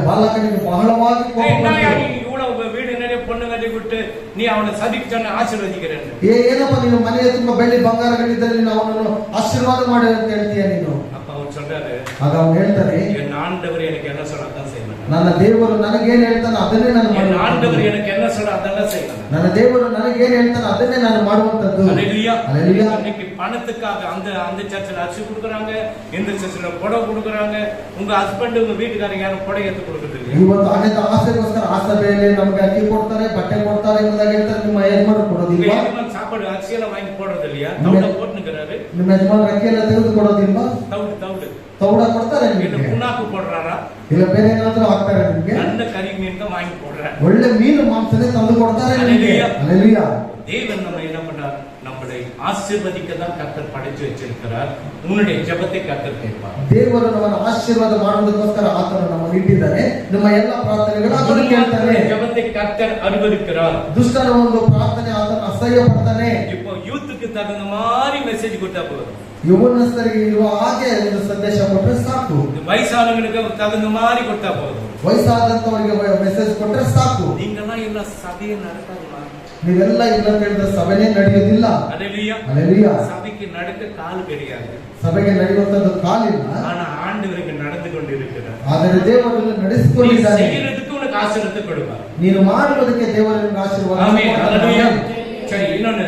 ಬಾಲಕನಿಗೆ ಬಹಳವಾಗಿ ಕೋಪ என்னையா ಬಂತು. நீ இவ்வளவு வீடு நிறைய பொண்ணு கட்டி விட்டு நீ அவனை சபிக்க சொன்ன ஆசீர்வதிக்கிறேன், ಏನಪ್ಪ ನೀನು ಮನೆಯ ತುಂಬಾ ಬೆಳ್ಳಿ ಬಂಗಾರಗಳಿದ್ದರೆ ನೀನು ಅವನನ್ನು ಆಶೀರ್ವಾದ ಮಾಡಿ ಅಂತ ಹೇಳ್ತೀಯ ನೀನು. அப்ப அவர் சொல்றாரு, ಆಗ ಅವನು ಹೇಳ್ತಾನೆ, என் ஆண்டவர் எனக்கு என்ன சொல்ல அதான் செய்யணும், ನನ್ನ ದೇವರು ನನಗೇನ್ ಹೇಳ್ತಾನೆ ಅದನ್ನೇ ನಾನು என் ஆண்டவர் ಮಾಡುವಂತದ್ದು. எனக்கு என்ன சொல்ல அதெல்லாம் செய்யணும். ನನ್ನ ದೇವರು ನನಗೇನ್ ಹೇಳ್ತಾನೆ ಅದನ್ನೇ ನಾನು ಮಾಡುವಂತದ್ದು. அல்லேலூயா. அல்லேலூயா. இன்னைக்கு பணத்துக்காக அந்த அந்த சர்ச்சில் அரிசி கொடுக்குறாங்க, இந்த சர்ச்சில் புடவை கொடுக்குறாங்க, உங்க ஹஸ்பண்ட் உங்க வீட்டுக்காரங்க யாரும் புடவை எடுத்து கொடுக்குறது இல்லையா? ಇವತ್ತು ಅನೇಕ ಆಸೆಗೋಸ್ಕರ ಆ ಸಭೆಯಲ್ಲಿ ನಮ್ಗೆ ಅಕ್ಕಿ ಕೊಡ್ತಾರೆ, ಬಟ್ಟೆ ಕೊಡ್ತಾರೆ ಎಂಬುದಾಗಿ ಹೇಳ್ತಾರೆ. ನಿಮ್ಮ ಯಜಮಾನರು உங்க ಕೊಡೋದಿಲ್ವಾ? ಯಜಮಾನ್ சாப்பாடு அரிசியெல்லாம் வாங்கி போடுறது இல்லையா? தவுட போட்டுக்கிறாரு, ನಿಮ್ಮ ಯಜಮಾನರು ಅಕ್ಕಿ ಎಲ್ಲ ತೆಗೆದು ಕೊಡೋದಿಲ್ವಾ? தவுடு தவுடு ತೌಡ ಕೊಡ್ತಾರೆ இல்ல ನಿಮಗೆ? புண்ணாக்கு போடுறாரா, ಇಲ್ಲ ಬೇರೆ ಏನಾದ್ರೂ ಹಾಕ್ತಾರೆ ನಿಮ್ಗೆ? நல்ல கறி மீன் தான் வாங்கி போடுறாரு. ಒಳ್ಳೆ ಮೀನು ಮಾಂಸನೇ ತಂದು ಕೊಡ್ತಾರೆ ನಿಮಗೆ. அல்லேலூயா. அல்லேலூயா. தேவன் நம்ம என்ன பண்றார், நம்மளை ஆசீர்வதிக்க தான் கர்த்தர் படைச்சு வச்சிருக்கிறார். உன்னுடைய ஜெபத்தை கர்த்தர் கேட்பார். ದೇವರು ನಮ್ಮನ್ನು ಆಶೀರ್ವಾದ ಮಾಡುವುದಕ್ಕೋಸ್ಕರ ಆತನು ನಮ್ಮನ್ನು ಇಟ್ಟಿದ್ದಾನೆ. ನಿಮ್ಮ ಎಲ್ಲ ಪ್ರಾರ್ಥನೆಗಳು ಆತನು ಕೇಳ್ತಾನೆ. ஜெபத்தை கர்த்தர் அனுமதிக்கிறார். ದುಷ್ಟನ ಒಂದು ಪ್ರಾರ್ಥನೆ ಆತನು ಅಸಹ್ಯ ಪಡ್ತಾನೆ. இப்போ யூத்துக்கு தகுந்த மாதிரி மெசேஜ் கொடுத்தா போதும், ಯುವನಸ್ಥರಿಗೆ ಇರುವ ಹಾಗೆ ಒಂದು ಸಂದೇಶ ಕೊಟ್ರೆ ಸಾಕು. வயசானவங்களுக்கு தகுந்த மாதிரி கொடுத்தா போதும். ವಯಸ್ಸಾದಂತವರಿಗೆ ಮೆಸೇಜ್ ಕೊಟ್ರೆ ಸಾಕು. நீங்கெல்லாம் இல்ல சபையை நடத்தாதுமா, ನೀವೆಲ್ಲ ಇಲ್ಲ ಹೇಳಿದ್ರೆ ಸಭೆನೇ ನಡೆಯುವುದಿಲ್ಲ. அல்லேலூயா. அல்லேலூயா. சபைக்கு நடக்க கால் கிடையாது, ಸಭೆಗೆ ನಡೆಯುವಂತದ್ದು ಕಾಲಿಲ್ಲ, ஆனா ஆண்டவருக்கு நடந்து கொண்டு இருக்கிறார். ಆದರೆ ದೇವರನ್ನು நீ ನಡೆಸಿಕೊಂಡಿದ್ದಾನೆ. செய்யறதுக்கு உனக்கு ஆசீர்வாதத்தை கொடுப்பார். ನೀನು ಮಾಡುವುದಕ್ಕೆ ದೇವರನ್ನು ಆಶೀರ್ವಾದ ஆமென். அல்லேலூயா. ಮಾಡ್ತಾನೆ. சரி, இன்னொன்னு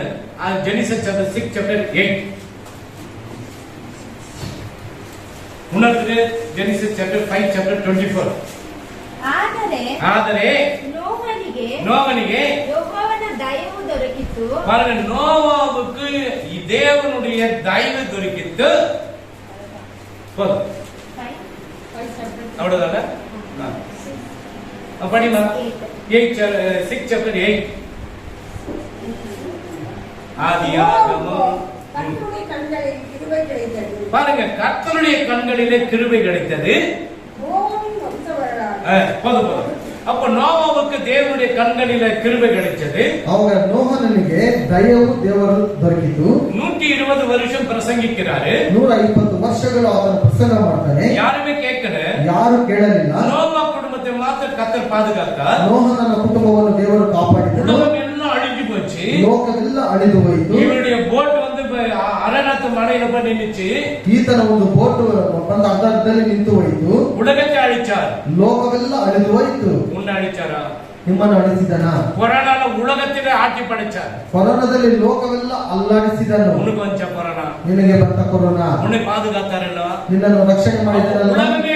ஜெனிசிஸ் சாப்டர் 6 சாப்டர் 8 உணர்ந்து ஜெனிசிஸ் சாப்டர் 5 சாப்டர் 24. ಆದರೆ ಆದರೆ ನೋಹನಿಗೆ ನೋಹನಿಗೆ ಯೆಹೋವನ ದಯವು దొరికితు. பாருங்க, நோவாவுக்கு தேவனுடைய தயவு దొరికిத்து. போதும், அவ்வளவுதானே? படிமா 6 chapter 8 ஆதியாகமம். கர்த்தருடைய கண்களில் கிருபை கிடைத்தது. பாருங்க, கர்த்தருடைய கண்களிலே கிருபை கிடைத்தது. நோவாவின் வம்ச வரலாறு. போதும். அப்ப நோவாவுக்கு தேவனுடைய ಕಣ್ಗಳಿல கிருபை கிடைச்சது. அவங்க நோஹನನಿಗೆ ದಯವು ದೇವರು ದೊರಕಿತು. 120 வருஷம் பிரசங்கிக்கிறாரு. 120 ವರ್ಷಗಳು ಅವನು ಪ್ರಸಂಗ ಮಾಡ್ತಾನೆ. யாருமே கேட்கல, ಯಾರು ಕೇಳಲಿಲ್ಲ. நோவா குடும்பத்தை மாத்திர கர்த்தர் பாதுகாத்தார். ನೋಹನನ ಕುಟುಂಬವನ್ನು ದೇವರು ಕಾಪಾಡಿದನು. உலகம் எல்லாம் அழிஞ்சு போச்சு, ಲೋಕವೆಲ್ಲ ಅಳಿದು ಹೋಯಿತು. இவருடைய போட் வந்து அரநாத்து மலையில போய் நின்னுச்சு. ಈತನ ಒಂದು ಬೋಟ್ ಬಂದ ಅರ್ಧದಲ್ಲಿ ನಿಂತು ಹೋಯಿತು. உலகத்தை அழிச்சார். ಲೋಕವೆಲ್ಲ ಅಳಿದು ಹೋಯಿತು. உன்னை அழிச்சாரா? ನಿಮ್ಮನ್ನು ಅಳಿಸಿದನ? கொரோனால உலகத்திலே ஆட்டி படைச்சார். ಕೊರೋನಾದಲ್ಲಿ ಲೋಕವೆಲ್ಲ ಅಲ್ಲಾಡಿಸಿದನು. உனக்கு வந்த கொரோனா, ನಿನಗೆ ಬಂದ ಕೊರೋನಾ, உன்னை பாதுகாத்தாரல்ல, ನಿನ್ನನ್ನು ರಕ್ಷಣೆ ಮಾಡಿದನಲ್ಲ. உலகமே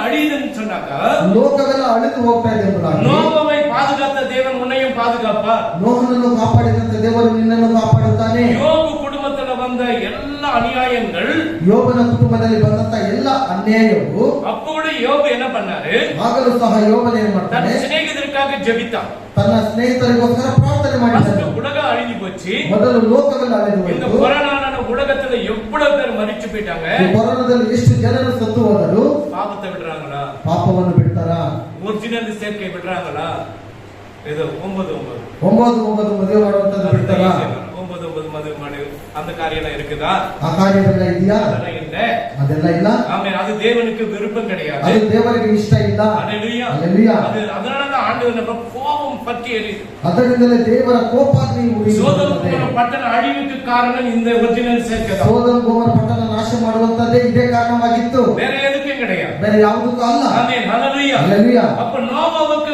அழியுதுன்னு சொன்னாக்கா ಲೋಕವೆಲ್ಲ ಅಳಿದು ಹೋಗ್ತಾ ಇದೆ ಎಂಬುದಾಗಿ நோவாவை பாதுகாத்த தேவன் உன்னையும் பாதுகாப்பார். ನೋಹನನ್ನು ಕಾಪಾಡಿದಂತೆ ದೇವರು ನಿನ್ನನ್ನು ಕಾಪಾಡುತ್ತಾನೆ. யோபு குடும்பத்துல வந்த எல்லா அநியாயங்கள், ಯೋಬನ ಕುಟುಂಬದಲ್ಲಿ ಬಂದಂತ ಎಲ್ಲ ಅನ್ಯಾಯವು, அப்ப கூட யோபு என்ன பண்ணாரு? ಆಗಲೂ ಸಹ ಯೋಬನ ಏನ್ தன் ಮಾಡ್ತಾನೆ? சிநேகிதருக்காக ஜெபித்தான். ತನ್ನ ಸ್ನೇಹಿತರಿಗೋಸ್ಕರ ಪ್ರಾರ್ಥನೆ ಮಾಡಿದನು. உலகம் அழிஞ்சு போச்சு. ಮೊದಲು ಲೋಕವೆಲ್ಲ ಅಳಿದು இந்த ಹೋಯಿತು. கொரோனான உலகத்துல எவ்வளவு பேர் மரிச்சு போயிட்டாங்க. ಈ ಕೊರೋನಾದಲ್ಲಿ ಎಷ್ಟು ಜನರು ಸತ್ತು ಹೋದರು? பாவத்தை விடுறாங்களா? ಪಾಪವನ್ನು ಬಿಡ್ತಾರ? ஒரிಜಿனல் சேர்க்கை விடுறாங்களா? ஏதோ 9 ಮದುವೆ ಮಾಡುವಂತದ್ದು ಬಿಡ್ತಾರ? 9 மதுவை மாடு அந்த காரியம் இருக்குதா? ಆ ಕಾರ್ಯವೆಲ್ಲ ಇದೆಯಾ? அதெல்லாம் இல்ல. ಅದೆಲ್ಲ ಇಲ್ಲ. ஆமென். அது தேவனுக்கு விருப்பம் கிடையாது. ಅದು ದೇವರಿಗೆ ಇಷ್ಟ ಇಲ್ಲ. ஹalleluya. ஹalleluya. அதனாலதான் ஆண்டவர் நம்ம கோபம் பற்றி எரியுது. ಅದರಿಂದಲೇ ದೇವರ ಕೋಪಾಗ್ನಿ சோதோம் ಉರಿಯುತ್ತದೆ. குமர பட்டಣ அழிவுக்கு காரணம் இந்த ஒரிಜಿನல் சேர்க்கை தான். ಸೋದೋಮ್ ಗೊಮೋರ ಪಟ್ಟಣ ನಾಶ ಮಾಡುವಂತದ್ದೇ ಇದೇ ಕಾರಣವಾಗಿತ್ತು. வேற எதுக்கும் கிடையாது. ಬೇರೆ ಯಾವುದಕ್ಕೂ ಅಲ್ಲ. ஆமென். ஹalleluya. ஹalleluya. அப்ப நோவாவுக்கு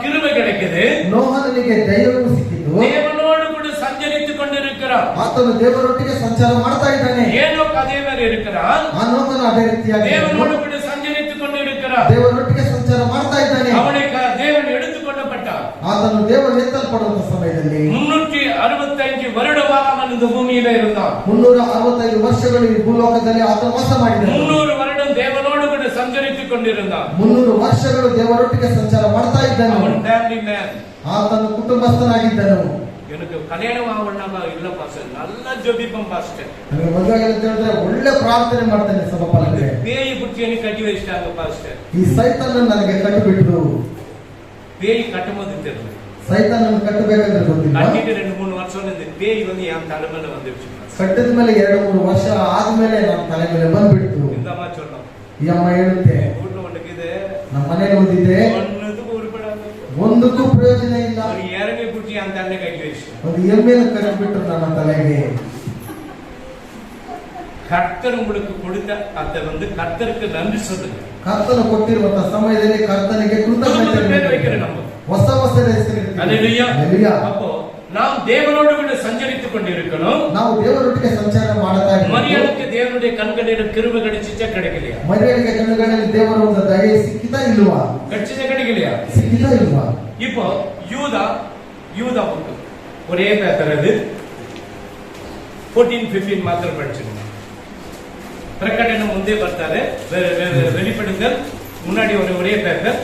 கிருபை கிடைக்குது. ನೋಹನನಿಗೆ ದಯವು ಸಿಕ್ಕಿತು. தேவனோடு கூட சஞ்சரித்துக் கொண்டிருக்கிறார். ಆತನು ದೇವರೊಟ್ಟಿಗೆ ಸಂಚಾರ ಮಾಡ್ತಾ ಇದ್ದಾನೆ. ஏனோக் அதே மாதிரி இருக்கிறார். ಆ ನೋಹನ ಅದೇ ರೀತಿಯಾಗಿ தேவனோடு கூட சஞ்சரித்துக் கொண்டிருக்கிறார். ದೇವರೊಟ್ಟಿಗೆ ಸಂಚಾರ ಮಾಡ್ತಾ ಇದ್ದಾನೆ. அவனை தேவன் எடுத்துக்கொள்ளப்பட்டார். ಆತನು ದೇವರು ಎತ್ತಲ್ಪಡುವ ಸಮಯದಲ್ಲಿ 365 வருடமாக அவன் இந்த பூமியில இருந்தான். 365 ವರ್ಷಗಳು ಈ ಭೂಲೋಕದಲ್ಲಿ ಆತನು ವಾಸ ಮಾಡಿದನು. 300 வருடம் தேவனோடு கூட சஞ்சரித்துக் கொண்டிருந்தான். 300 ವರ್ಷಗಳು ದೇವರೊಟ್ಟಿಗೆ ಸಂಚಾರ ಮಾಡ್ತಾ ಇದ್ದನು. அவன் ஃபேமிலி மேன். ಆತನು ಕುಟುಂಬಸ್ಥನಾಗಿದ್ದನು. எனக்கு கல்யாணம் ஆகணும்னா இல்ல பாஸ்டர், நல்லா ஜெபிப்பேன் பாஸ்டர். ನನಗೆ ಮದುವೆ ಆಗಿದೆ ಅಂತ ಹೇಳಿದ್ರೆ ಒಳ್ಳೆ ಪ್ರಾರ್ಥನೆ ಮಾಡ್ತೇನೆ ಸಭಾಪಾಲಕರೇ. பேய் பிடிச்சி எனக்கு கட்டி வச்சிட்டாங்க பாஸ்டர். ಈ ಸೈತಾನನ್ನು ನನಗೆ ಕಟ್ಟಿಬಿಟ್ರು. பேய் கட்டும்போது தெரியல. ಸೈತಾನನ್ನು ಕಟ್ಟಬೇಕಂದ್ರೆ ಗೊತ್ತಿಲ್ಲ. கட்டிட்டு 2-3 வருஷம் இந்த பேய் வந்து என் தலைமையில வந்துருச்சு. ಕಟ್ಟಿದ ಮೇಲೆ 2-3 ವರ್ಷ ಆದ್ಮೇಲೆ ನಮ್ಮ ತಲೆ ಮೇಲೆ ಬಂದ್ಬಿಡ್ತು. இந்த அம்மா சொன்னோம், ಈ ಅಮ್ಮ ಹೇಳುತ್ತೆ, வீட்டுல ஒண்ணுக்கு இது ನಮ್ಮ ಮನೇಲಿ ಓದಿದ್ದೆ, ஒண்ணுக்கு உருப்படாது. ಒಂದಕ್ಕೂ ಪ್ರಯೋಜನ ಇಲ್ಲ. ஒரு இறங்கி பிடிச்சி அந்த தண்ணி கட்டி வச்சு ಒಂದು ಎಮ್ಮೆಯನ್ನು ಕಟ್ಟಿಬಿಟ್ರು ನನ್ನ ತಲೆಗೆ. கர்த்தர் உங்களுக்கு கொடுத்த அதை வந்து கர்த்தருக்கு நன்றி சொல்லுங்க. ಕರ್ತನು ಕೊಟ್ಟಿರುವಂತಹ ಸಮಯದಲ್ಲಿ ಕರ್ತನಿಗೆ ಕೃತಜ್ಞತೆ பேர் வைக்கிற நம்ம. ಹೊಸ ಹೊಸ ಹೆಸರಿಡ್ತೀವಿ. அல்லேலூயா. ಹಲ್ಲೆಲೂಯಾ. அப்போ நாம் தேவனோடு கூட சஞ்சரித்துக் கொண்டிருக்கணும். ನಾವು ದೇವರೊಟ್ಟಿಗೆ ಸಂಚಾರ ಮಾಡ್ತಾ ಇದ್ದೀವಿ. மரியாளுக்கு தேவனுடைய கண்களில் கிருபை கிடைச்சிச்சா கிடைக்கலையா? ಮರಿಯಳಿಗೆ ಕಣ್ಣುಗಳಲ್ಲಿ ದೇವರ ಒಂದು ದಯೆ ಸಿಕ್ಕಿತಾ ಇಲ್ವಾ? கிடைச்சதா கிடைக்கலையா? ಸಿಕ್ಕಿತಾ ಇಲ್ವಾ? இப்போ யூதா புக்கு ஒரே பேப்பர் அது 14-15 மாத்திரம் படிச்சிருங்க. பிரகடனம் முந்தே பார்த்தாரு, வெளிப்படுங்கள் முன்னாடி ஒரே பேப்பர்.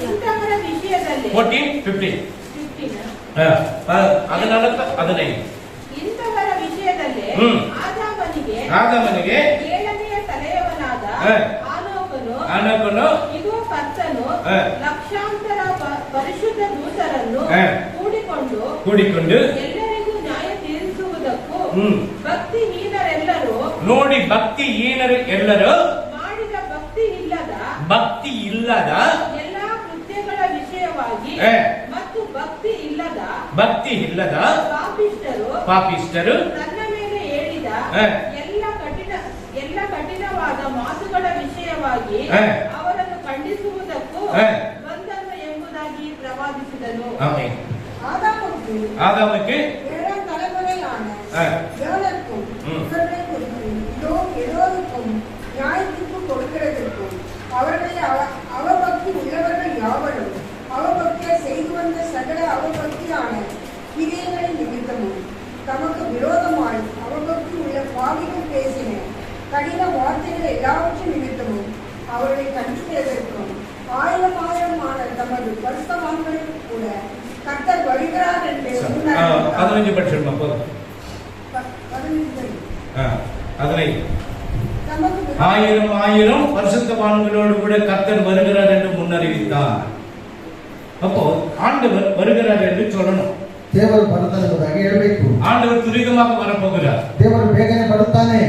ಇಂಥವರ ವಿಷಯದಲ್ಲಿ 14-15 அதனால 15 ಇಂಥವರ ವಿಷಯದಲ್ಲಿ ಆದಾಮನಿಗೆ 7ನೆಯ ತಲೆಯವನಾದ ಆನೋಕನು ಇಗೋ ಕರ್ತನು ಲಕ್ಷಾಂತರ ಪರಿಶುದ್ಧ ದೂತರನ್ನು ಕೂಡಿಕೊಂಡು ಎಲ್ಲರಿಗೂ ನ್ಯಾಯ ತೀರಿಸುವುದಕ್ಕೂ ಭಕ್ತಿಹೀನರೆಲ್ಲರೂ ನೋಡಿ ಭಕ್ತಿಹೀನರು ಎಲ್ಲರೂ ಮಾಡಿದ ಭಕ್ತಿ ಇಲ್ಲದ ಎಲ್ಲಾ ಕೃತ್ಯಗಳ ವಿಷಯವಾಗಿ ಮತ್ತು ಭಕ್ತಿ ಇಲ್ಲದ ಪಾಪಿಷ್ಠರು ತನ್ನ ಮೇಲೆ ಹೇಳಿದ ಎಲ್ಲ ಕಠಿಣವಾದ ಮಾತುಗಳ ವಿಷಯವಾಗಿ ಅವರನ್ನು ಖಂಡಿಸುವುದಕ್ಕೂ ಬಂದನು ಎಂಬುದಾಗಿ ಪ್ರವಾದಿಸಿದನು. ஆதாமுக்கு 7ஆம் தலைமுறையான எவனுக்கும் இவர்களை குறித்து இதோ எல்லோருக்கும் நியாய தீர்ப்பு கொடுக்கிறதற்கும் அவர்களை அவபக்தி உள்ளவர்கள் யாவரும் அவபக்தியை செய்து வந்த சகல அவபக்தியான தமது பரிசுத்தவான்களுக்கு கூட கர்த்தர் வருகிறார் என்று 15 படிச்சிருமா போதும். 15 தமக்கு 1000 பரிசுத்தவான்களோடு கூட கர்த்தர் வருகிறார் என்று முன்னறிவித்தார். அப்போ ஆண்டவர் வருகிறார் என்று சொல்லணும். ದೇವರು ಬರ್ತಾನೆ ಎಂಬುದಾಗಿ ಹೇಳಬೇಕು. ஆண்டவர் துரிதமாக வரப்போகிறார். ದೇವರು ಬೇಗನೆ ಬರುತ್ತಾನೆ.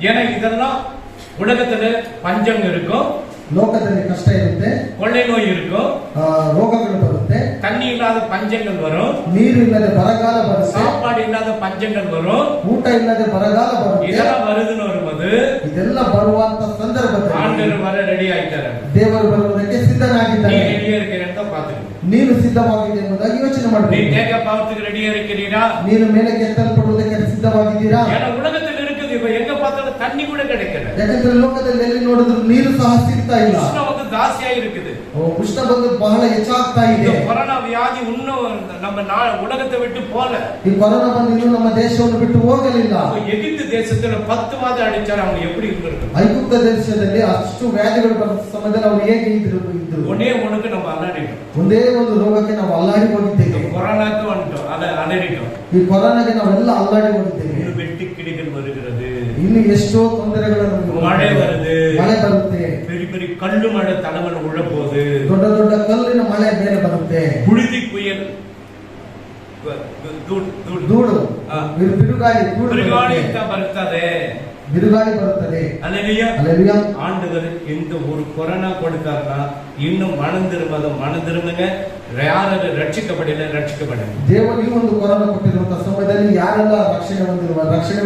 ஏன்னா இதெல்லாம் உலகத்துல பஞ்சம் இருக்கும், ಲೋಕದಲ್ಲಿ ಕಷ್ಟ ಇರುತ್ತೆ, கொள்ளை நோய் இருக்கும், ರೋಗಗಳು ಬರುತ್ತೆ, தண்ணி இல்லாத பஞ்சங்கள் வரும், ನೀರು ಇಲ್ಲದೆ ಬರಗಾಲ ಬರುತ್ತೆ, சாப்பாடு இல்லாத பஞ்சங்கள் வரும், ಊಟ ಇಲ್ಲದೆ ಬರಗಾಲ ಬರುತ್ತೆ. இதெல்லாம் வருதுன்னு வரும்போது ಇದೆಲ್ಲ ಬರುವಂತ ಸಂದರ್ಭದಲ್ಲಿ ஆண்டவர் வர ரெடி ஆயிட்டாரு. ದೇವರು ಬರುವುದಕ್ಕೆ நீ ಸಿದ್ಧನಾಗಿದ್ದಾನೆ. ரெடியா இருக்கிறேன்னு தான் பாத்துக்கணும். ನೀನು ಸಿದ್ಧವಾಗಿದೆ ಎಂಬುದಾಗಿ ಯೋಚನೆ நீ ಮಾಡಬೇಕು. டேக்கப் ஆகிறதுக்கு ரெடியா இருக்கிறீரா? ನೀನು ಮೇಲಕ್ಕೆ ಎತ್ತಲ್ಪಡುವುದಕ್ಕೆ ಸಿದ್ಧವಾಗಿದ್ದೀರಾ? ஏன்னா உலகத்தில் இருக்குது, இப்ப எங்க பார்த்தாலும் தண்ணி கூட கிடைக்கல. ಯಾಕಂದ್ರೆ ಲೋಕದಲ್ಲಿ ಎಲ್ಲಿ ನೋಡಿದ್ರು ನೀರು ಸಹ ಸಿಗ್ತಾ ಇಲ್ಲ. உஷ்ணம் வந்து ஜாஸ்தியா இருக்குது. ಉಷ್ಣ ಬಂದು ಬಹಳ ಹೆಚ್ಚಾಗ್ತಾ ಇದೆ. இந்த கொரோனா வியாதி இன்னும் நம்ம உலகத்தை விட்டு போல. ಈ ಕೊರೋನಾ ಬಂದು ಇನ್ನೂ ನಮ್ಮ ದೇಶವನ್ನು ಬಿಟ್ಟು ಹೋಗಲಿಲ್ಲ. எகிப்து தேசத்துல 10 மாதம் அடிச்சாரு, அவங்க எப்படி இருந்திருக்கும்? ಐಗುಪ್ತ ದೇಶದಲ್ಲಿ ಅಷ್ಟು ವ್ಯಾಧಿಗಳು ಬರುವ ಸಮಯದಲ್ಲಿ ಅವರು ಹೇಗೆ ಇದ್ರು? ஒன்னே ஒண்ணுக்கு நம்ம அலறிட்டோம். ಒಂದೇ ಒಂದು ರೋಗಕ್ಕೆ ನಾವು ಅಲ್ಲಾಡಿ ಹೋಗಿದ್ದೇವೆ. கொரோனாக்கு வந்துட்டோம், அலறிட்டோம். ಈ ಕೊರೋನಾಗೆ ನಾವೆಲ್ಲ ಅಲ್ಲಾಡಿ ಹೋಗಿದ್ದೇವೆ. இன்னும் வெட்டி கிடிகள் வருகிறது, ಇನ್ನು ಎಷ್ಟೋ ತೊಂದರೆಗಳು, மழை வருது, ಮಳೆ ಬರುತ್ತೆ, பெரிய பெரிய கல்லு மழை தலைமையில உள்ள போகுது, ದೊಡ್ಡ ದೊಡ್ಡ ಕಲ್ಲಿನ ಮಳೆ ಮೇಲೆ ಬರುತ್ತೆ, புழுதி புயல், ಧೂಳು, ಬಿರುಗಾಳಿ, ಬಿರುಗಾಳಿ ಬರ್ತದೆ, ಬಿರುಗಾಳಿ ಬರುತ್ತದೆ. அல்லேலூயா. அல்லேலூயா. ஆண்டவர் இந்த ஒரு கொரோனா கொடுத்தாருன்னா இன்னும் மனம் திரும்புங்க. ಯಾರು ರಕ್ಷಿಸಪಡಲಿ. ದೇವರು ಈ ಒಂದು ಕೊರೋನಾ ಕೊಟ್ಟಿರುವಂತಹ ಸಮಯದಲ್ಲಿ ಯಾರೆಲ್ಲ ರಕ್ಷಣೆ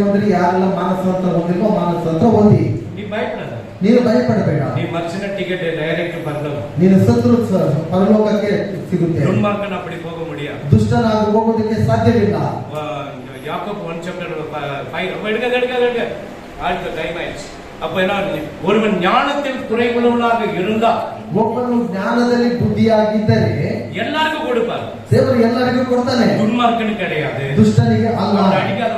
ಹೊಂದಿರಿ, ಯಾರೆಲ್ಲ ಮಾನಸಾಂತರ ಹೊಂದಿಲ್ವೋ ಮಾನಸಾಂತರ ಹೊಂದಿ. ನೀನು ಭಯಪಡಬೇಡ. ನೀ ಮರ್ಚಿನ ಟಿಕೆಟ್ ಡೈರೆಕ್ಟ್ ಪರಲೋಕ. ನೀನು ಸತ್ರು ಪರಲೋಕಕ್ಕೆ ಸಿಗುತ್ತೆ. ದುರ್ಮಾರ್ಗನ அப்படி போக முடியாது. ದುಷ್ಟನಾಗಿ ಹೋಗೋದಕ್ಕೆ ಸಾಧ್ಯವಿಲ್ಲ. யாக்கோபு 1 chapter 5 எடுக்க ஆல்ட்ட டைம் ஆயிடுச்சு. அப்ப என்ன, ஒருவன் ஞானத்தில் குறைவுள்ளவனாக இருந்தா, ಒಬ್ಬನು ಜ್ಞಾನದಲ್ಲಿ ಬುದ್ಧಿಯಾಗಿದ್ದರೆ எல்லாருக்கும் கொடுப்பார். ದೇವರು ಎಲ್ಲರಿಗೂ ಕೊಡ್ತಾನೆ. துன்மார்க்கனு கிடையாது, ದುಷ್ಟನಿಗೆ ಅಲ್ಲ. அடிக்காத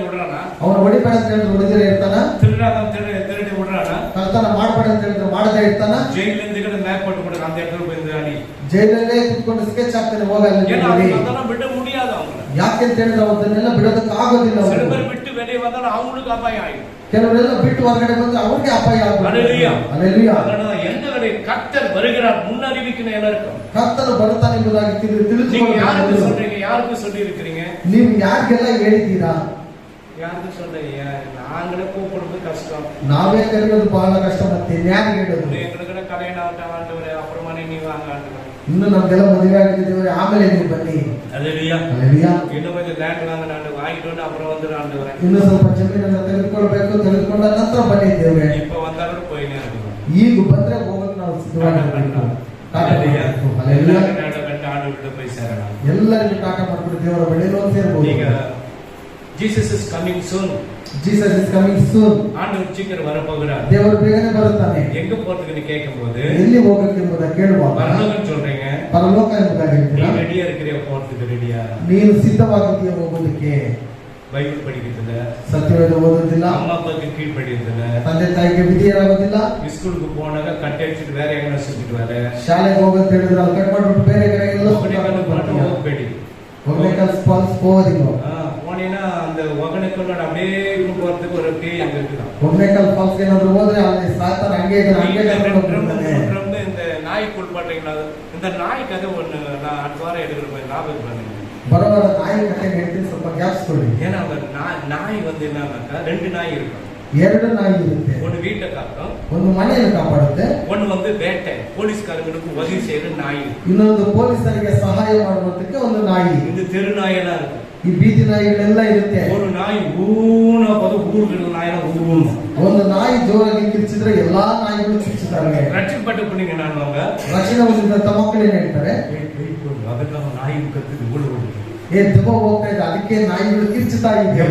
விடுறானா, ಅವನು ಹೊಡಿಬೇಡ ಅಂತ ಹೇಳಿದ್ರೆ ಹೊಡೆದಿರೇ ಇರ್ತಾನ, திருடி விடுறானா, ಕರ್ತನ ಮಾಡಬೇಡ ಅಂತ ಹೇಳಿದ್ರೆ ಮಾಡದೇ ಇರ್ತಾನ, ஜெயில இருந்து மேப் போட்டு கொடுக்க அந்த இடத்துல போய் அடி, ಜೈಲಲ್ಲೇ ಕುತ್ಕೊಂಡು ಸ್ಕೆಚ್ ಹಾಕ್ತಾನೆ ಹೋಗಲ್ಲ. அதெல்லாம் விட முடியாது அவங்க. ಯಾಕೆಂತ ಹೇಳಿದ್ರೆ ಅವನ್ನೆಲ್ಲ ಬಿಡೋದಕ್ಕೆ ಆಗೋದಿಲ್ಲ. சில பேர் விட்டு வெளியே வந்தாலும் அவங்களுக்கு அபாயம் ஆயிடும். ಕೆಲವರೆಲ್ಲ ಬಿಟ್ಟು ಹೊರಗಡೆ ಬಂದ್ರೆ ಅವ್ರಿಗೆ ಅಪಾಯ ಆಗುತ್ತೆ. அல்லேலூயா. அல்லேலூயா. எந்தவரை கர்த்தர் வருகிறார் முன்னறிவிக்கணும் எல்லாருக்கும். ಕರ್ತನು ಬರುತ್ತಾನೆ ಎಂಬುದಾಗಿ நீங்க யாருக்கு ತಿಳಿದುಕೊಳ್ಳಬೇಕು. சொல்றீங்க, யாருக்கு சொல்லி இருக்கிறீங்க? ನೀವು ಯಾರಿಗೆಲ್ಲ ಹೇಳಿದ್ದೀರಾ? யாருக்கு சொல்றீங்க? நாங்களே கூப்பிடுறது கஷ்டம். ನಾವೇ ಕರೆಯೋದು ಬಹಳ ಕಷ್ಟ. ಮತ್ತೆ ಯಾರಿಗೆ ಹೇಳೋದು? எங்களுக்கு கல்யாணம் ஆண்டவரே, அப்புறமா நீ வாங்க ஆண்டவரே. ಇನ್ನು ನಮ್ಗೆಲ್ಲ ಮದುವೆ ಆಗಿದ್ದೇವೆ, ಆಮೇಲೆ ನೀವು ಬನ್ನಿ. அல்லேலூயா. அல்லேலூயா. இன்னும் கொஞ்சம் லேண்ட் வாங்கிட்டு அப்புறம் வந்து ஆண்டவரே. ಇನ್ನು ಸ್ವಲ್ಪ ಜಮೀನನ್ನು ತೆಗೆದುಕೊಳ್ಬೇಕು, ತೆಗೆದುಕೊಂಡ ನಂತರ ಬಂದಿದ್ದೇವೆ. இப்ப வந்தாலும் போயினே இருக்கணும். ಈಗ ಬಂದ್ರೆ ಹೋಗಕ್ಕೆ ನಾವು ಸಿದ್ಧವಾಗಿರಬೇಕು. ஆண்டவர்கிட்ட போய் சேரலாம். ಎಲ್ಲರಿಗೂ ಟಾಟಾ ಮಾಡ್ಬಿಟ್ಟು ದೇವರ ಬಳಿಯಲ್ಲಿ ಒಂದು ಸೇರಬಹುದು. ಈಗ Jesus is coming soon. Jesus is coming soon. ஆண்டவர் சீக்கிரம் வர போகிறார். ದೇವರು ಬೇಗನೆ ಬರುತ್ತಾನೆ. எங்க போறதுன்னு கேட்கும்போது ಎಲ್ಲಿ ಹೋಗಕ್ಕೆ ಎಂಬುದಾಗಿ ಕೇಳುವಾಗ பரலோகம் சொல்றீங்க, ಪರಲೋಕ ಎಂಬುದಾಗಿ ಹೇಳ್ತೀರಾ? நீ ரெடியா இருக்கிறியா போறதுக்கு? ரெடியா? ನೀನು ಸಿದ್ಧವಾಗಿದ್ದೀಯ ಹೋಗೋದಕ್ಕೆ? பைபிள் படிக்கிறதுல, ಸತ್ಯವೇದ ಓದೋದಿಲ್ಲ, அம்மா அப்பாவுக்கு கீழ்ப்படியறதுல, ತಂದೆ ತಾಯಿಗೆ ವಿಧೇಯರಾಗೋದಿಲ್ಲ, ஸ்கூலுக்கு போனாக்க கட் அடிச்சுட்டு வேற எங்கன்னா சுத்திட்டு வர, ಶಾಲೆಗೆ ಹೋಗಂತ ಹೇಳಿದ್ರೆ ಅಲ್ಲಿ ಕಟ್ ಮಾಡ್ಬಿಟ್ಟು ಬೇರೆ ಕಡೆ ಎಲ್ಲ ಹೋಗ್ಬೇಡಿ. ಒಗಣೆಕಲ್ ಫಾಲ್ಸ್ ಹೋಗೋದಿಲ್ಲ. போனீங்கன்னா அந்த ஒகனைக்கல்லோட அப்படியே போறதுக்கு ஒரு பேய் அங்க இருக்குதான். ಒಗಣೆಕಲ್ ಫಾಲ್ಸ್ ಏನಾದ್ರು ಹೋದ್ರೆ ಅಲ್ಲಿ ಸಾಯ್ತಾರ, ಹಂಗೆ இந்த நாய் குளிப்பாட்டீங்களா? இந்த நாய் கதை ஒண்ணு நான் அடுத்த வாரம் எடுக்கிற போய் ஞாபகம் பண்ணுங்க. ಬರೋವರ ನಾಯಿ ಕಥೆ ಹೇಳ್ತೀನಿ, ಸ್ವಲ್ಪ ಗ್ಯಾಪ್ಸ್ಕೊಳ್ಳಿ. ஏன்னா அந்த நாய் வந்து என்னன்னாக்கா 2 நாய் இருக்கும். 2 ನಾಯಿ ಇರುತ್ತೆ. ஒன்னு வீட்டை காக்கும், ಒಂದು ಮನೆಯನ್ನು ಕಾಪಾಡುತ್ತೆ. ஒன்னு வந்து வேட்டை போலீஸ்காரங்களுக்கு உதவி செய்யற நாய். ಇನ್ನೊಂದು ಪೊಲೀಸರಿಗೆ ಸಹಾಯ ಮಾಡುವಂತಕ್ಕೆ ಒಂದು ನಾಯಿ. இந்த தெரு நாயெல்லாம் இருக்கு. ಈ ಬೀದಿ ನಾಯಿಗಳೆಲ್ಲ ಇರುತ್ತೆ. ஒரு நாய் ஊன போது ஊருக்கு நாயெல்லாம் ஊணும். ಒಂದು ನಾಯಿ ಜೋರಾಗಿ ಕಿರ್ಚಿದ್ರೆ ಎಲ್ಲಾ ನಾಯಿಗಳು ಕಿರ್ಚುತ್ತಾರೆ. ரட்சிக்கப்பட்டு பண்ணீங்க நான் வாங்க ರಕ್ಷಣೆ ಹೊಂದಿದ ಮಕ್ಕಳು ಏನ್ ಹೇಳ್ತಾರೆ? ಅದಕ್ಕಾக நாய் கத்துது ஊழ ದೆವ್ವ ಹೋಗ್ತಾ ಇದೆ, ಅದಕ್ಕೆ ನಾಯಿಗಳು ಕಿರ್ಚುತ್ತಾ ಇದೆ.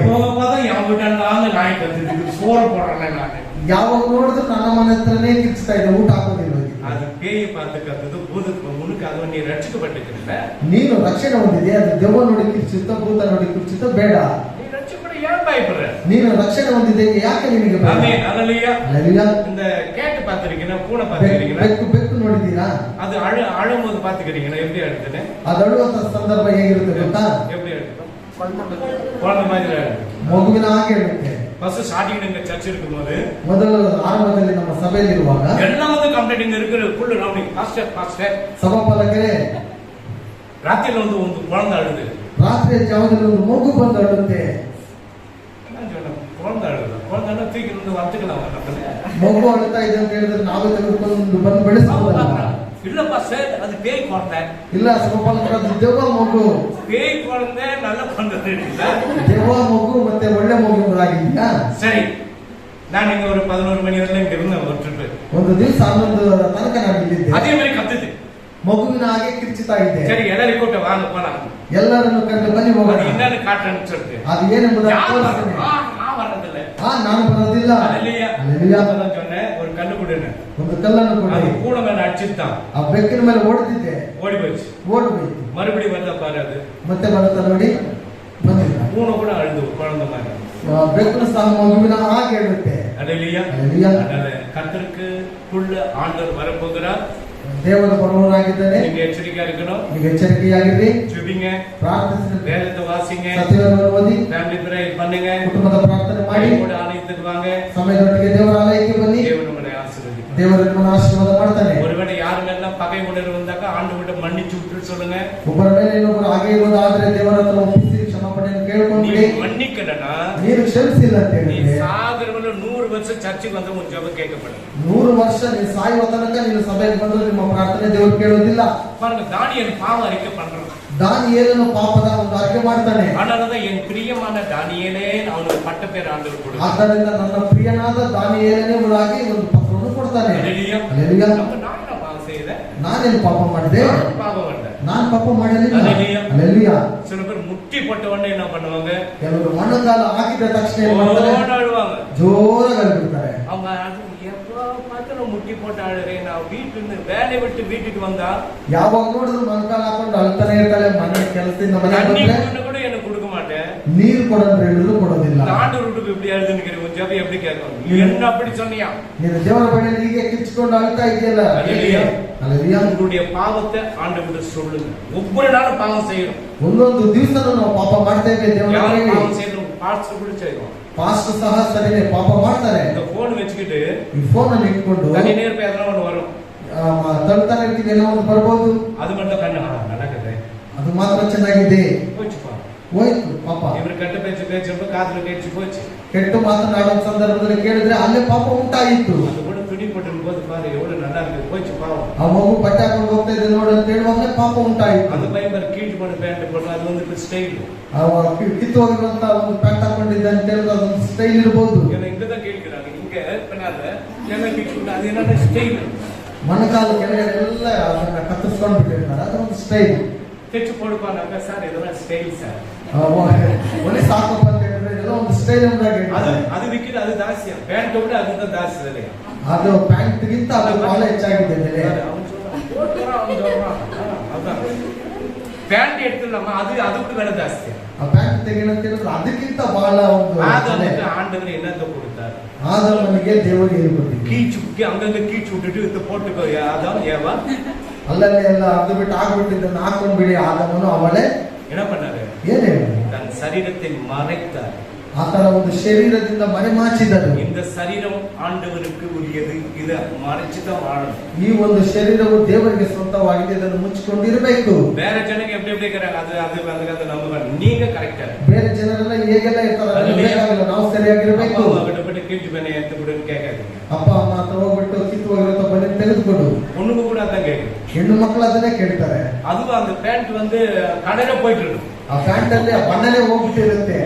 நாய் கத்துது சோறு போடுறேன் நான். ಯಾವಾಗ ನೋಡಿದ್ರು ನನ್ನ ಮನೆ ಹತ್ರನೇ ಕಿರ್ಚುತ್ತಾ ಇದೆ, ಊಟ ಹಾಕೋದಿಲ್ಲ. அது பேயை பார்த்து கத்துது, பூதத்துக்கு உனக்கு அது நீ ரட்சிக்கப்பட்டிருக்கிற, ನೀನು ರಕ್ಷಣೆ ಹೊಂದಿದೆ. ಅದು ದೆವ್ವ ನೋಡಿ ಕಿರ್ಚುತ್ತ, ಭೂತ ನೋಡಿ ಕಿರ್ಚುತ್ತ ಬೇಡ. நீ ரட்சிக்கப்பட ஏன் பயப்படுற? ನೀನು ರಕ್ಷಣೆ ಹೊಂದಿದೆ, ಯಾಕೆ ನಿನಗೆ ಭಯ? ஆமென். அல்லேலூயா. அல்லேலூயா. இந்த கேட்டு பார்த்திருக்கீங்களா? பூனை பார்த்திருக்கீங்களா? ಬೆಕ್ಕು ನೋಡಿದೀರಾ? அது அழும்போது பார்த்துக்கிறீங்களா? எப்படி அழுதுன்னு? ಅದು ಅಳುವಂತ ಸಂದರ್ಭ ಹೇಗಿರುತ್ತೆ ಗೊತ್ತಾ? எப்படி அழுது? குழந்தை மாதிரி அழுது. ಮಗುವಿನ ಹಾಗೆ ಹೇಳುತ್ತೆ. ஃபர்ஸ்ட் ஸ்டார்டிங் இந்த சர்ச் இருக்கும்போது ಮೊದಲು ಆರಂಭದಲ್ಲಿ ನಮ್ಮ ಸಭೆಯಲ್ಲಿ ಇರುವಾಗ எல்லாம் வந்து கம்ப்ளைண்ட் இருக்கிற ஃபுல் ரவுண்டிங் பாஸ்டர் ಸಭಾಪಾಲಕರೇ ராத்திரில வந்து ಒಂದು குழந்தை அழுது. ರಾತ್ರಿಯ ಜಾವದಲ್ಲಿ ಒಂದು ಮಗು ಬಂದು ಅಳುತ್ತೆ. நான் சொன்னேன் குழந்தை அழுது. குழந்தை தூக்கி வந்து வந்துக்கலாம். ಮಗು ಅಳುತ್ತಾ ಇದೆ ಅಂತ ಹೇಳಿದ್ರೆ ನಾವೇ ತೆಗೆದುಕೊಂಡು ಬಂದು ಬೆಳೆಸಬಹುದಲ್ಲ? இல்ல பாஸ்டர் அது பேய் குழந்தை. ಇಲ್ಲ ಸಭಾಪಾಲಕರ ಅದು ದೆವ್ವ ಮಗು. பேய் குழந்தை நல்ல குழந்தை இல்ல. ದೆವ್ವ ಮಗು ಮತ್ತೆ ಒಳ್ಳೆ ಮಗುಗಳಾಗಿದ್ಯಾ? சரி, நான் இங்க ஒரு 11 மணி வரையில இங்க இருந்தேன் ஒரு ட்ரிப். ಒಂದು ದಿವಸ 11 ತನಕ ನಾನು ಇಲ್ಲಿದ್ದೆ. அதே மாதிரி கத்துது. ಮಗುವಿನ ಹಾಗೆ ಕಿರ್ಚುತ್ತಾ ಇದ್ದೆ. சரி, எல்லாரும் கூட்ட வாங்க போலாம். ಎಲ್ಲರನ್ನು ಕಂಡು ಬನ್ನಿ ಹೋಗೋಣ. அது என்னன்னு காட்டுறேன்னு சொல்லிட்டு ಅದು ಏನೆಂಬುದನ್ನು ತೋರಿಸ್ತೇನೆ. நான் வரதில்லை. ನಾನು ಬರೋದಿಲ್ಲ. அல்லேலூயா. அல்லேலூயா. நான் சொன்னேன் ஒரு கல்லு கொடுன்னு. ಒಂದು ಕಲ್ಲನ್ನು ಕೊಡಿ. அது கூட மேல அடிச்சுதான். ಆ ಬೆಕ್ಕಿನ ಮೇಲೆ ಓಡುತ್ತಿದ್ದೆ. ஓடி போச்சு. ಓಡ್ಬಿಟ್ಟು மறுபடியும் வரத பாரு அது. ಮತ್ತೆ ಬರುತ್ತಾ ನೋಡಿ ಬಂದಿಲ್ಲ. பூனை கூட அழுது குழந்தை மாதிரி. ಬೆಕ್ಕು ಸಹ ಮಗುವಿನ ಹಾಗೆ ಹೇಳುತ್ತೆ. அல்லேலூயா. அல்லேலூயா. அதனால கர்த்தருக்கு புள்ள ஆண்டவர் வரப்போகிறார். ದೇವರು ಬರುವವರಾಗಿದ್ದಾನೆ. நீங்க எச்சரிக்கையா இருக்கணும். ನೀವು ಎಚ್ಚರಿಕೆಯಾಗಿರಿ. ஜெபிங்க, ಪ್ರಾರ್ಥಿಸಿ, வேதத்தை வாசிங்க, ಸತ್ಯವನ್ನು ಓದಿ, ஃபேமிலி பிரேயர் பண்ணுங்க, ಕುಟುಂಬದ ಪ್ರಾರ್ಥನೆ ಮಾಡಿ, கூட ஆலயத்துக்கு வாங்க. ಸಮಯದೊಟ್ಟಿಗೆ ದೇವರ ಆಲಯಕ್ಕೆ ಬನ್ನಿ. தேவன் உங்களை ஆசீர்வதிப்பார். ದೇವರು ನಿಮ್ಮನ್ನು ಆಶೀರ್ವಾದ ಮಾಡ್ತಾನೆ. ஒருவேளை யாரு மேல பகை உணர்வு வந்தாக்கா ஆண்டவர்கிட்ட மன்னிச்சு விட்டு சொல்லுங்க. ಒಬ್ಬರ ಮೇಲೆ ಇನ್ನೊಬ್ಬರು ಹಾಗೆ ಇರುವುದಾದ್ರೆ ದೇವರ ಹತ್ರ ಒಪ್ಪಿಸಿ ಕ್ಷಮಾಪಣೆಯನ್ನು ಕೇಳ್ಕೊಂಡ್ಬಿಡಿ. நீ மன்னிக்கலனா ನೀನು ಕ್ಷಮಿಸಿಲ್ಲ ಅಂತ நீ ಹೇಳಿದ್ರೆ சாகரவல 100 வருஷம் சர்ச்சுக்கு வந்து உன் ஜெபம் கேட்கப்படும். 100 ವರ್ಷ ನೀನು ಸಾಯುವ ತನಕ ನೀನು ಸಭೆಗೆ ಬಂದರೂ ನಿಮ್ಮ ಪ್ರಾರ್ಥನೆ ದೇವರು ಕೇಳೋದಿಲ್ಲ. பாருங்க, தானியேல் பாவம் அறிக்கை பண்றான். ದಾನಿಯೇಲನು ಪಾಪದ ಒಂದು ಅರಿಕೆ ಮಾಡ್ತಾನೆ. ஆனாலும் என் பிரியமான தானியேலே அவனுக்கு பட்ட பேர் ஆண்டவர் கொடுத்தார். ಆದ್ದರಿಂದ ನನ್ನ ಪ್ರಿಯನಾದ ದಾನಿಯೇಲನೇ ಎಂಬುದಾಗಿ ಒಂದು ಪತ್ರವನ್ನು ಕೊಡ್ತಾನೆ. அல்லேலூயா. அல்லேಲೂயா. நான் பாவம் செய்தேன். ನಾನೇನು ಪಾಪ ಮಾಡಿದೆ? பாவம் பண்ணேன். ನಾನು ಪಾಪ ಮಾಡಲಿಲ್ಲ. அல்லேலூயா. அல்லேலೂயா. சில பேர் முட்டி போட்ட உடனே என்ன பண்ணுவாங்க? ಕೆಲವರು ಮಣ್ಣುಗಾಲ ಹಾಕಿದ ತಕ್ಷಣ ಏನು ಮಾಡ್ತಾರೆ? அழுவாங்க. ಜೋರಾಗಿ ಅಳ್ಬಿಡ್ತಾರೆ. அவங்க எப்போ பார்த்தாலும் முட்டி போட்டு அழுறேன். நான் வீட்டுல வேலையை விட்டு வீட்டுக்கு வந்தா ಯಾವಾಗ ನೋಡಿದ್ರು ಮಣ್ಣುಗಾಲ ಹಾಕೊಂಡು ಅಳ್ತಾನೆ ಇರ್ತಾಳೆ. ಮನೆ ಕೆಲಸದಿಂದ ಮನೆಗೆ தண்ணி ಬಂದ್ರೆ கூட எனக்கு கொடுக்க மாட்டேன். ನೀರು ಕೊಡಂದ್ರೆ ಹೇಳಿದ್ರು ಕೊಡೋದಿಲ್ಲ. ஆண்டு விட்டு எப்படி அழுதுன்னு உன் ஜெபம் எப்படி கேட்கும்? என்ன அப்படி சொன்னியா? ನೀನು ದೇವರ ಬಳಿಯಲ್ಲಿ ಹೀಗೆ ಕಿಚ್ಚಿಕೊಂಡು ಅಳ್ತಾ ಇದೆಯಲ್ಲ. அல்லேலூயா. அல்லேಲೂயா. உங்களுடைய பாவத்தை ஆண்டவர்கிட்ட சொல்லுங்க. ஒவ்வொரு நாளும் பாவம் செய்யணும். ಒಂದೊಂದು ದಿವಸನೂ ನಾವು ಪಾಪ ಮಾಡ್ತೇವೆ. ದೇವರ யாரும் ಬಳಿಯಲ್ಲಿ பாவம் செய்யணும். பாஸ்டர் கூட செய்வோம். ಪಾಸ್ಟರ್ ಸಹ ಸರಿನೇ ಪಾಪ ಮಾಡ್ತಾರೆ. இந்த போன் வச்சுக்கிட்டு ಈ ಫೋನ್ ಅನ್ನು ಇಟ್ಕೊಂಡು தனி நேர் பேசலாம் ஒன்று வரும். ತಳ್ತಾನೆ ಇರ್ತೀವಿ, ಏನೋ ಒಂದು ಬರ್ಬೋದು. அது மட்டும் கண்ணு நடக்குது. ಅದು ಮಾತ್ರ ಚೆನ್ನಾಗಿದೆ. போச்சுப்பா. ಹೋಯ್ತು ಪಾಪ. இவர் கெட்ட பேச்சு பேச்சுட்டு காதுல கேட்டு போச்சு. ಕೆಟ್ಟು ಮಾತನಾಡುವ ಸಂದರ್ಭದಲ್ಲಿ ಕೇಳಿದ್ರೆ ಅಲ್ಲೇ ಪಾಪ ಉಂಟಾಯಿತು. அது கூட துணி போட்டு போது பாரு எவ்வளவு நல்லா இருக்கு. போச்சு பாவம். ಆ ಮಗು ಬಟ್ಟೆ ಹಾಕೊಂಡು ಹೋಗ್ತಾ ಇದೆ ನೋಡು ಅಂತ ಹೇಳುವಾಗಲೇ ಪಾಪ ಉಂಟಾಯಿತು. அந்த பையன் கீழ்ச்சி பண்ண பேண்ட் போட்டு அது வந்து ஸ்டைல். ಕಿತ್ತು ಹೋಗಿರುವಂತ ಒಂದು ಪ್ಯಾಂಟ್ ಹಾಕೊಂಡಿದ್ದ ಅಂತ ಹೇಳಿದ್ರೆ ಅದೊಂದು ಸ್ಟೈಲ್ ಇರಬಹುದು. ஏன்னா இங்கதான் கேட்கிறாங்க. இங்க பண்ணாத என்ன கீழ்ச்சி அது என்ன ஸ்டைல். ಮೊಣಕಾಲು ಕೆಳಗಡೆ ಎಲ್ಲ ಅದನ್ನ ಕತ್ತರಿಸ್ಕೊಂಡು ಬಿಟ್ಟಿರ್ತಾರೆ. ಅದೊಂದು ಸ್ಟೈಲ್. ತೆಚ್ಚು ಪಡ್ಕೊಂಡಾಗ ಸರ್ ಇದೆಲ್ಲ ಸ್ಟೈಲ್ ಸರ್. ಒಳ್ಳೆ ಸಾಕಪ್ಪ ಅಂತ ಹೇಳಿದ್ರೆ ಎಲ್ಲ ಒಂದು ಸ್ಟೈಲ್ அது அது விக்கிது. அது தாசியா பேண்ட் விட அதுதான் தாசி இல்லையா? ಅದು ಪ್ಯಾಂಟ್ ಗಿಂತ ಅದು ಬಹಳ ಹೆಚ್ಚಾಗಿದೆ ಬೆಲೆ. ಪ್ಯಾಂಟ್ எடுத்துலாமா? அது கூட விலை ஜாஸ்தி. ಆ ಪ್ಯಾಂಟ್ ತೆಗೆನ ಅಂತ ಹೇಳಿದ್ರೆ ಅದಕ್ಕಿಂತ ಬಹಳ ಒಂದು ஆண்டவர் என்னத்தை கொடுத்தார்? ಆದವನಿಗೆ ದೇವರು ಹೇಳಿಕೊಟ್ಟಿದ್ದ. கீச்சு அங்கங்க கீச்சு விட்டுட்டு இது போட்டுக்கோ. அதான் ஏவா ಅಲ್ಲಲ್ಲಿ ಎಲ್ಲ ಅದು ಬಿಟ್ಟು ಆಗ್ಬಿಟ್ಟಿದ್ದನ್ನು ಹಾಕೊಂಡ್ ಬಿಡಿ. ಆದವನು ಅವಳೇ என்ன பண்ணாரு? ಏನ್ ಹೇಳಿದ್ರು? தன் சரீரத்தை மறைத்தார். ಆತನ ಒಂದು ಶರೀರದಿಂದ ಮರೆಮಾಚಿದರು. இந்த சரீரம் ஆண்டவருக்கு உரியது. இதை மறைச்சுதான் வாழணும். ಈ ಒಂದು ಶರೀರವು ದೇವರಿಗೆ ಸ್ವಂತವಾಗಿದೆ. ಇದನ್ನು ಮುಚ್ಚಿಕೊಂಡಿರಬೇಕು. வேற ஜனங்க எப்படி எப்படி இருக்கிறாங்க? அது நம்ம நீங்க கரெக்டா. ಬೇರೆ ಜನರೆಲ್ಲ ಹೇಗೆಲ್ಲ ಇರ್ತಾರೆ. ನಾವು ಸರಿಯಾಗಿರ್ಬೇಕು. ಬಿಟ್ಟು ಕೀழ்ச்சி பண்ணி எடுத்து கொடுன்னு கேட்காதீங்க. ಅಪ್ಪ ಅಮ್ಮ ಹತ್ರ ಹೋಗ್ಬಿಟ್ಟು ಕಿತ್ತು ಹೋಗಿರೋ ಬನ್ನಿ ತೆಗೆದುಕೊಡು. ஒண்ணுக்கு கூட அதான் கேட்குது. ಹೆಣ್ಣು ಮಕ್ಕಳು ಅದನ್ನೇ ಕೇಳ್ತಾರೆ. அதுவும் அந்த பேண்ட் வந்து கடையில போயிட்டு இருக்கும். ಆ ಪ್ಯಾಂಟ್ ಅಲ್ಲಿ ಆ ಬಣ್ಣನೇ ಹೋಗ್ಬಿಟ್ಟಿರುತ್ತೆ.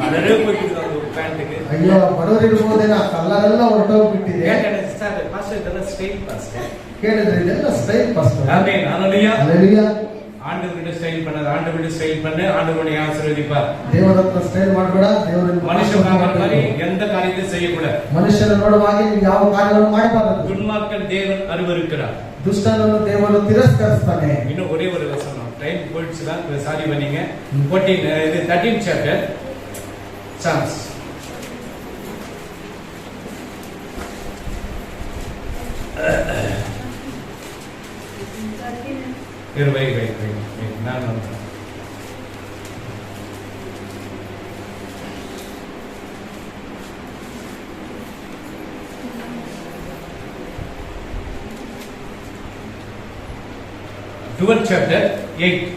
கடையிலே போயிட்டு அந்த பேண்ட்டுக்கு. ಅಯ್ಯೋ ಬಡವರು ಇರ್ಬೋದೇನೋ ಕಲರ್ ಎಲ್ಲ ಹೊರಟೋಗ್ಬಿಟ್ಟಿದೆ. இதெல்லாம் ஸ்டைல் பாஸ்டர் ಕೇಳಿದ್ರೆ ಇದೆಲ್ಲ ಸ್ಟೈಲ್ ಪಾಸ್ಟರ್. ஆமென். ஹல்லேலூயா. ಹಲ್ಲೆಲೂಯಾ. ஆண்டவர்கிட்ட ஸ்டைல் பண்ணாத. ஆண்டவர்கிட்ட ஸ்டைல் பண்ணு. ஆண்டவருடைய ஆசீர்வதிப்பார். ದೇವರ ಹತ್ರ ಸ್ಟೈಲ್ ಮಾಡಬೇಡ. ದೇವರನ್ನು மனுஷன் மாதிரி எந்த காரியத்தையும் செய்யக்கூடாது. ಮನುಷ್ಯನ ನೋಡುವ ಹಾಗೆ ನೀವು ಯಾವ ಕಾರ್ಯವನ್ನು ಮಾಡಬಾರದು. துன்மார்க்கன் தேவன் அருவருக்கிறார். ದುಷ್ಟನನ್ನು ದೇವರು ತಿರಸ್ಕರಿಸ್ತಾನೆ. இன்னும் ஒரே ஒரு வசனம். டைம் போயிடுச்சுதான். சாரி பண்ணீங்க. 13 சாப்டர் சாம்ஸ் ವೈ ನಾನು ಟ್ವೆಲ್ತ್ ಚಾಪ್ಟರ್ 8.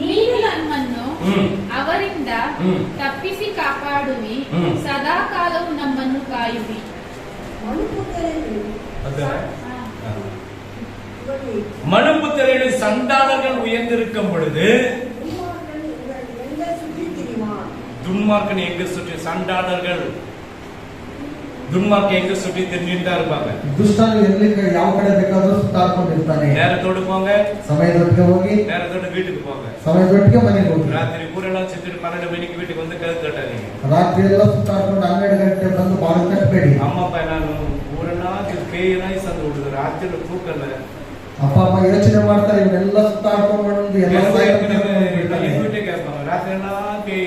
ನೀನು ನಮ್ಮನ್ನು ಹ್ಮ್. ಅವರಿಂದ ಹ್ಮ್. ತಪ್ಪಿಸಿ ಕಾಪಾಡುವಿ, ಹ್ಮ್. ಸದಾ ಕಾಲವು ನಮ್ಮನ್ನು ಕಾಯುವಿ. மனுபுத்திரனில் மனுபுத்திரனின் சந்தானங்கள் உயர்ந்திருக்கும் பொழுது துன்மார்க்கன் எங்க சுற்றி சண்டாளர்கள் துன்மார்க்க எங்க சுற்றி திரிஞ்சுட்டா இருப்பாங்க. ದುಷ್ಟನು ಎಲ್ಲಿಗೆ ಯಾವ ಕಡೆ ಬೇಕಾದ್ರೂ ಸುತ್ತಾಡ್ಕೊಂಡಿರ್ತಾನೆ. நேரத்தோடு போங்க, ಸಮಯದೊಟ್ಟಿಗೆ ಹೋಗಿ, நேரத்தோடு வீட்டுக்கு போங்க. ಸಮಯದೊಟ್ಟಿಗೆ ಮನೆಗೆ ಹೋಗಿ. ರಾತ್ರಿ ಊರೆಲ್ಲ ಸುತ್ತಿட்டு 12 ಮணிக்கு வீட்டுக்கு வந்து ಕೈ ತಟ್ಟಾதೀங்க. ರಾತ್ರಿ ಎಲ್ಲ ಸುತ್ತಾಡ್ಕೊಂಡು 12 ಗಂಟೆ ಬಂದು ಬಾಗಿಲು ತಟ್ಟಬೇಡಿ. ಅಮ್ಮ ಅಪ್ಪ ನಾನು ಊರೆಲ್ಲ ಕೇಯನಾಗಿ ಸಂದು ಹುಡುಗರು ರಾತ್ರಿ ತೂಕಲ್ಲ. ಅಪ್ಪ ಅಮ್ಮ ಯೋಚನೆ ಮಾಡ್ತಾರೆ, ಇವನ್ನೆಲ್ಲ ಸುತ್ತಾಡ್ಕೊಂಡು ಎಲ್ಲ வீட்டே கேட்பாங்க ராத்திரி எல்லாம் கேய்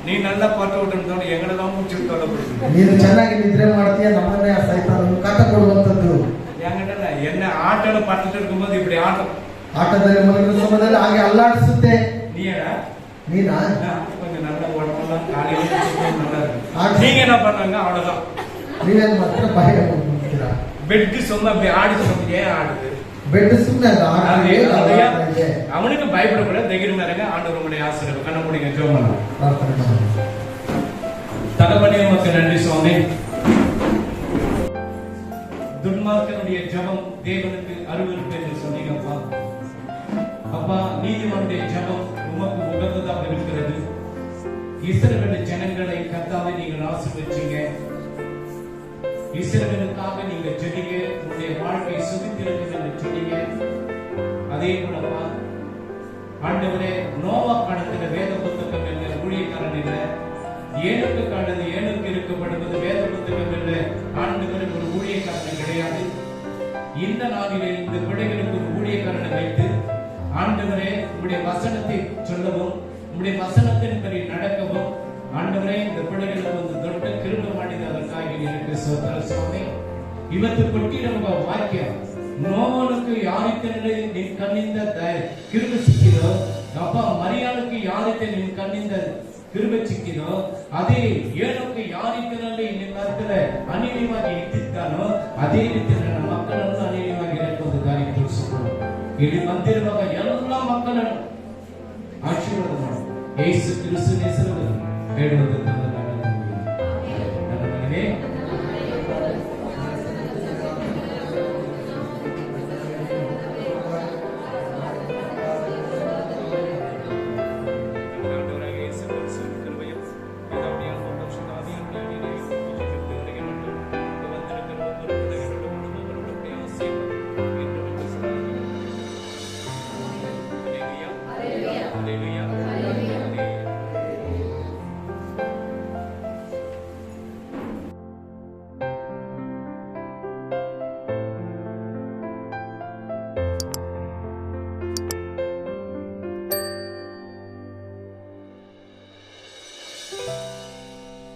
நீ நல்லா பாட்டு விட்டு எங்களெல்லாம் முடிச்சு தொலைப்படுது. ನೀನು ಚೆನ್ನಾಗಿ ನಿದ್ರೆ ಮಾಡ್ತೀಯ, ನಮ್ಮನ್ನೇ ಆ ಸೈತಾನನು ಕಾಟ ಕೊಡುವಂತದ್ದು. என்கிட்ட என்ன ஆட்டோல படுத்துட்டு இருக்கும்போது இப்படி ஆட்டம் ಆಟದಲ್ಲಿ ಮಲಗಿದ ಸಮಯದಲ್ಲಿ ಹಾಗೆ ಅಲ್ಲಾಡಿಸುತ್ತೆ. ನೀನಾ கொஞ்சம் நல்லா உடம்பெல்லாம் காலையில நல்லா இருக்கு. நீங்க என்ன பண்ணாங்க அவ்வளவுதான். ನೀವೇನ್ ಮಾಡ್ತೀರಾ, ಬಾಯಿಗೆ ಹೋಗ್ತೀರಾ. பெட் சொன்னா அப்படி ஆடுது, ஏன் ஆடுது? ಬೆಡ್ ಸುಮ್ಮನೆ அவனுக்கு பயப்படக்கூட தைரியம் இருங்க. ஆண்டவர் உங்களுடைய ஆசீர்வாதம். கண்ண முடிங்க, ஜெபம் பண்ணலாம். தகப்பனே உமக்கு நன்றி சுவாமி. துன்மார்க்கனுடைய ஜெபம் தேவனுக்கு அருவருப்பு என்று சொன்னீங்கப்பா. அப்பா, நீதிமானுடைய ஜெபம் உமக்கு உகந்ததாக இருக்கிறது. இஸ்ரவேல் ஜனங்களை கர்த்தாவே நீங்கள் ஆசீர்வதிச்சீங்க. இஸ்ரவேலுக்காக நீங்க ஜெபிங்க, உங்களுடைய வாழ்க்கை சுகித்திருக்கும் என்று சொன்னீங்க. அதே போலப்பா ஆண்டவரே, நோவா காலத்துல வேத புத்தகம் என்ற ஊழியக்காரன் இல்ல, ஏழுக்கு காலது ஏழுக்கு இருக்கப்படுவது வேத புத்தகம் என்ற ஆண்டவருக்கு ஒரு ஊழியக்காரன் கிடையாது. இந்த நாளிலே இந்த பிள்ளைகளுக்கு ஒரு ஊழியக்காரனை வைத்து ஆண்டவரே உங்களுடைய வசனத்தை சொல்லவும், உங்களுடைய வசனத்தின்படி நடக்கவும் ஆண்டவரே இந்த பிள்ளைகளுக்கு ಒಂದು ದೊಡ್ಡ கிருபை ಮಾಡಿದ ಅದಕ್ಕಾಗಿ ನಿನಗೆ ಸ್ತೋತ್ರ ಸ್ವಾಮಿ. ಇವತ್ತು ಕೊಟ್ಟಿರುವ ವಾಕ್ಯ ನೋವನಿಗೆ ಯಾವ ರೀತಿಯಲ್ಲಿ ನಿನ್ನ ಕಣ್ಣಿಂದ ಕಿರುಬೆ ಸಿಕ್ಕಿದೋ, ಅಪ್ಪ ಮರಿಯಾಳಕ್ಕೆ ಯಾವ ರೀತಿ ನಿನ್ನ ಕಣ್ಣಿಂದ ಕಿರುಬೆ ಸಿಕ್ಕಿದೋ, ಅದೇ ಏಳಕ್ಕೆ ಯಾವ ರೀತಿಯಲ್ಲಿ ನಿನ್ನ ಹತ್ತಿರ ಅನಿಯವಾಗಿ ಇಟ್ಟಿದ್ದಾನೋ ಅದೇ ರೀತಿ ನನ್ನ ಮಕ್ಕಳನ್ನು ಅನಿಯವಾಗಿ ಇರಬಹುದು ದಾರಿ ತೋರಿಸಿಕೊಂಡು ಇಲ್ಲಿ ಬಂದಿರುವಾಗ ಎಲ್ಲ ಮಕ್ಕಳನ್ನು ಆಶೀರ್ವಾದ ಮಾಡು. ಯೇಸು ಕ್ರಿಸ್ತನ ಹೆಸರಲ್ಲಿ ಬೇಡುವುದು ನನ್ನ ಮಗನೇ.